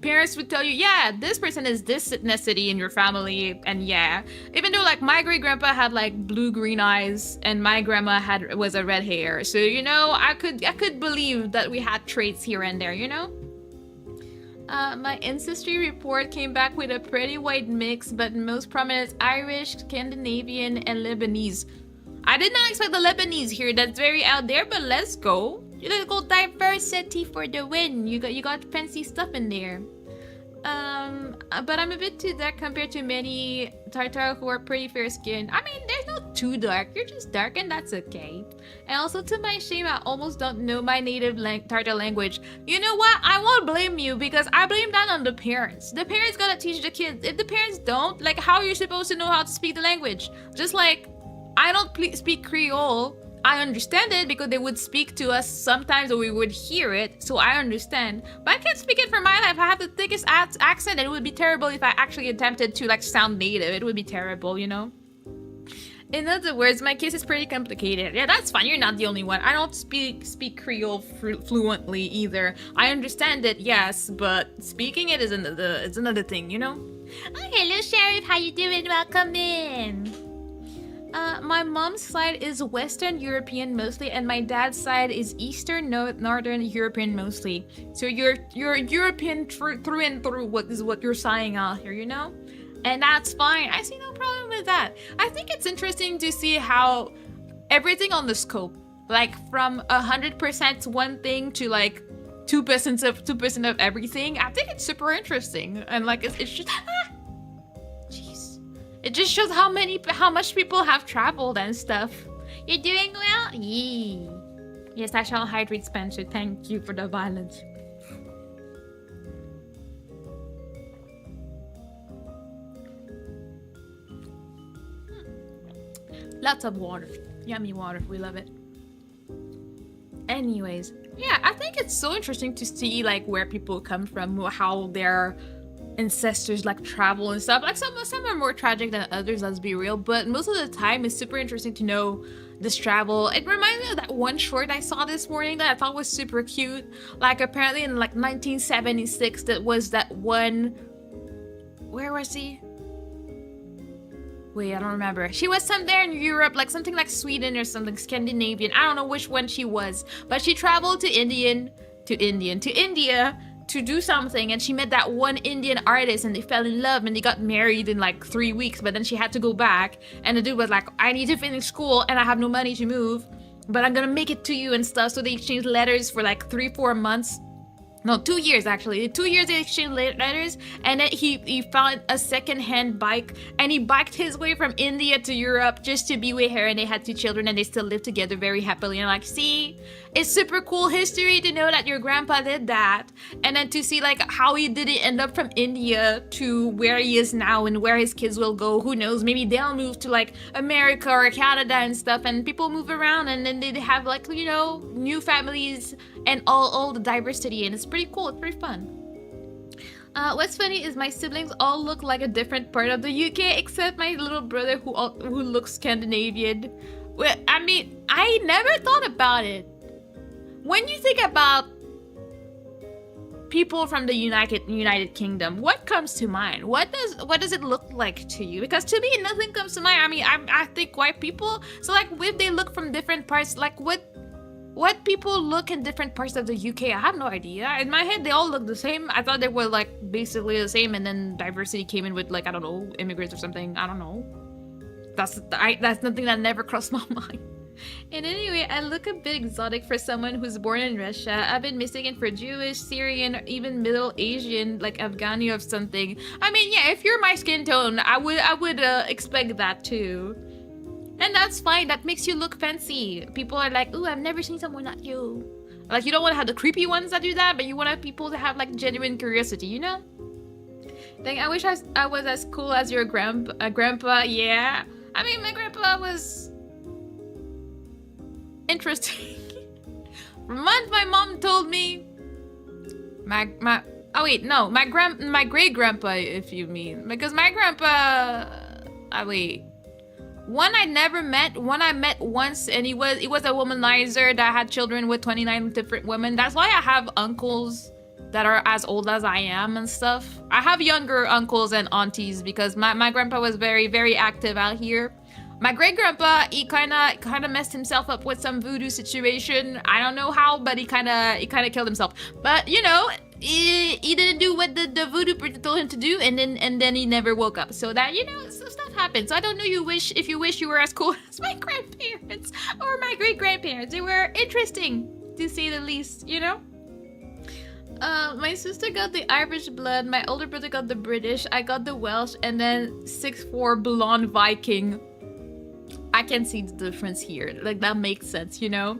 parents would tell you, yeah, this person is this ethnicity in your family, and yeah, even though like my great grandpa had like blue-green eyes and my grandma was a red hair, so you know, I could believe that we had traits here and there, you know. My ancestry report came back with a pretty wide mix, but most prominent Irish, Scandinavian, and Lebanese. I did not expect the Lebanese here. That's very out there, but let's go. Let's go diversity for the win. You got fancy stuff in there. But I'm a bit too dark compared to many Tartar who are pretty fair skinned. I mean, there's no too dark. You're just dark, and that's okay. And also, to my shame, I almost don't know my native Tartar language. You know what? I won't blame you because I blame that on the parents. The parents gotta teach the kids. If the parents don't, like, how are you supposed to know how to speak the language? Just like, I don't speak Creole. I understand it because they would speak to us sometimes or we would hear it, so I understand. But I can't speak it for my life. I have the thickest accent and it would be terrible if I actually attempted to like sound native. It would be terrible, you know? In other words, my case is pretty complicated. Yeah, that's fine. You're not the only one. I don't speak Creole fluently either. I understand it, yes, but speaking it is another thing, you know? Oh, hello, Sheriff. How you doing? Welcome in. My mom's side is Western European mostly, and my dad's side is Eastern Northern European mostly. So you're European through and through. What is what you're saying out here, you know? And that's fine. I see no problem with that. I think it's interesting to see how everything on the scope, like from 100% one thing to like 2% of everything. I think it's super interesting, and like it's just. It just shows how much people have traveled and stuff. You're doing well? Yee. Yes, I shall hydrate Spencer. Thank you for the violence. Lots of water. Yummy water. We love it. Anyways, yeah, I think it's so interesting to see like where people come from, how they're ancestors like travel and stuff. Like some are more tragic than others, let's be real, but most of the time it's super interesting to know this travel. It reminds me of that one short I saw this morning that I thought was super cute. Like apparently in like 1976 that was that one, where was he? Wait, I don't remember. She was somewhere in Europe, like something like Sweden or something, Scandinavian. I don't know which one she was, but she traveled to India to do something, and she met that one Indian artist and they fell in love and they got married in like 3 weeks, but then she had to go back and the dude was like, I need to finish school and I have no money to move, but I'm gonna make it to you and stuff. So they exchanged letters for like 3-4 months. No, 2 years actually. 2 years they exchanged letters, and then he found a second-hand bike and he biked his way from India to Europe just to be with her, and they had 2 children and they still live together very happily. And like, see, it's super cool history to know that your grandpa did that, and then to see like how he did it end up from India to where he is now and where his kids will go. Who knows? Maybe they'll move to like America or Canada and stuff, and people move around and then they have like, you know, new families and all the diversity, and it's pretty cool. It's pretty fun. What's funny is my siblings all look like a different part of the UK except my little brother who looks Scandinavian. Well, I mean, I never thought about it. When you think about people from the United Kingdom, what comes to mind? What does it look like to you? Because to me, nothing comes to mind. I mean, I think white people. So like, if they look from different parts, like what people look in different parts of the UK, I have no idea. In my head, they all look the same. I thought they were like basically the same, and then diversity came in with like, I don't know, immigrants or something. I don't know. That's something that never crossed my mind. And anyway, I look a bit exotic for someone who's born in Russia. I've been mistaken for Jewish, Syrian, or even Middle Asian, like Afghani or something. I mean, yeah, if you're my skin tone, I would expect that too. And that's fine. That makes you look fancy. People are like, ooh, I've never seen someone like you. Like, you don't want to have the creepy ones that do that, but you want to have people to have like genuine curiosity, you know? Dang, I wish I was as cool as your grandpa. Yeah. I mean, my grandpa was interesting. Once my mom told me my great grandpa, if you mean, because my grandpa, one I never met, one I met once, and he was a womanizer that had children with 29 different women. That's why I have uncles that are as old as I am and stuff. I have younger uncles and aunties because my grandpa was very, very active out here. My great grandpa, he kind of messed himself up with some voodoo situation. I don't know how, but he kind of killed himself. But you know, he didn't do what the voodoo person told him to do, and then he never woke up. So that, you know, stuff happens. So I don't know if you wish you were as cool as my grandparents or my great grandparents. They were interesting, to say the least, you know. My sister got the Irish blood, my older brother got the British, I got the Welsh, and then 6'4" blonde Viking. I can see the difference here. Like, that makes sense, you know?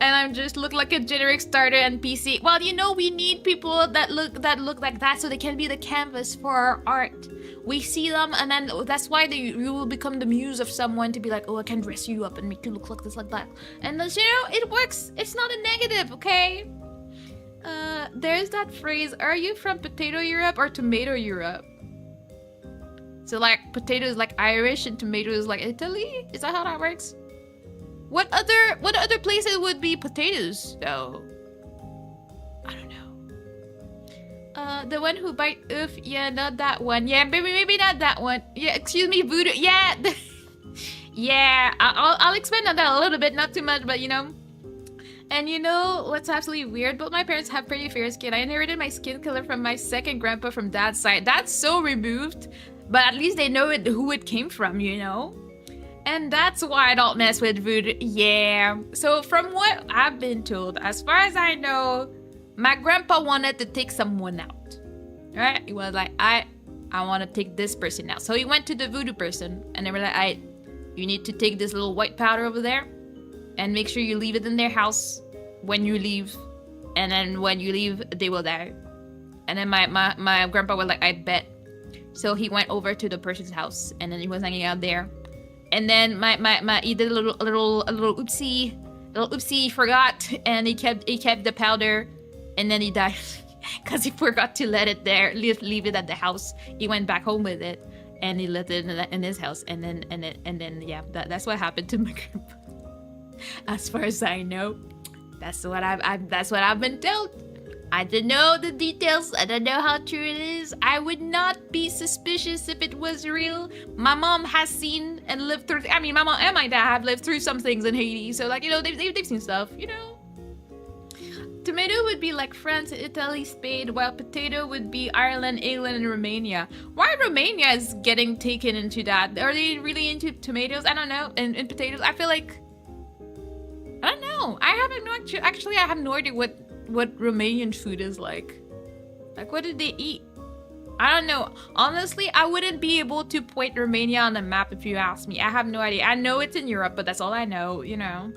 And I just look like a generic starter NPC. Well, you know, we need people that look like that so they can be the canvas for our art. We see them, and then that's why you will become the muse of someone to be like, oh, I can dress you up and make you look like this, like that. And you know, it works. It's not a negative, okay? There's that phrase, are you from Potato Europe or Tomato Europe? So like potato is like Irish and tomato is like Italy? Is that how that works? What other places would be potatoes though? I don't know. The one who bite oof, yeah, not that one. Yeah, maybe not that one. Yeah, excuse me, voodoo. Yeah, yeah. I'll expand on that a little bit, not too much, but you know. And you know what's absolutely weird? Both my parents have pretty fair skin. I inherited my skin color from my second grandpa from dad's side. That's so removed, but at least they know who it came from, you know? And that's why I don't mess with voodoo. Yeah. So from what I've been told, as far as I know, my grandpa wanted to take someone out. Right? He was like, I want to take this person out. So he went to the voodoo person and they were like, you need to take this little white powder over there and make sure you leave it in their house when you leave. And then when you leave, they will die. And then my grandpa was like, I bet. So he went over to the person's house and then he was hanging out there. And then he did a little oopsie, he forgot, and he kept the powder, and then he died because he forgot to let it there, leave it at the house. He went back home with it, and he left it in his house, and then yeah, that's what happened to my grandpa. As far as I know, that's what I've been told. I don't know the details. I don't know how true it is. I would not be suspicious if it was real. My mom has seen and lived through. I mean, my mom and my dad have lived through some things in Haiti. So, like, you know, they've seen stuff, you know. Tomato would be like France, Italy, Spain, while potato would be Ireland, England, and Romania. Why Romania is getting taken into that? Are they really into tomatoes? I don't know. And potatoes? I feel like... I don't know. I have no idea what Romanian food is like. Like, what did they eat? I don't know. Honestly, I wouldn't be able to point Romania on the map if you asked me. I have no idea. I know it's in Europe, but that's all I know, you know.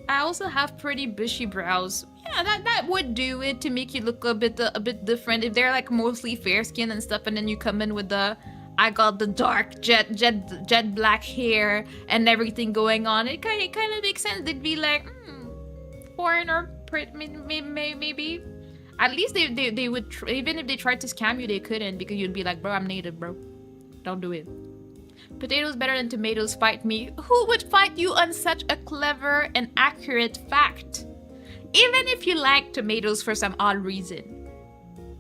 I also have pretty bushy brows. Yeah, that would do it to make you look a bit different. If they're like mostly fair skin and stuff, and then you come in with the I got the dark jet black hair and everything going on, it kind of makes sense. They'd be like, foreigner, maybe. At least they would even if they tried to scam you, they couldn't, because you'd be like, bro, I'm native, bro, don't do it. Potatoes better than tomatoes, fight me. Who would fight you on such a clever and accurate fact? Even if you like tomatoes for some odd reason,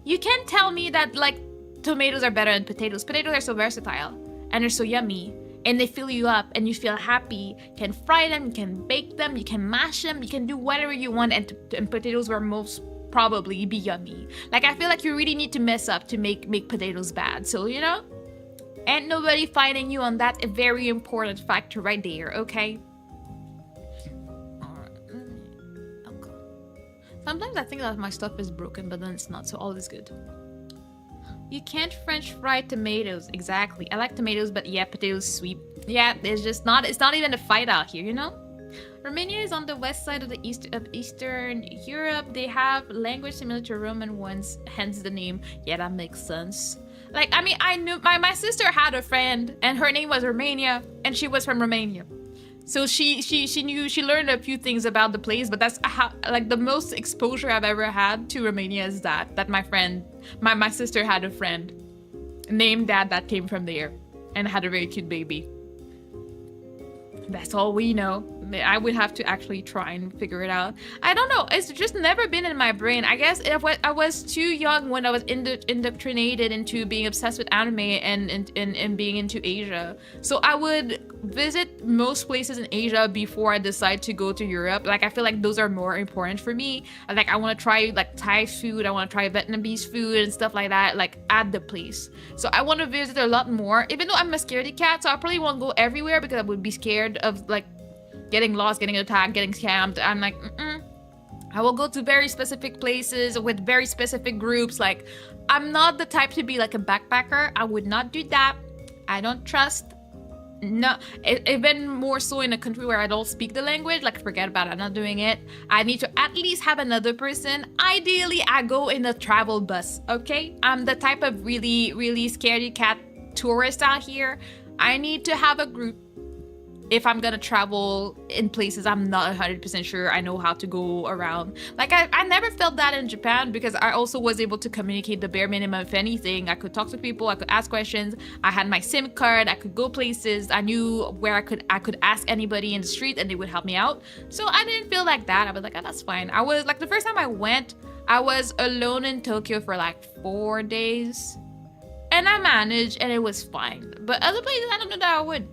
you can't tell me that like tomatoes are better than potatoes. Potatoes are so versatile and they're so yummy and they fill you up and you feel happy. You can fry them, you can bake them, you can mash them, you can do whatever you want, and potatoes will most probably be yummy. Like, I feel like you really need to mess up to make potatoes bad. So, you know, ain't nobody fighting you on that. A very important factor right there, okay? Sometimes I think that my stuff is broken, but then it's not, so all is good. You can't French fry tomatoes. Exactly. I like tomatoes, but yeah, potatoes sweet. Yeah, it's not even a fight out here, you know? Romania is on the west side of Eastern Europe. They have language similar to Roman ones, hence the name. Yeah, that makes sense. Like, I mean, I knew my sister had a friend and her name was Romania and she was from Romania. So she learned a few things about the place, but that's how, like, the most exposure I've ever had to Romania is that my sister had a friend named that came from there and had a very cute baby. That's all we know. I would have to actually try and figure it out. I don't know. It's just never been in my brain. I guess if I was too young when I was indoctrinated into being obsessed with anime and being into Asia. So I would visit most places in Asia before I decide to go to Europe. Like, I feel like those are more important for me. Like, I want to try like Thai food. I want to try Vietnamese food and stuff like that, like at the place. So I want to visit a lot more, even though I'm a scaredy cat. So I probably won't go everywhere because I would be scared of like getting lost, getting attacked, getting scammed. I'm like, I will go to very specific places with very specific groups. Like, I'm not the type to be like a backpacker. I would not do that. I don't trust. No, even more so in a country where I don't speak the language. Like, forget about it. I'm not doing it. I need to at least have another person. Ideally, I go in a travel bus. Okay, I'm the type of really scaredy cat tourist out here. I need to have a group if I'm gonna travel in places I'm not 100% sure I know how to go around. Like, I never felt that in Japan because I also was able to communicate the bare minimum. If anything, I could talk to people, I could ask questions, I had my SIM card, I could go places, I knew where I could ask anybody in the street and they would help me out. So I didn't feel like that. I was like, oh, that's fine. I was like, the first time I went, I was alone in Tokyo for like 4 days and I managed and it was fine. But other places, I don't know that I would.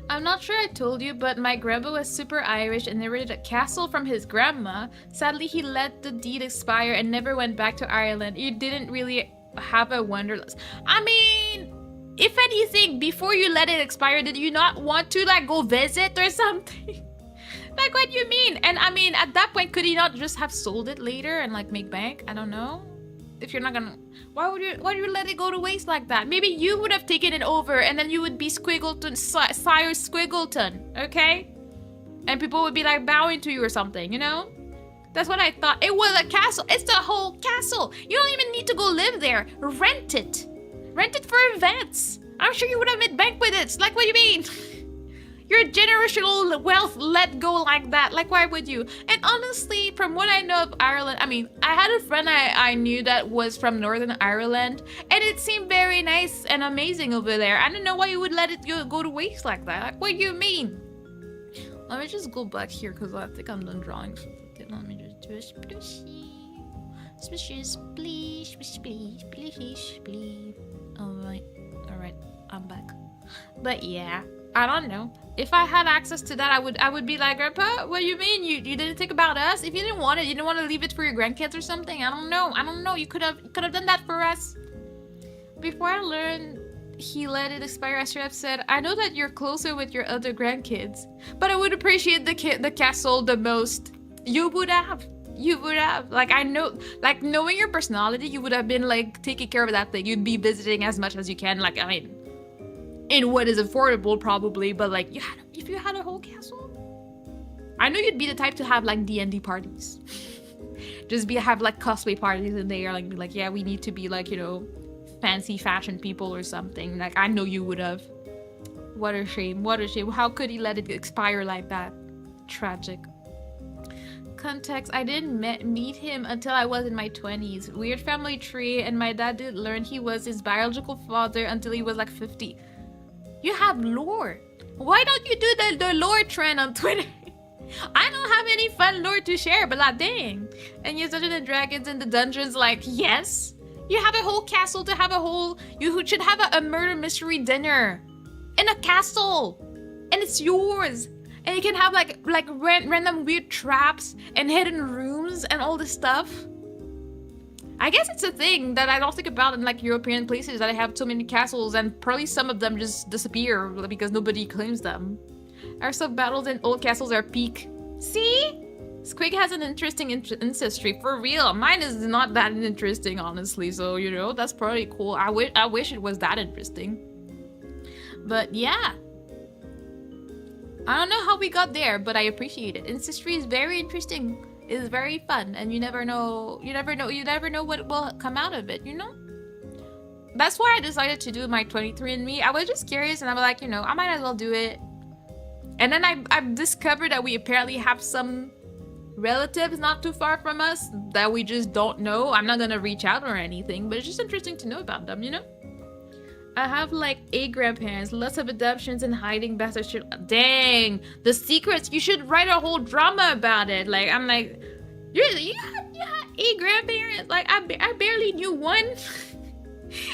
I'm not sure I told you, but my grandpa was super Irish and inherited a castle from his grandma. Sadly, he let the deed expire and never went back to Ireland. You didn't really have a wanderlust. I mean, if anything, before you let it expire, did you not want to like go visit or something? Like, what do you mean? And I mean, at that point, could he not just have sold it later and like make bank? I don't know. If you're not gonna, why would you let it go to waste like that? Maybe you would have taken it over and then you would be Squiggleton, Sire Squiggleton, okay? And people would be like bowing to you or something, you know? That's what I thought. It was a castle. It's the whole castle. You don't even need to go live there. Rent it. Rent it for events. I'm sure you would have made bank with it. Like, what do you mean? Your generational wealth let go like that. Like, why would you? And honestly, from what I know of Ireland, I mean, I had a friend I knew that was from Northern Ireland, and it seemed very nice and amazing over there. I don't know why you would let it go to waste like that. Like, what do you mean? Let me just go back here because I think I'm done drawing. Let me just do a splishy. Splishes, please, please, please, please. Alright, I'm back. But yeah, I don't know. If I had access to that, I would be like, Grandpa, what do you mean? You didn't think about us? If you didn't want it, you didn't want to leave it for your grandkids or something? I don't know. You could have done that for us. Before I learned he let it expire, I should have said, I know that you're closer with your other grandkids, but I would appreciate the castle the most. You would have. Like, I know, like, knowing your personality, you would have been like taking care of that thing. You'd be visiting as much as you can. Like, I mean, in what is affordable probably, but like, if you had a whole castle, I know you'd be the type to have like D&D parties. Just have like cosplay parties in there, like be like, yeah, we need to be like, you know, fancy fashion people or something. Like, I know you would have. What a shame. How could he let it expire like that? Tragic. Context, I didn't meet him until I was in my 20s. Weird family tree, and my dad didn't learn he was his biological father until he was like 50. You have lore. Why don't you do the lore trend on Twitter? I don't have any fun lore to share, but like, dang. And you're Dungeons and Dragons in the dungeons, like, yes. You have a whole castle to have a whole... You should have a murder mystery dinner in a castle. And it's yours. And you can have like random weird traps and hidden rooms and all this stuff. I guess it's a thing that I don't think about in like European places, that I have so many castles and probably some of them just disappear because nobody claims them. Our sub-battles in old castles are peak. See? Squig has an interesting ancestry, for real. Mine is not that interesting, honestly, so, you know, that's probably cool. I wish it was that interesting. But yeah. I don't know how we got there, but I appreciate it. Ancestry is very interesting. It's very fun, and you never know what will come out of it, you know? That's why I decided to do my 23andMe. I was just curious, and I was like, you know, I might as well do it. And then I've discovered that we apparently have some relatives not too far from us that we just don't know. I'm not gonna reach out or anything, but it's just interesting to know about them, you know? I have like 8 grandparents, lots of adoptions and hiding bastards. Dang, the secrets. You should write a whole drama about it. Like I'm like, you had 8 grandparents. Like I barely knew one.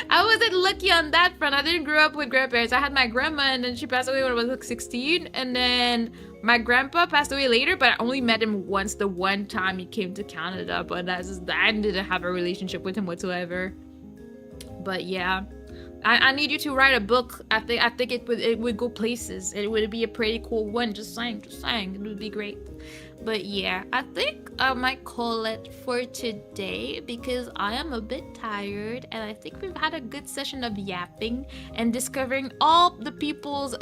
I wasn't lucky on that front. I didn't grow up with grandparents. I had my grandma, and then she passed away when I was like 16, and then my grandpa passed away later. But I only met him once, the one time he came to Canada. But I didn't have a relationship with him whatsoever. But yeah. I need you to write a book. I think it would go places. It would be a pretty cool one. Just saying. It would be great. But yeah, I think I might call it for today because I am a bit tired, and I think we've had a good session of yapping and discovering all the people's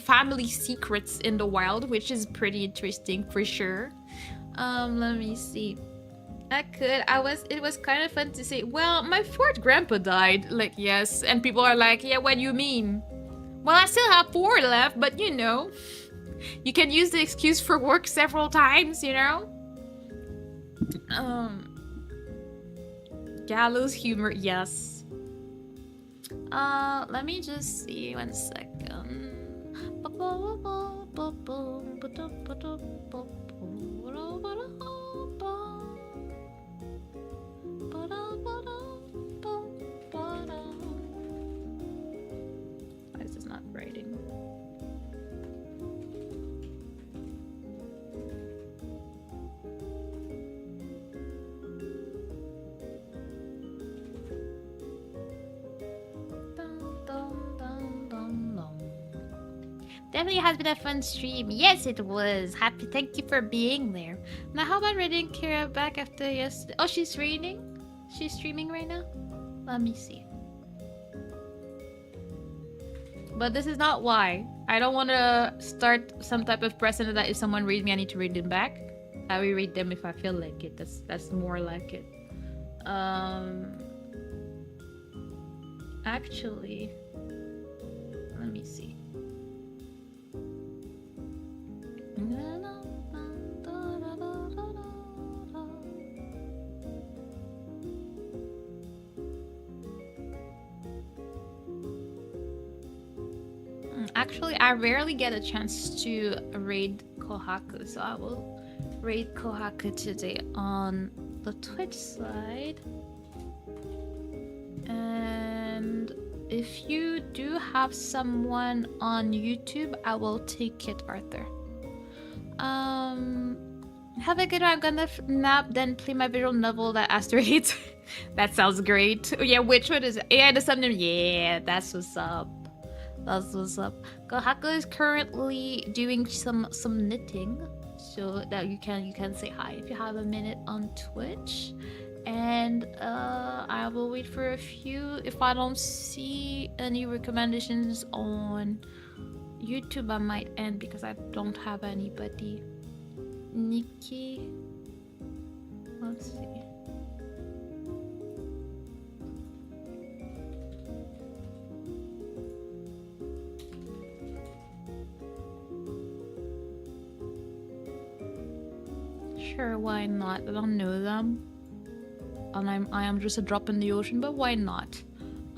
family secrets in the wild, which is pretty interesting for sure. Let me see. It was kind of fun to say, well, my 4th grandpa died. Like, yes. And people are like, yeah, what do you mean? Well, I still have 4 left, but you know, you can use the excuse for work several times, you know? Gallows humor, yes. Let me just see 1 second. Why is this not writing? Definitely has been a fun stream. Yes, it was. Happy. Thank you for being there. Now, how about reading Kira back after yesterday? Oh, she's reading? She's streaming right now? Let me see. But this is not why. I don't want to start some type of precedent that if someone reads me, I need to read them back. I will read them if I feel like it. That's more like it. Actually, let me see. Actually, I rarely get a chance to raid Kohaku, so I will raid Kohaku today on the Twitch side. And if you do have someone on YouTube, I will take it, Arthur. Have a good one. I'm gonna nap, then play my visual novel that Aster hates. That sounds great. Yeah, which one is it? Yeah, the Somnium. Yeah, that's what's up. That's what's up. Kohaku is currently doing some knitting, so that you can say hi if you have a minute on Twitch. And I will wait for a few. If I don't see any recommendations on YouTube, I might end because I don't have anybody. Nikki, let's see. Sure, why not? I don't know them. And I am just a drop in the ocean, but why not?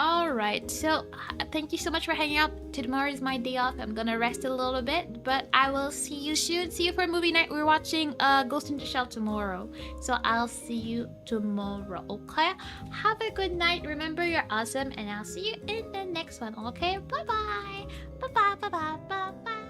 Alright, so thank you so much for hanging out. Tomorrow is my day off. I'm gonna rest a little bit, but I will see you soon. See you for movie night. We're watching Ghost in the Shell tomorrow. So I'll see you tomorrow, okay? Have a good night. Remember, you're awesome, and I'll see you in the next one, okay? Bye-bye. Bye-bye, bye-bye, bye-bye.